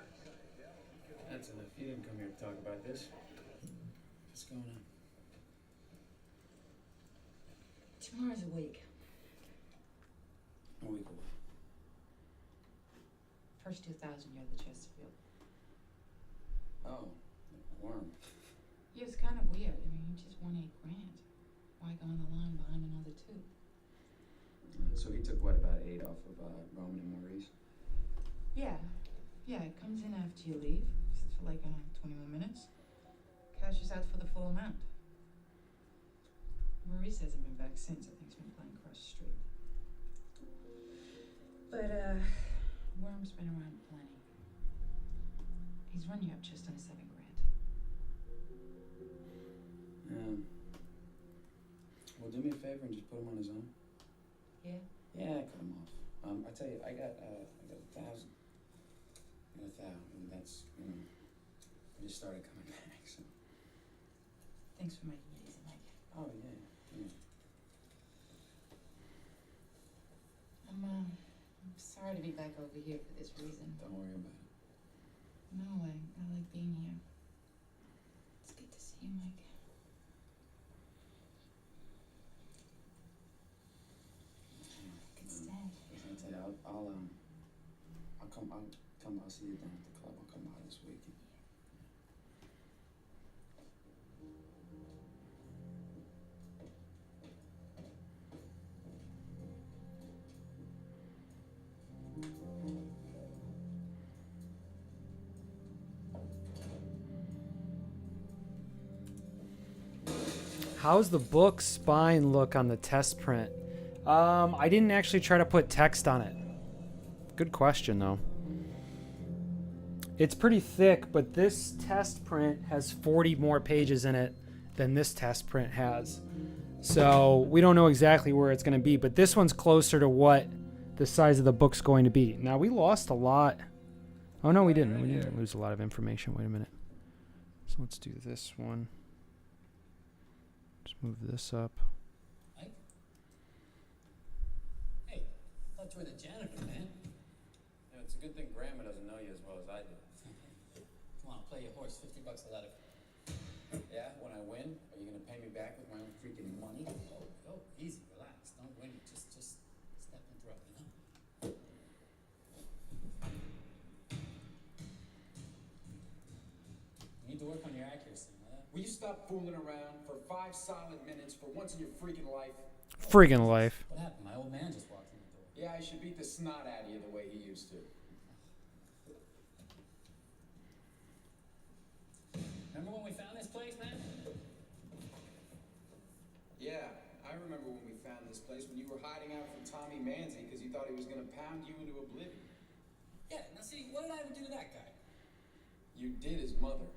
That's enough. You didn't come here to talk about this. What's going on? Tomorrow's a week. A week of what? First 2,000, you're the Chesterfield. Oh, worm. Yeah, it's kind of weird. I mean, you just won $8 grand. Why go on the line behind another 2? So he took what, about 8 off of Roman and Maurice? Yeah. Yeah, it comes in after you leave. Sits for like 20 more minutes. Cashes out for the full amount. Maurice hasn't been back since. I think he's been playing across the street. But, Worm's been around plenty. He's run you up just under $7 grand. Well, do me a favor and just put him on his own. Yeah? Yeah, cut him off. I tell you, I got 1,000. I got 1,000, and that's, I just started coming back, so. Thanks for making it easy, Mike. Oh, yeah. I'm sorry to be back over here for this reason. Don't worry about it. No, I like being here. It's good to see you, Mike. Good stay. I'll tell you, I'll see you down at the club. I'll come by this week. How's the book spine look on the test print? I didn't actually try to put text on it. Good question, though. It's pretty thick, but this test print has 40 more pages in it than this test print has. So we don't know exactly where it's going to be, but this one's closer to what the size of the book's going to be. Now, we lost a lot. Oh, no, we didn't. We didn't lose a lot of information. Wait a minute. So let's do this one. Let's move this up. Mike? Hey, I thought you were the janitor, man. Yeah, it's a good thing Grandma doesn't know you as well as I do. Come on, play your horse. $50 a letter. Yeah, when I win, are you gonna pay me back with my own freaking money? Oh, easy, relax. Don't win. Just step and throw, you know? You need to work on your accuracy, man. Will you stop fooling around for 5 solid minutes for once in your freaking life? Friggin' life. What happened? My old man just walked in the door. Yeah, I should beat the snot out of you the way he used to. Remember when we found this place, man? Yeah, I remember when we found this place when you were hiding out from Tommy Manzi because you thought he was going to pound you into oblivion. Yeah, now see, what did I ever do to that guy? You did his mother.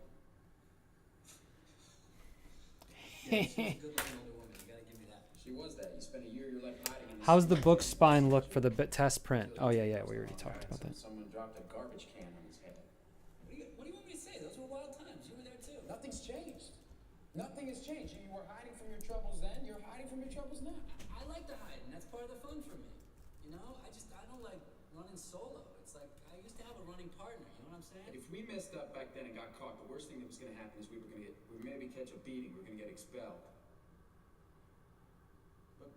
Yeah, she was a good-looking older woman. You gotta give me that. She was that. You spent a year of your life hiding in the How's the book spine look for the test print? Oh, yeah, we already talked about that. Someone dropped a garbage can on his head. What do you want me to say? Those were wild times. You were there too. Nothing's changed. Nothing has changed. You were hiding from your troubles then. You're hiding from your troubles now. I like to hide, and that's part of the fun for me. You know, I don't like running solo. It's like I used to have a running partner. You know what I'm saying? If we messed up back then and got caught, the worst thing that was going to happen is we were maybe catch a beating. We were going to get expelled. But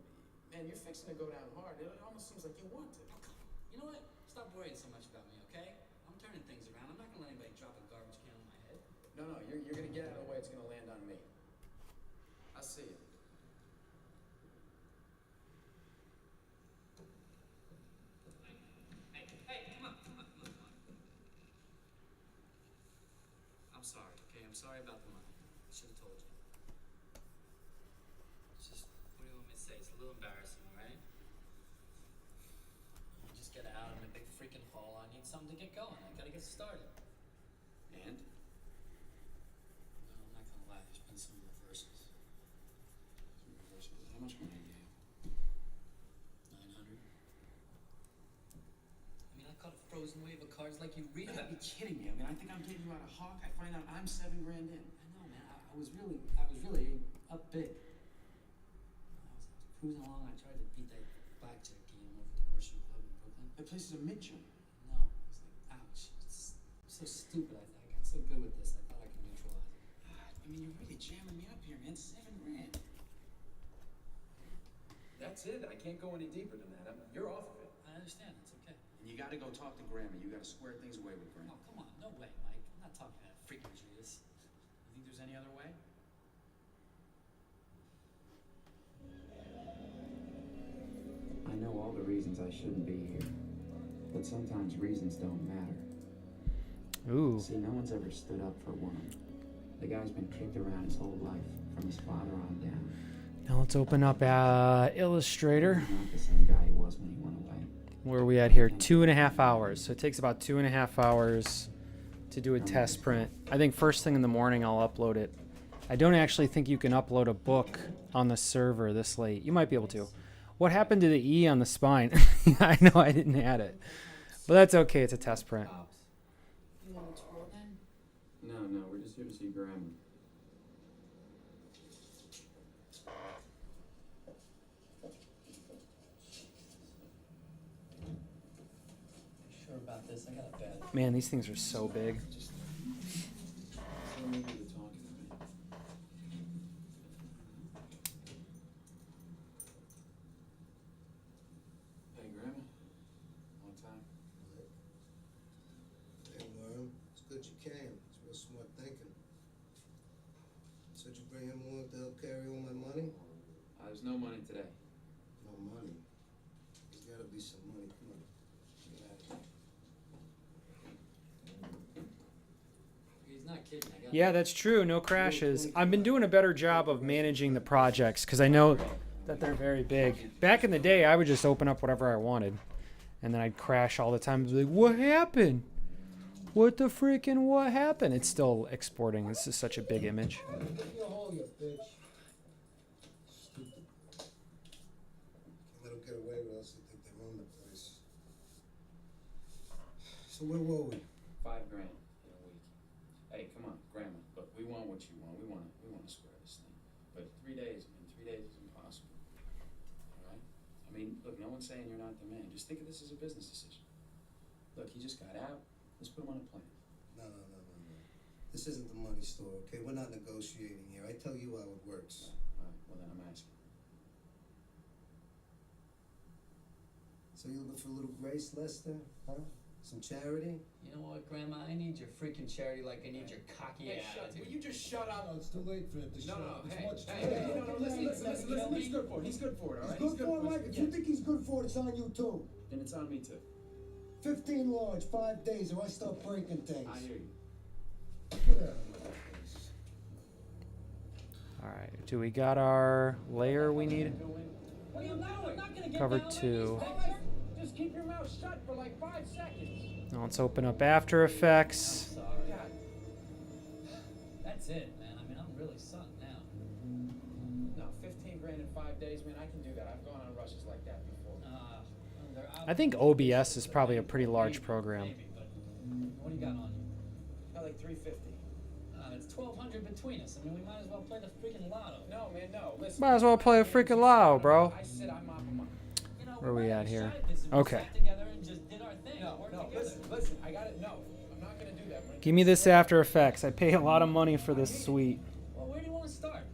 man, you're fixing to go down hard. It almost seems like you want to. Oh, come on. You know what? Stop worrying so much about me, okay? I'm turning things around. I'm not gonna let anybody drop a garbage can on my head. No, you're going to get out of the way. It's going to land on me. I see it. Hey, come on. I'm sorry, okay? I'm sorry about the money. I should have told you. It's just, what do you want me to say? It's a little embarrassing, right? I just get out in a big freaking hole. I need something to get going. I gotta get started. And? No, I'm not gonna lie. There's been some reversal. like you read about. You kidding me? I mean, I think I'm getting you out of Hawk. I find out I'm $7 grand in. I know, man. I was really up big. I was cruising along. I tried to beat that blackjack game over at the Horseshoe Club in Brooklyn. That place is a mid-joint. No, it was like, ouch. It's so stupid. I got so good with this. I thought I could neutralize it. I mean, you're really jamming me up here, man. $7 grand. That's it. I can't go any deeper than that. You're off of it. I understand. It's okay. And you got to go talk to Grandma. You got to square things away with Grandma. Oh, come on. No way, Mike. I'm not talking to that freaking Judas. You think there's any other way? I know all the reasons I shouldn't be here, but sometimes reasons don't matter. Ooh. See, no one's ever stood up for a woman. The guy's been kicked around his whole life, from his father on down. Now let's open up Illustrator. He's not the same guy he was when he went away. Where are we at here? 2.5 hours. So it takes about 2.5 hours to do a test print. I think first thing in the morning I'll upload it. I don't actually think you can upload a book on the server this late. You might be able to. What happened to the E on the spine? I know I didn't add it. But that's okay. It's a test print. You want to twirl then? No, we're just here to see Grandma. Sure about this? I got a bad. Man, these things are so big. Hey, Grandma. Long time. Hey, Worm. It's good you came. It's real smart thinking. Said you bring him along to help carry all my money? There's no money today. No money. There's gotta be some money. Come on. Get out of here. He's not kidding. Yeah, that's true. No crashes. I've been doing a better job of managing the projects because I know that they're very big. Back in the day, I would just open up whatever I wanted, and then I'd crash all the time. I'd be like, what happened? What happened? It's still exporting. This is such a big image. You hold your bitch. Stupid. Can't let them get away with us. They think they run the place. So where were we? $5 grand in a week. Hey, come on, Grandma. Look, we want what you want. We want to square this thing. But 3 days, man. 3 days is impossible. All right? I mean, look, no one's saying you're not the man. Just think of this as a business decision. Look, he just got out. Let's put him on a plane. No. This isn't the money store, okay? We're not negotiating here. I tell you how it works. All right, well then I'm asking. So you looking for a little grace, Lester? Huh? Some charity? You know what, Grandma? I need your freaking charity like I need your cocky ass. Will you just shut up? No, it's too late for him to shut up. It's much too Hey, late. no, listen, he's good for it. He's good for it, all right? He's good for it, Mike. If you think he's good for it, it's on you too. Then it's on me too. 15 large, 5 days, or I start breaking things. I hear you. Get out of my face. All right. Do we got our layer we need? What are you doing? I'm not gonna get Cover down like 2. this. Just keep your mouth shut for like 5 seconds. Now let's open up After Effects. Sorry. That's it, man. I mean, I'm really sunk now. No, 15 grand in 5 days, man. I can do that. I've gone on rushes like that before. I think OBS is probably a pretty large program. Maybe, but what do you got on you? Got like 350. It's 1,200 between us. I mean, we might as well play the freaking lotto. No, man, no. Listen. Might as well play a freaking Lao, bro. I said I'm off of money. You know, Where are we at here? We Okay. sat together and just did our thing. No, worked no. together. Listen. I got it. No, I'm not gonna do that. Give me this After Effects. I pay a lot of money for this suite. Well, where do you want to start?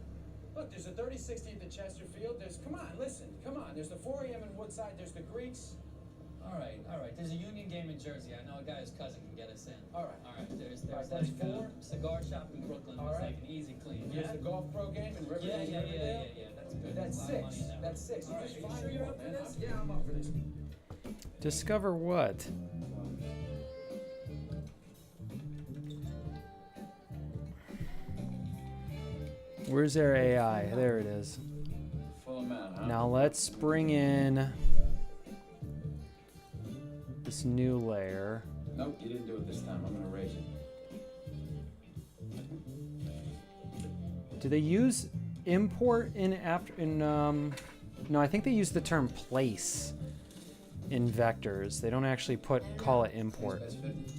Look, there's a 3060 at the Chesterfield. Come on, listen. Come on. There's the 4 a.m. in Woodside. There's the Greeks. All right. There's a Union game in Jersey. I know a guy whose cousin can get us in. All right. There's That's like 4. cigar shop in Brooklyn. All It's right. like an easy clean. There's the golf pro game in Riverdale. Yeah. That's good. That's There's a lot of 6. money in that. That's 6. All You right, just you find sure me you're one, up for man. this? Yeah, I'm up for this. Discover what? Where's their AI? There it is. Full amount, huh? Now let's bring in this new layer. Nope, you didn't do it this time. I'm gonna raise it. Do they use import in no, I think they use the term place in vectors. They don't actually call it import. That's 50.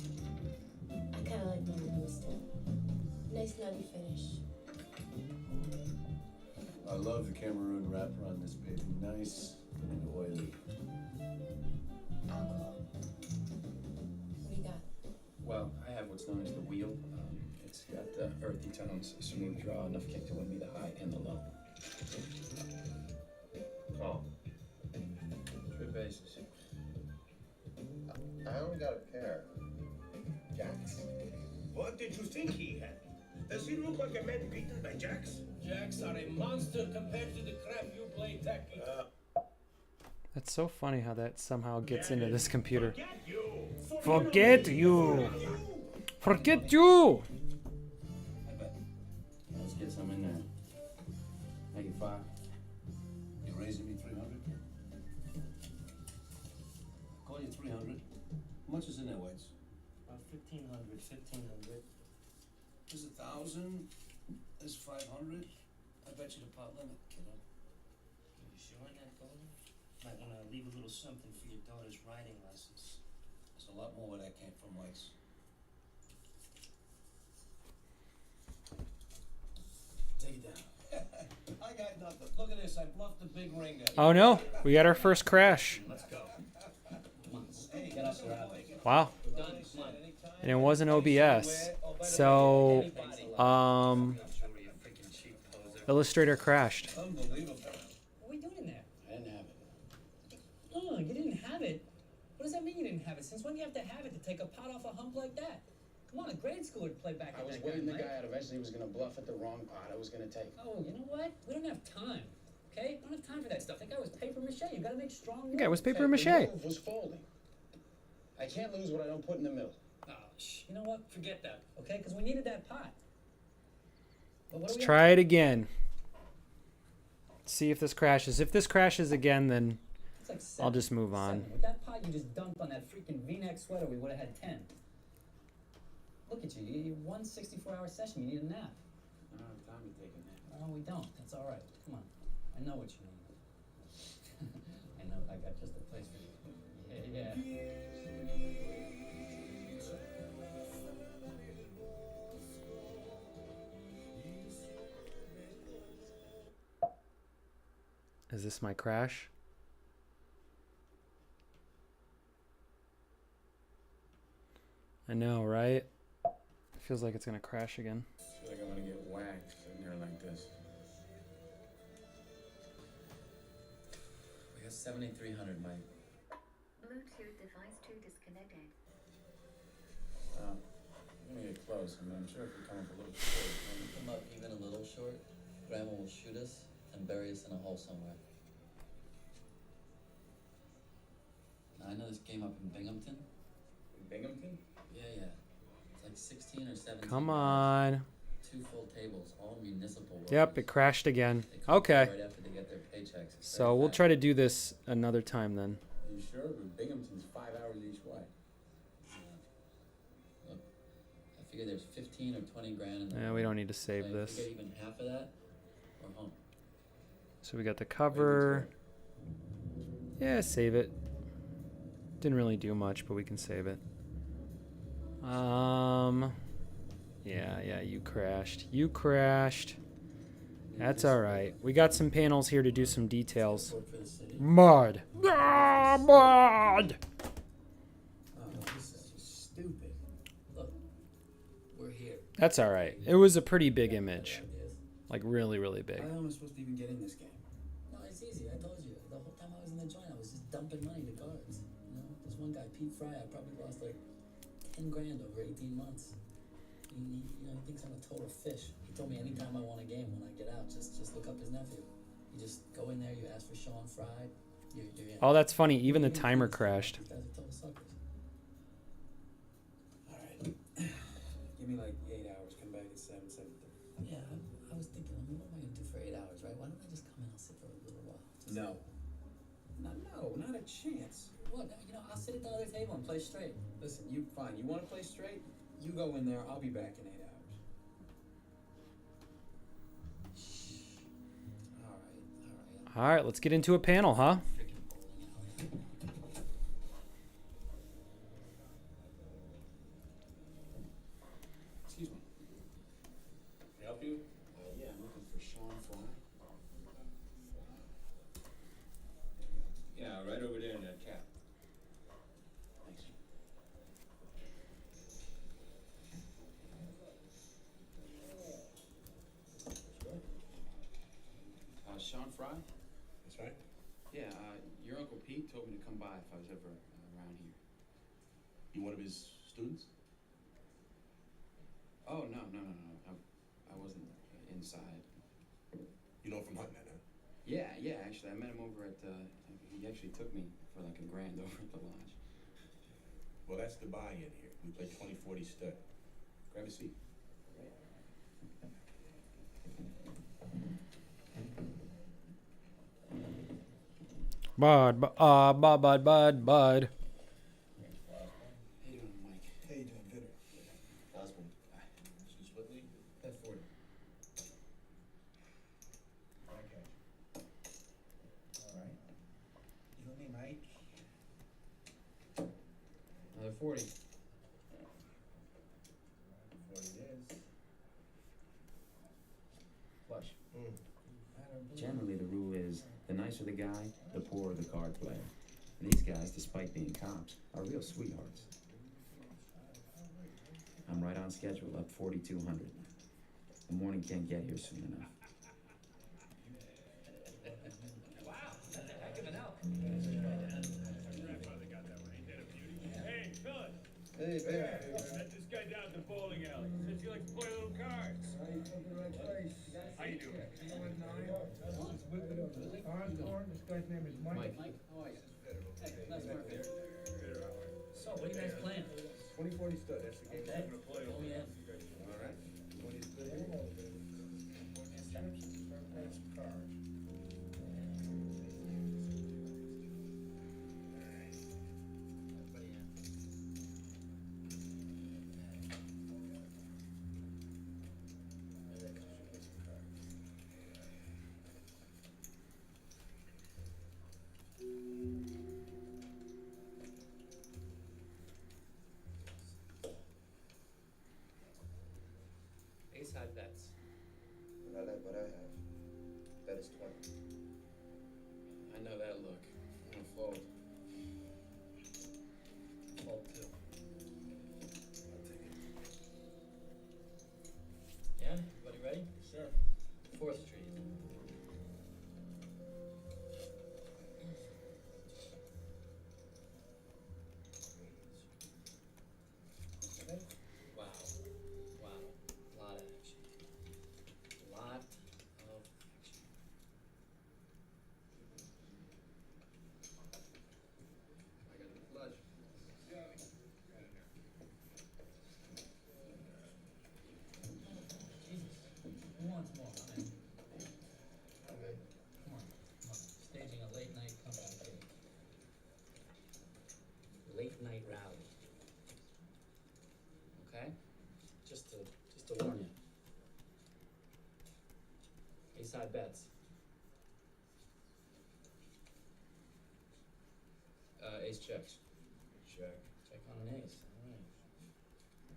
Let me finish. I love the Cameroon wrapper on this baby. Nice and oily. Alcohol. What do you got? Well, I have what's known as the wheel. It's got earthy tones, smooth draw, enough kick to win me the high and the low. Oh, Good bases. I only got a pair. Jacks? What did you think he had? Does he look like a man beaten by Jacks? Jacks are a monster compared to the crap you play, Tacky. That's so funny how that somehow gets into this computer. Forget you! Forget you! I bet. Let's get some in there. Make it 5. You raising me 300? Call you 300. How much is in there, Wades? About 1,500. There's 1,000. There's 500. I bet you the pot limit, kiddo. You sure on that, Golden? Might want to leave a little something for your daughter's riding lessons. There's a lot more where that came from, Lights. Take it down. I got nothing. Look at this. I bluffed the big ring. Oh no, we got our first crash. Let's go. Come on, get us around. Wow. We're done. Come on. And it wasn't OBS. So, Illustrator crashed. Unbelievable. What are we doing there? I didn't have it. Oh, you didn't have it? What does that mean you didn't have it? Since when do you have to have it to take a pot off a hump like that? Come on, a grade schooler would play back I at was that waiting guy, the Mike. guy out. Eventually, he was going to bluff at the wrong pot I was going to take. Oh, you know what? We don't have time. Okay? We don't have time for that stuff. That guy was paper mache. You gotta make strong moves. The guy was paper mache. The move was folding. I can't lose what I don't put in the middle. Oh, you know what? Forget that. Okay? Because we needed that pot. But what Let's do we try it again. See if this crashes. If this crashes again, then It's like I'll just move on. With that pot you just dumped on that freaking V-neck sweater, we would have had 10. Look at you. You one 64-hour session. You need a nap. I don't have time to take a nap. Oh, we don't. That's all right. Come on. I know what you mean. I know. I got just a place for you. Yeah. Is this my crash? I know, right? It feels like it's gonna crash again. I feel like I'm going to get whacked sitting here like this. We got 7,300, Mike. Bluetooth device 2 disconnected. I'm going to get close. I mean, I'm sure if we come up a little short. When we come up even a little short, Grandma will shoot us and bury us in a hole somewhere. Now, I know this came up in Binghamton. In Binghamton? Yeah. It's like 16 or 17. Come on. 2 full tables, all municipal workers. Yep, it crashed again. They come Okay. right after they get their paychecks. It's So very we'll fast. try to do this another time then. Are you sure? But Binghamton's 5 hours each way. Look, I figure there's 15 or 20 grand in there. Yeah, we don't need to save If this. we get even half of that, we're home. So we got the cover. Yeah, save it. Didn't really do much, but we can save it. Yeah, you crashed. You crashed. That's all right. We got some panels here to do some details. Mud. Ah, mud. Oh, this is just stupid. Look, we're here. That's all right. It was a pretty big image. Like really, really big. How am I supposed to even get in this game? No, it's easy. I told you. The whole time I was in the joint, I was just dumping money to cards. You know, this one guy, Pete Fry, I probably lost like 10 grand over 18 months. He thinks I'm a total fish. He told me anytime I want a game, when I get out, just look up his nephew. You just go in there, you ask for Sean Fry, you're in. Oh, that's funny. Even the timer crashed. These guys are total suckers. Alright. Give me like 8 hours. Come back at 7:30. Yeah, I was thinking, what am I going to do for 8 hours, right? Why don't I just come in and sit for a little while? No, not a chance. What? I'll sit at the other table and play straight. Listen, you fine. You want to play straight? You go in there. I'll be back in 8 hours. All right, let's get into a panel, huh? Excuse me. help you? Yeah, I'm looking for Sean Fry. Yeah, right over there in that cap. Thanks. Sean Fry? That's right. Yeah, your Uncle Pete told me to come by if I was ever around here. You one of his students? Oh, no. I wasn't inside. You know from hunting, huh? Yeah, actually, I met him over at, he actually took me for like $1,000 over at the lodge. Well, that's the buy-in here. We play 20-40 stud. Grab a seat. Bud. How you doing, Mike? How you doing, Vitter? Osborne. Excuse Whitley. 1040. Okay. All right. You and me, Mike. Another 40. 40 it is. Flush. I don't believe Generally, the rule is the nicer the guy, the poorer the card player. And these guys, despite being cops, are real sweethearts. I'm right on schedule, up 4,200. The morning can't get here soon enough. Wow, that's a heck of an elk. Hey, fellas. Hey, Bear. Met this guy down at the bowling alley. Says he likes to play little cards. You come to the right place. How you doing? Osborne, this guy's name is Mike. Mike, how are you? Hey, nice to meet you. So, what are you guys playing? 20-40 stud. That's the game Okay. we're gonna play Oh, over yeah. there. All right. 20 is good. Ace high bets. I like what I have. Bet is 20. I know that look. I'm gonna fold. Fold two. Yeah, everybody ready? Sure. 4th Street. Wow. Wow. Lot of action. Lot of action. I got the flush. Jesus. Who wants more? I'm in. Come on. Staging a late night comeback game. Late night rally. Okay? Just to warn you. Ace high bets. Ace checks. Check. Check on an ace. All right.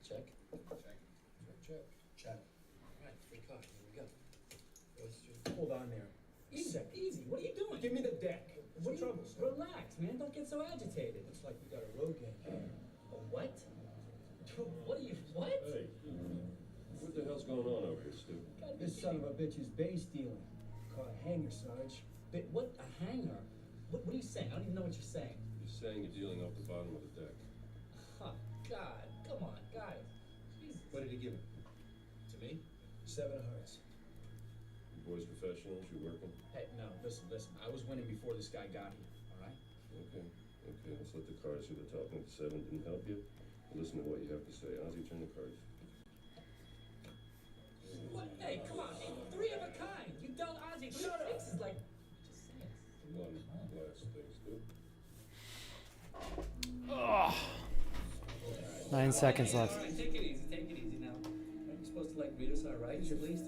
Check. Check. Check. All right, free card. Here we go. 4th Street. Hold on there. Easy, easy. What are you doing? Give me the deck. What What's are you, the trouble? relax, man. Don't get so agitated. It's like we got a road game. A what? What are you, what? Hey, what the hell's going on over here, Stu? This son of a bitch is base stealing. Caught a hanger, Sarge. What, a hanger? What are you saying? I don't even know what you're saying. He's saying you're dealing off the bottom of the deck. Huh, God, come on, guys. Jesus. What did he give him? To me? 7 of hearts. You boys professionals, you working? Hey, no, listen. I was winning before this guy got here, all right? Okay, let's let the cards do the talking. If 7 didn't help you, listen to what you have to say. Ozzy, turn the cards. What? Hey, come on. Hey, 3 of a kind. You dealt Ozzy 3 sixes like... Just say it. One last thing, Stu. Ugh. 9 seconds left. All right, take it easy now. Aren't you supposed to, like, read us our rights at least?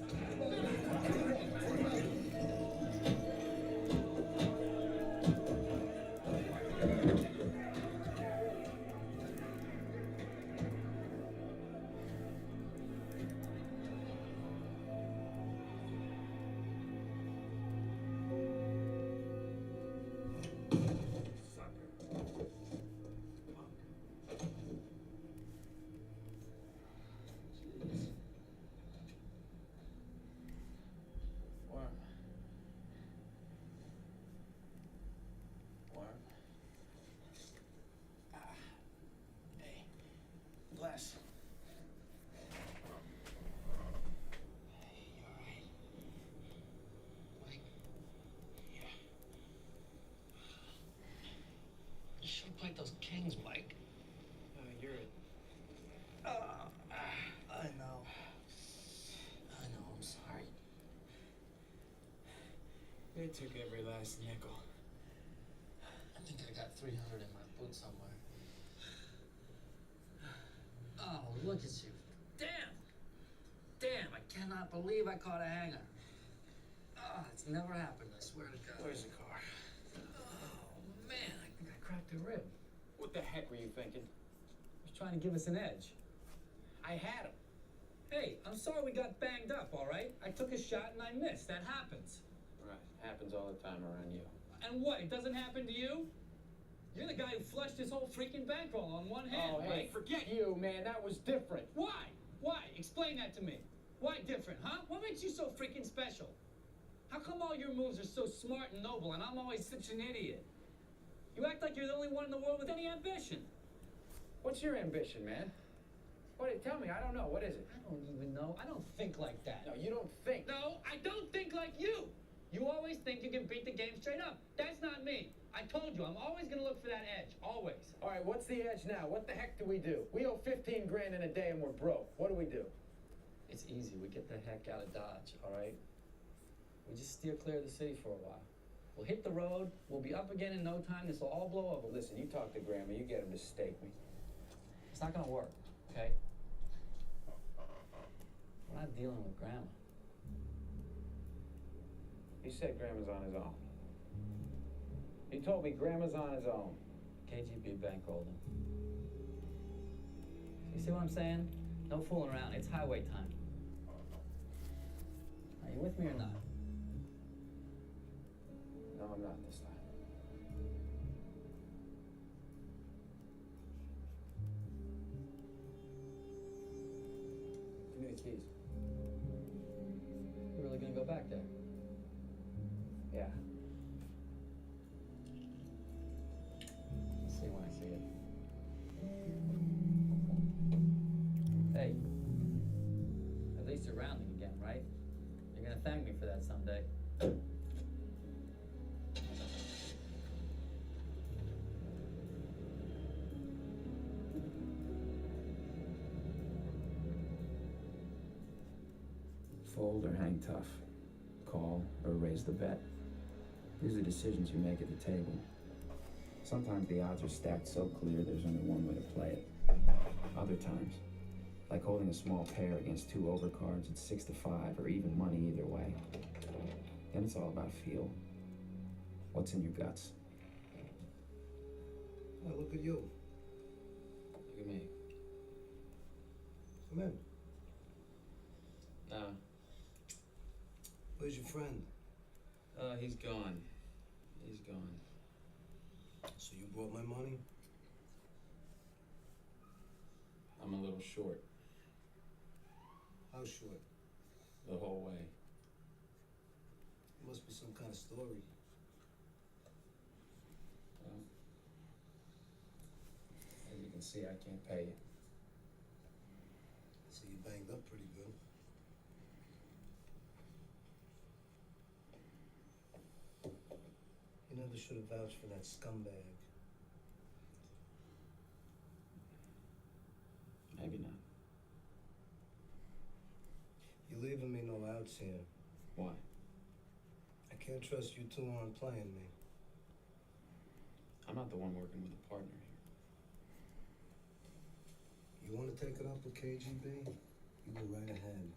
They took every last nickel. I think I got 300 in my boot somewhere. Oh, look at you. Damn! Damn, I cannot believe I caught a hanger. Oh, it's never happened, I swear to God. Where's the car? Oh, man, I think I cracked a rib. What the heck were you thinking? I was trying to give us an edge. I had him. Hey, I'm sorry we got banged up, all right? I took a shot and I missed. That happens. Right. Happens all the time around you. And what, it doesn't happen to you? You're the guy who flushed his whole freaking bankroll on one hand, Oh, hey, right? forget you, man. That was different. Why? Why? Explain that to me. Why different, huh? What makes you so freaking special? How come all your moves are so smart and noble and I'm always such an idiot? You act like you're the only one in the world with any ambition. What's your ambition, man? What? Tell me. I don't know. What is it? I don't even know. I don't think like that. No, you don't think. No, I don't think like you. You always think you can beat the game straight up. That's not me. I told you, I'm always gonna look for that edge. Always. All right, what's the edge now? What the heck do we do? We owe 15 grand in a day and we're broke. What do we do? It's easy. We get the heck out of Dodge, all right? We just steer clear of the city for a while. We'll hit the road. We'll be up again in no time. This will all blow over. Listen, you talk to Grandma. You get him to stake me. It's not gonna work, okay? We're not dealing with Grandma. He said Grandma's on his own. He told me Grandma's on his own. KGB bankrolled him. You see what I'm saying? No fooling around. It's highway time. Are you with me or not? No, I'm not this time. Give me the keys. You're really gonna go back there? Yeah. I'll see when I see it. Hey, at least you're rounding again, right? You're gonna thank me for that someday. Fold or hang tough. Call or raise the bet. These are decisions you make at the table. Sometimes the odds are stacked so clear there's only one way to play it. Other times, like holding a small pair against two overcards at 6-5 or even money either way. Then it's all about feel. What's in your guts? Oh, look at you. Look at me. Come in. No. Where's your friend? He's gone. He's gone. So you brought my money? I'm a little short. How short? The whole way. Must be some kind of story. Well, as you can see, I can't pay you. So you banged up pretty good. You never should have vouched for that scumbag. Maybe not. You're leaving me no outs here. Why? I can't trust you two aren't playing me. I'm not the one working with a partner here. You want to take it up with KGB? You go right ahead.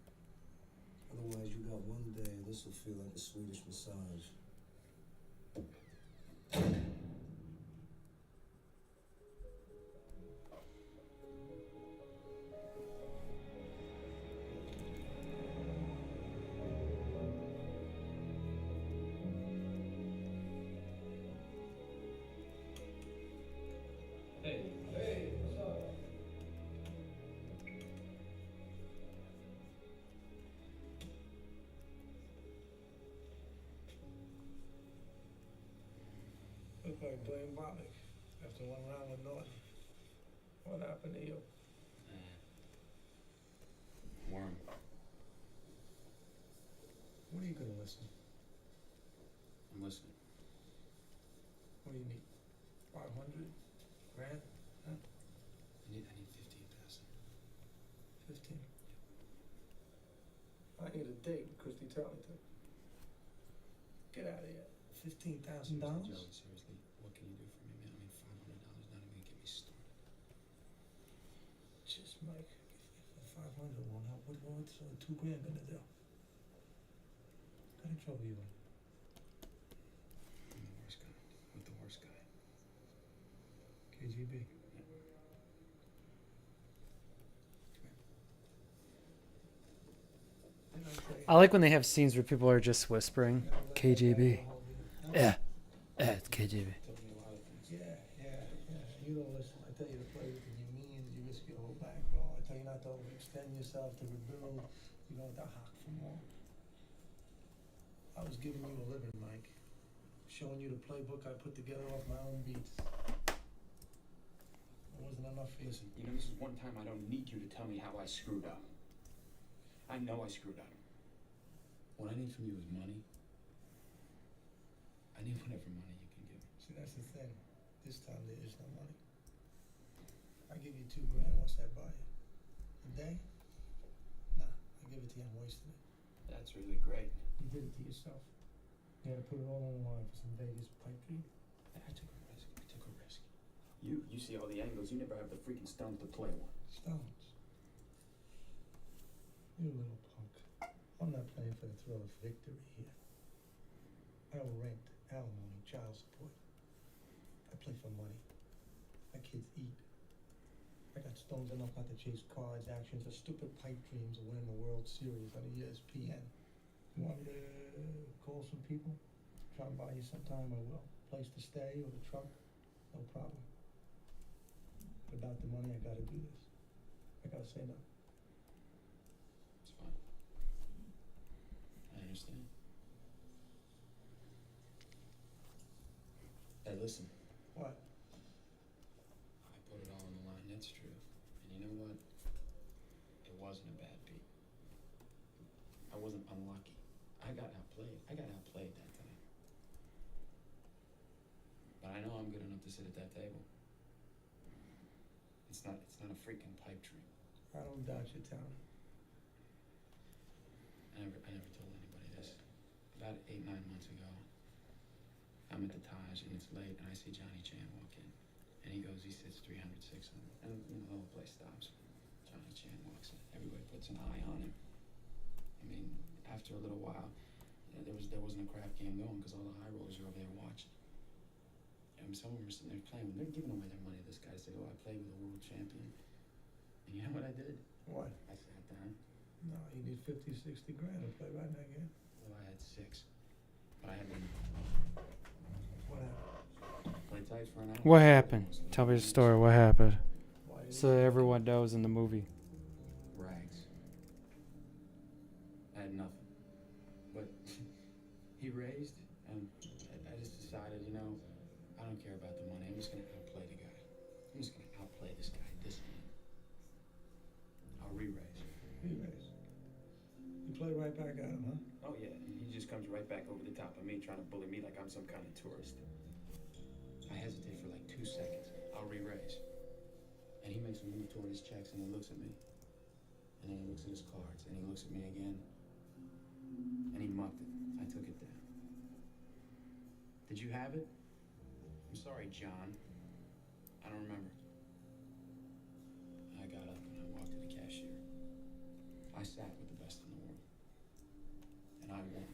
Otherwise, you got one day, this will feel like a Swedish massage. Hey. Hey, what's up? Look like Blaine Bollick after one round with Norton. What happened to you? Worm. What are you gonna listen? I'm listening. What do you need? 500 grand? Huh? I need 15,000. 15? I need a date with Christy Turlington. Get out of here. $15,000? Joey, seriously, what can you do for me, man? I mean, $500 not even gonna get me started. Just, Mike, if 500 won't help, what's $2 grand gonna do? What kind of trouble you in? I'm the worst guy. With the worst guy. KGB. I like when they have scenes where people are just whispering. KGB. Yeah. Yeah, it's KGB. Yeah. You don't listen. I tell you to play with your means, you risk your whole bankroll. I tell you not to overextend yourself, to rebuild. You don't have to hock for more. I was giving you a living, Mike. Showing you the playbook I put together off my own beats. It wasn't enough for you. Listen, you know, this is one time I don't need you to tell me how I screwed up. I know I screwed up. What I need from you is money. I need whatever money you can give me. See, that's the thing. This time there is no money. I give you $2 grand, what's that buy you? A day? Nah, I give it to you, I'm wasting it. That's really great. You did it to yourself. You had to put it all on the line for some Vegas pipe dream. I took a risk. You see all the angles. You never have the freaking stones to play one. Stones? You little punk. I'm not playing for the thrill of victory here. I owe rent, alimony, child support. I play for money. My kids eat. I got stones enough not to chase cards, actions, or stupid pipe dreams of winning the World Series on the ESPN. You want me to call some people? Try and buy you sometime, I will. Place to stay or the truck? No problem. Without the money, I gotta do this. I gotta say no. It's fine. I understand. Hey, listen. What? I put it all on the line, that's true. And you know what? It wasn't a bad beat. I wasn't unlucky. I got outplayed that time. But I know I'm good enough to sit at that table. It's not a freaking pipe dream. I don't doubt you, Tony. I never told anybody this. About 8-9 months ago, I'm at the Taj and it's late and I see Johnny Chan walk in. And he sits 300, 600. And the whole place stops. Johnny Chan walks in. Everybody puts an eye on him. I mean, after a little while, there wasn't a crap game going because all the high rollers are over there watching. And some of them are sitting there playing. When they're giving away their money, this guy said, "Oh, I played with a world champion." And you know what I did? What? I sat down. No, you need 50, 60 grand to play right in that game. Well, I had 6. But I had been. What happened? Play tight for an hour. What happened? Tell me the story. What happened? So that everyone knows in the movie. Rags. I had nothing. But he raised, and I just decided, I don't care about the money. I'm just going to outplay the guy. I'm just going to outplay this guy this game. I'll re-raise. Re-raise? You play right back at him, huh? Oh, yeah. And he just comes right back over the top of me, trying to bully me like I'm some kind of tourist. I hesitate for like 2 seconds. I'll re-raise. And he makes a move toward his checks, and he looks at me. And then he looks at his cards, and he looks at me again. And he mucked it. I took it down. Did you have it? I'm sorry, John. I don't remember. I got up and I walked to the cashier. I sat with the best in the world. And I won.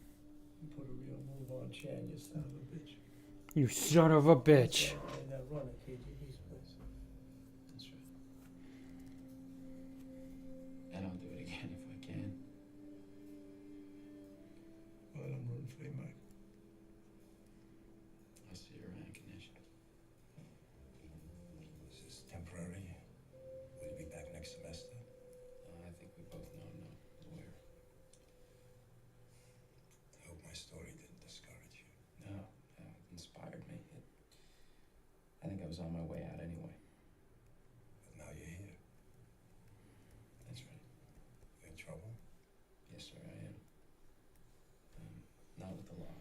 You put a real move on Chan, you son of a bitch. You son of a bitch. And that run at KGB's place. That's right. And I'll do it again if I can. Well, I'm rooting for you, Mike. I'll see you around, Ganesh. Is this temporary? Will you be back next semester? I think we both know I'm no lawyer. I hope my story didn't discourage you. No, it inspired me. I think I was on my way out anyway. But now you're here. That's right. You in trouble? Yes, sir, I am. Not with the law.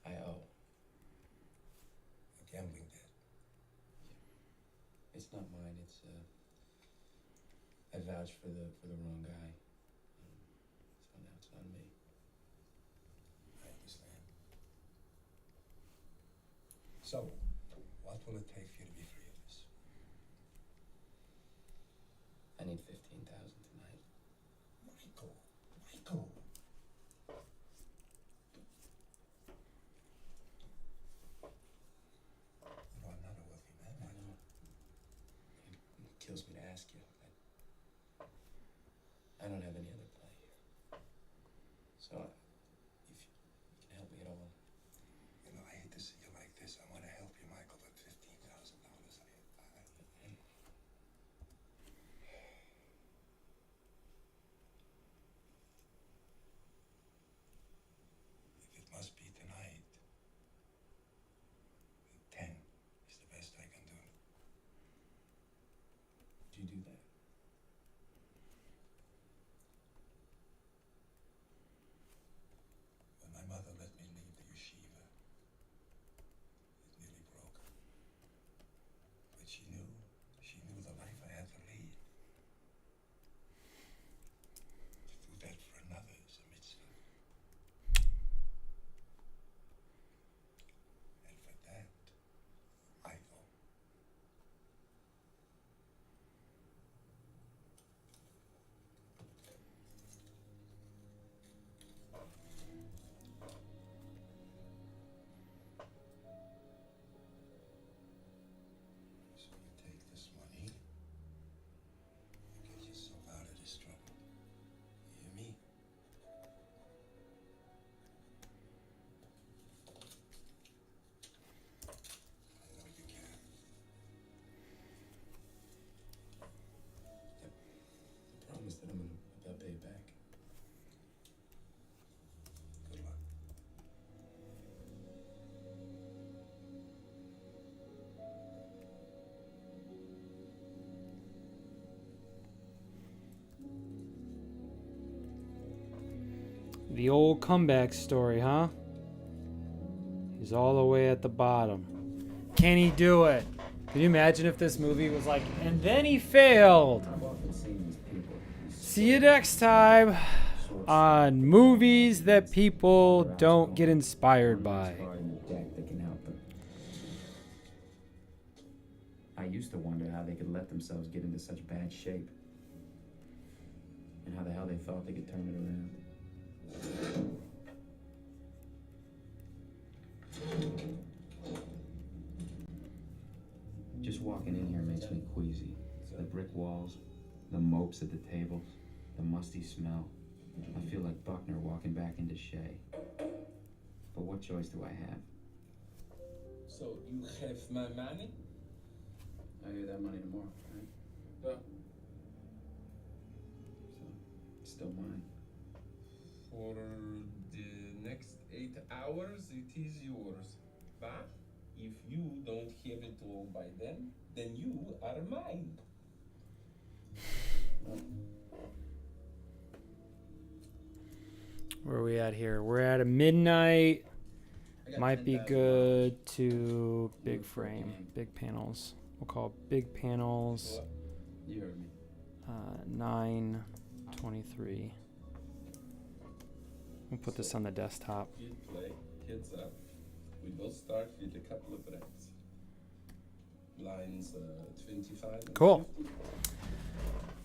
I owe. A gambling debt. It's not mine. It's I vouched for the wrong guy. So now it's on me. So, what will it take for you to be free of this? I need 15,000 tonight. Michael. Michael. You know, I'm not a wealthy man, Michael. It kills me to ask you. I don't have any other play here. So, if you can help me at all. You know, I hate to see you like this. I want to help you, Michael, but $15,000, If it must be tonight, 10 is the best I can do. Do you do that? When my mother let me leave the yeshiva, it nearly broke her. But she knew the life I had to lead. To do that for another is a mitzvah. And for that, I go. So you take this money, you get yourself out of this trouble. You hear me? I know you can. I promise that I'm about to pay it back. Good luck. The old comeback story, huh? He's all the way at the bottom. Can he do it? Can you imagine if this movie was like, and then he failed? I've often seen these people. See you next time on movies that people don't get inspired by. I used to wonder how they could let themselves get into such bad shape. And how the hell they thought they could turn it around. Just walking in here makes me queasy. The brick walls, the mopes at the tables, the musty smell. I feel like Buckner walking back into Shea. But what choice do I have? So, you have my money? I owe you that money tomorrow, right? Yeah. So, it's still mine. For the next 8 hours, it is yours. But if you don't have it all by then you are mine. Where are we at here? We're at a midnight. Might be good to big frame, big panels. We'll call it big panels. You heard me. 923. We'll put this on the desktop. Hit play, heads up. We will start with a couple of breaks. Lines 25 and Cool. 50.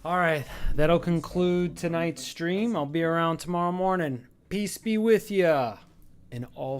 All right, that'll conclude tonight's stream. I'll be around tomorrow morning. Peace be with ya. And all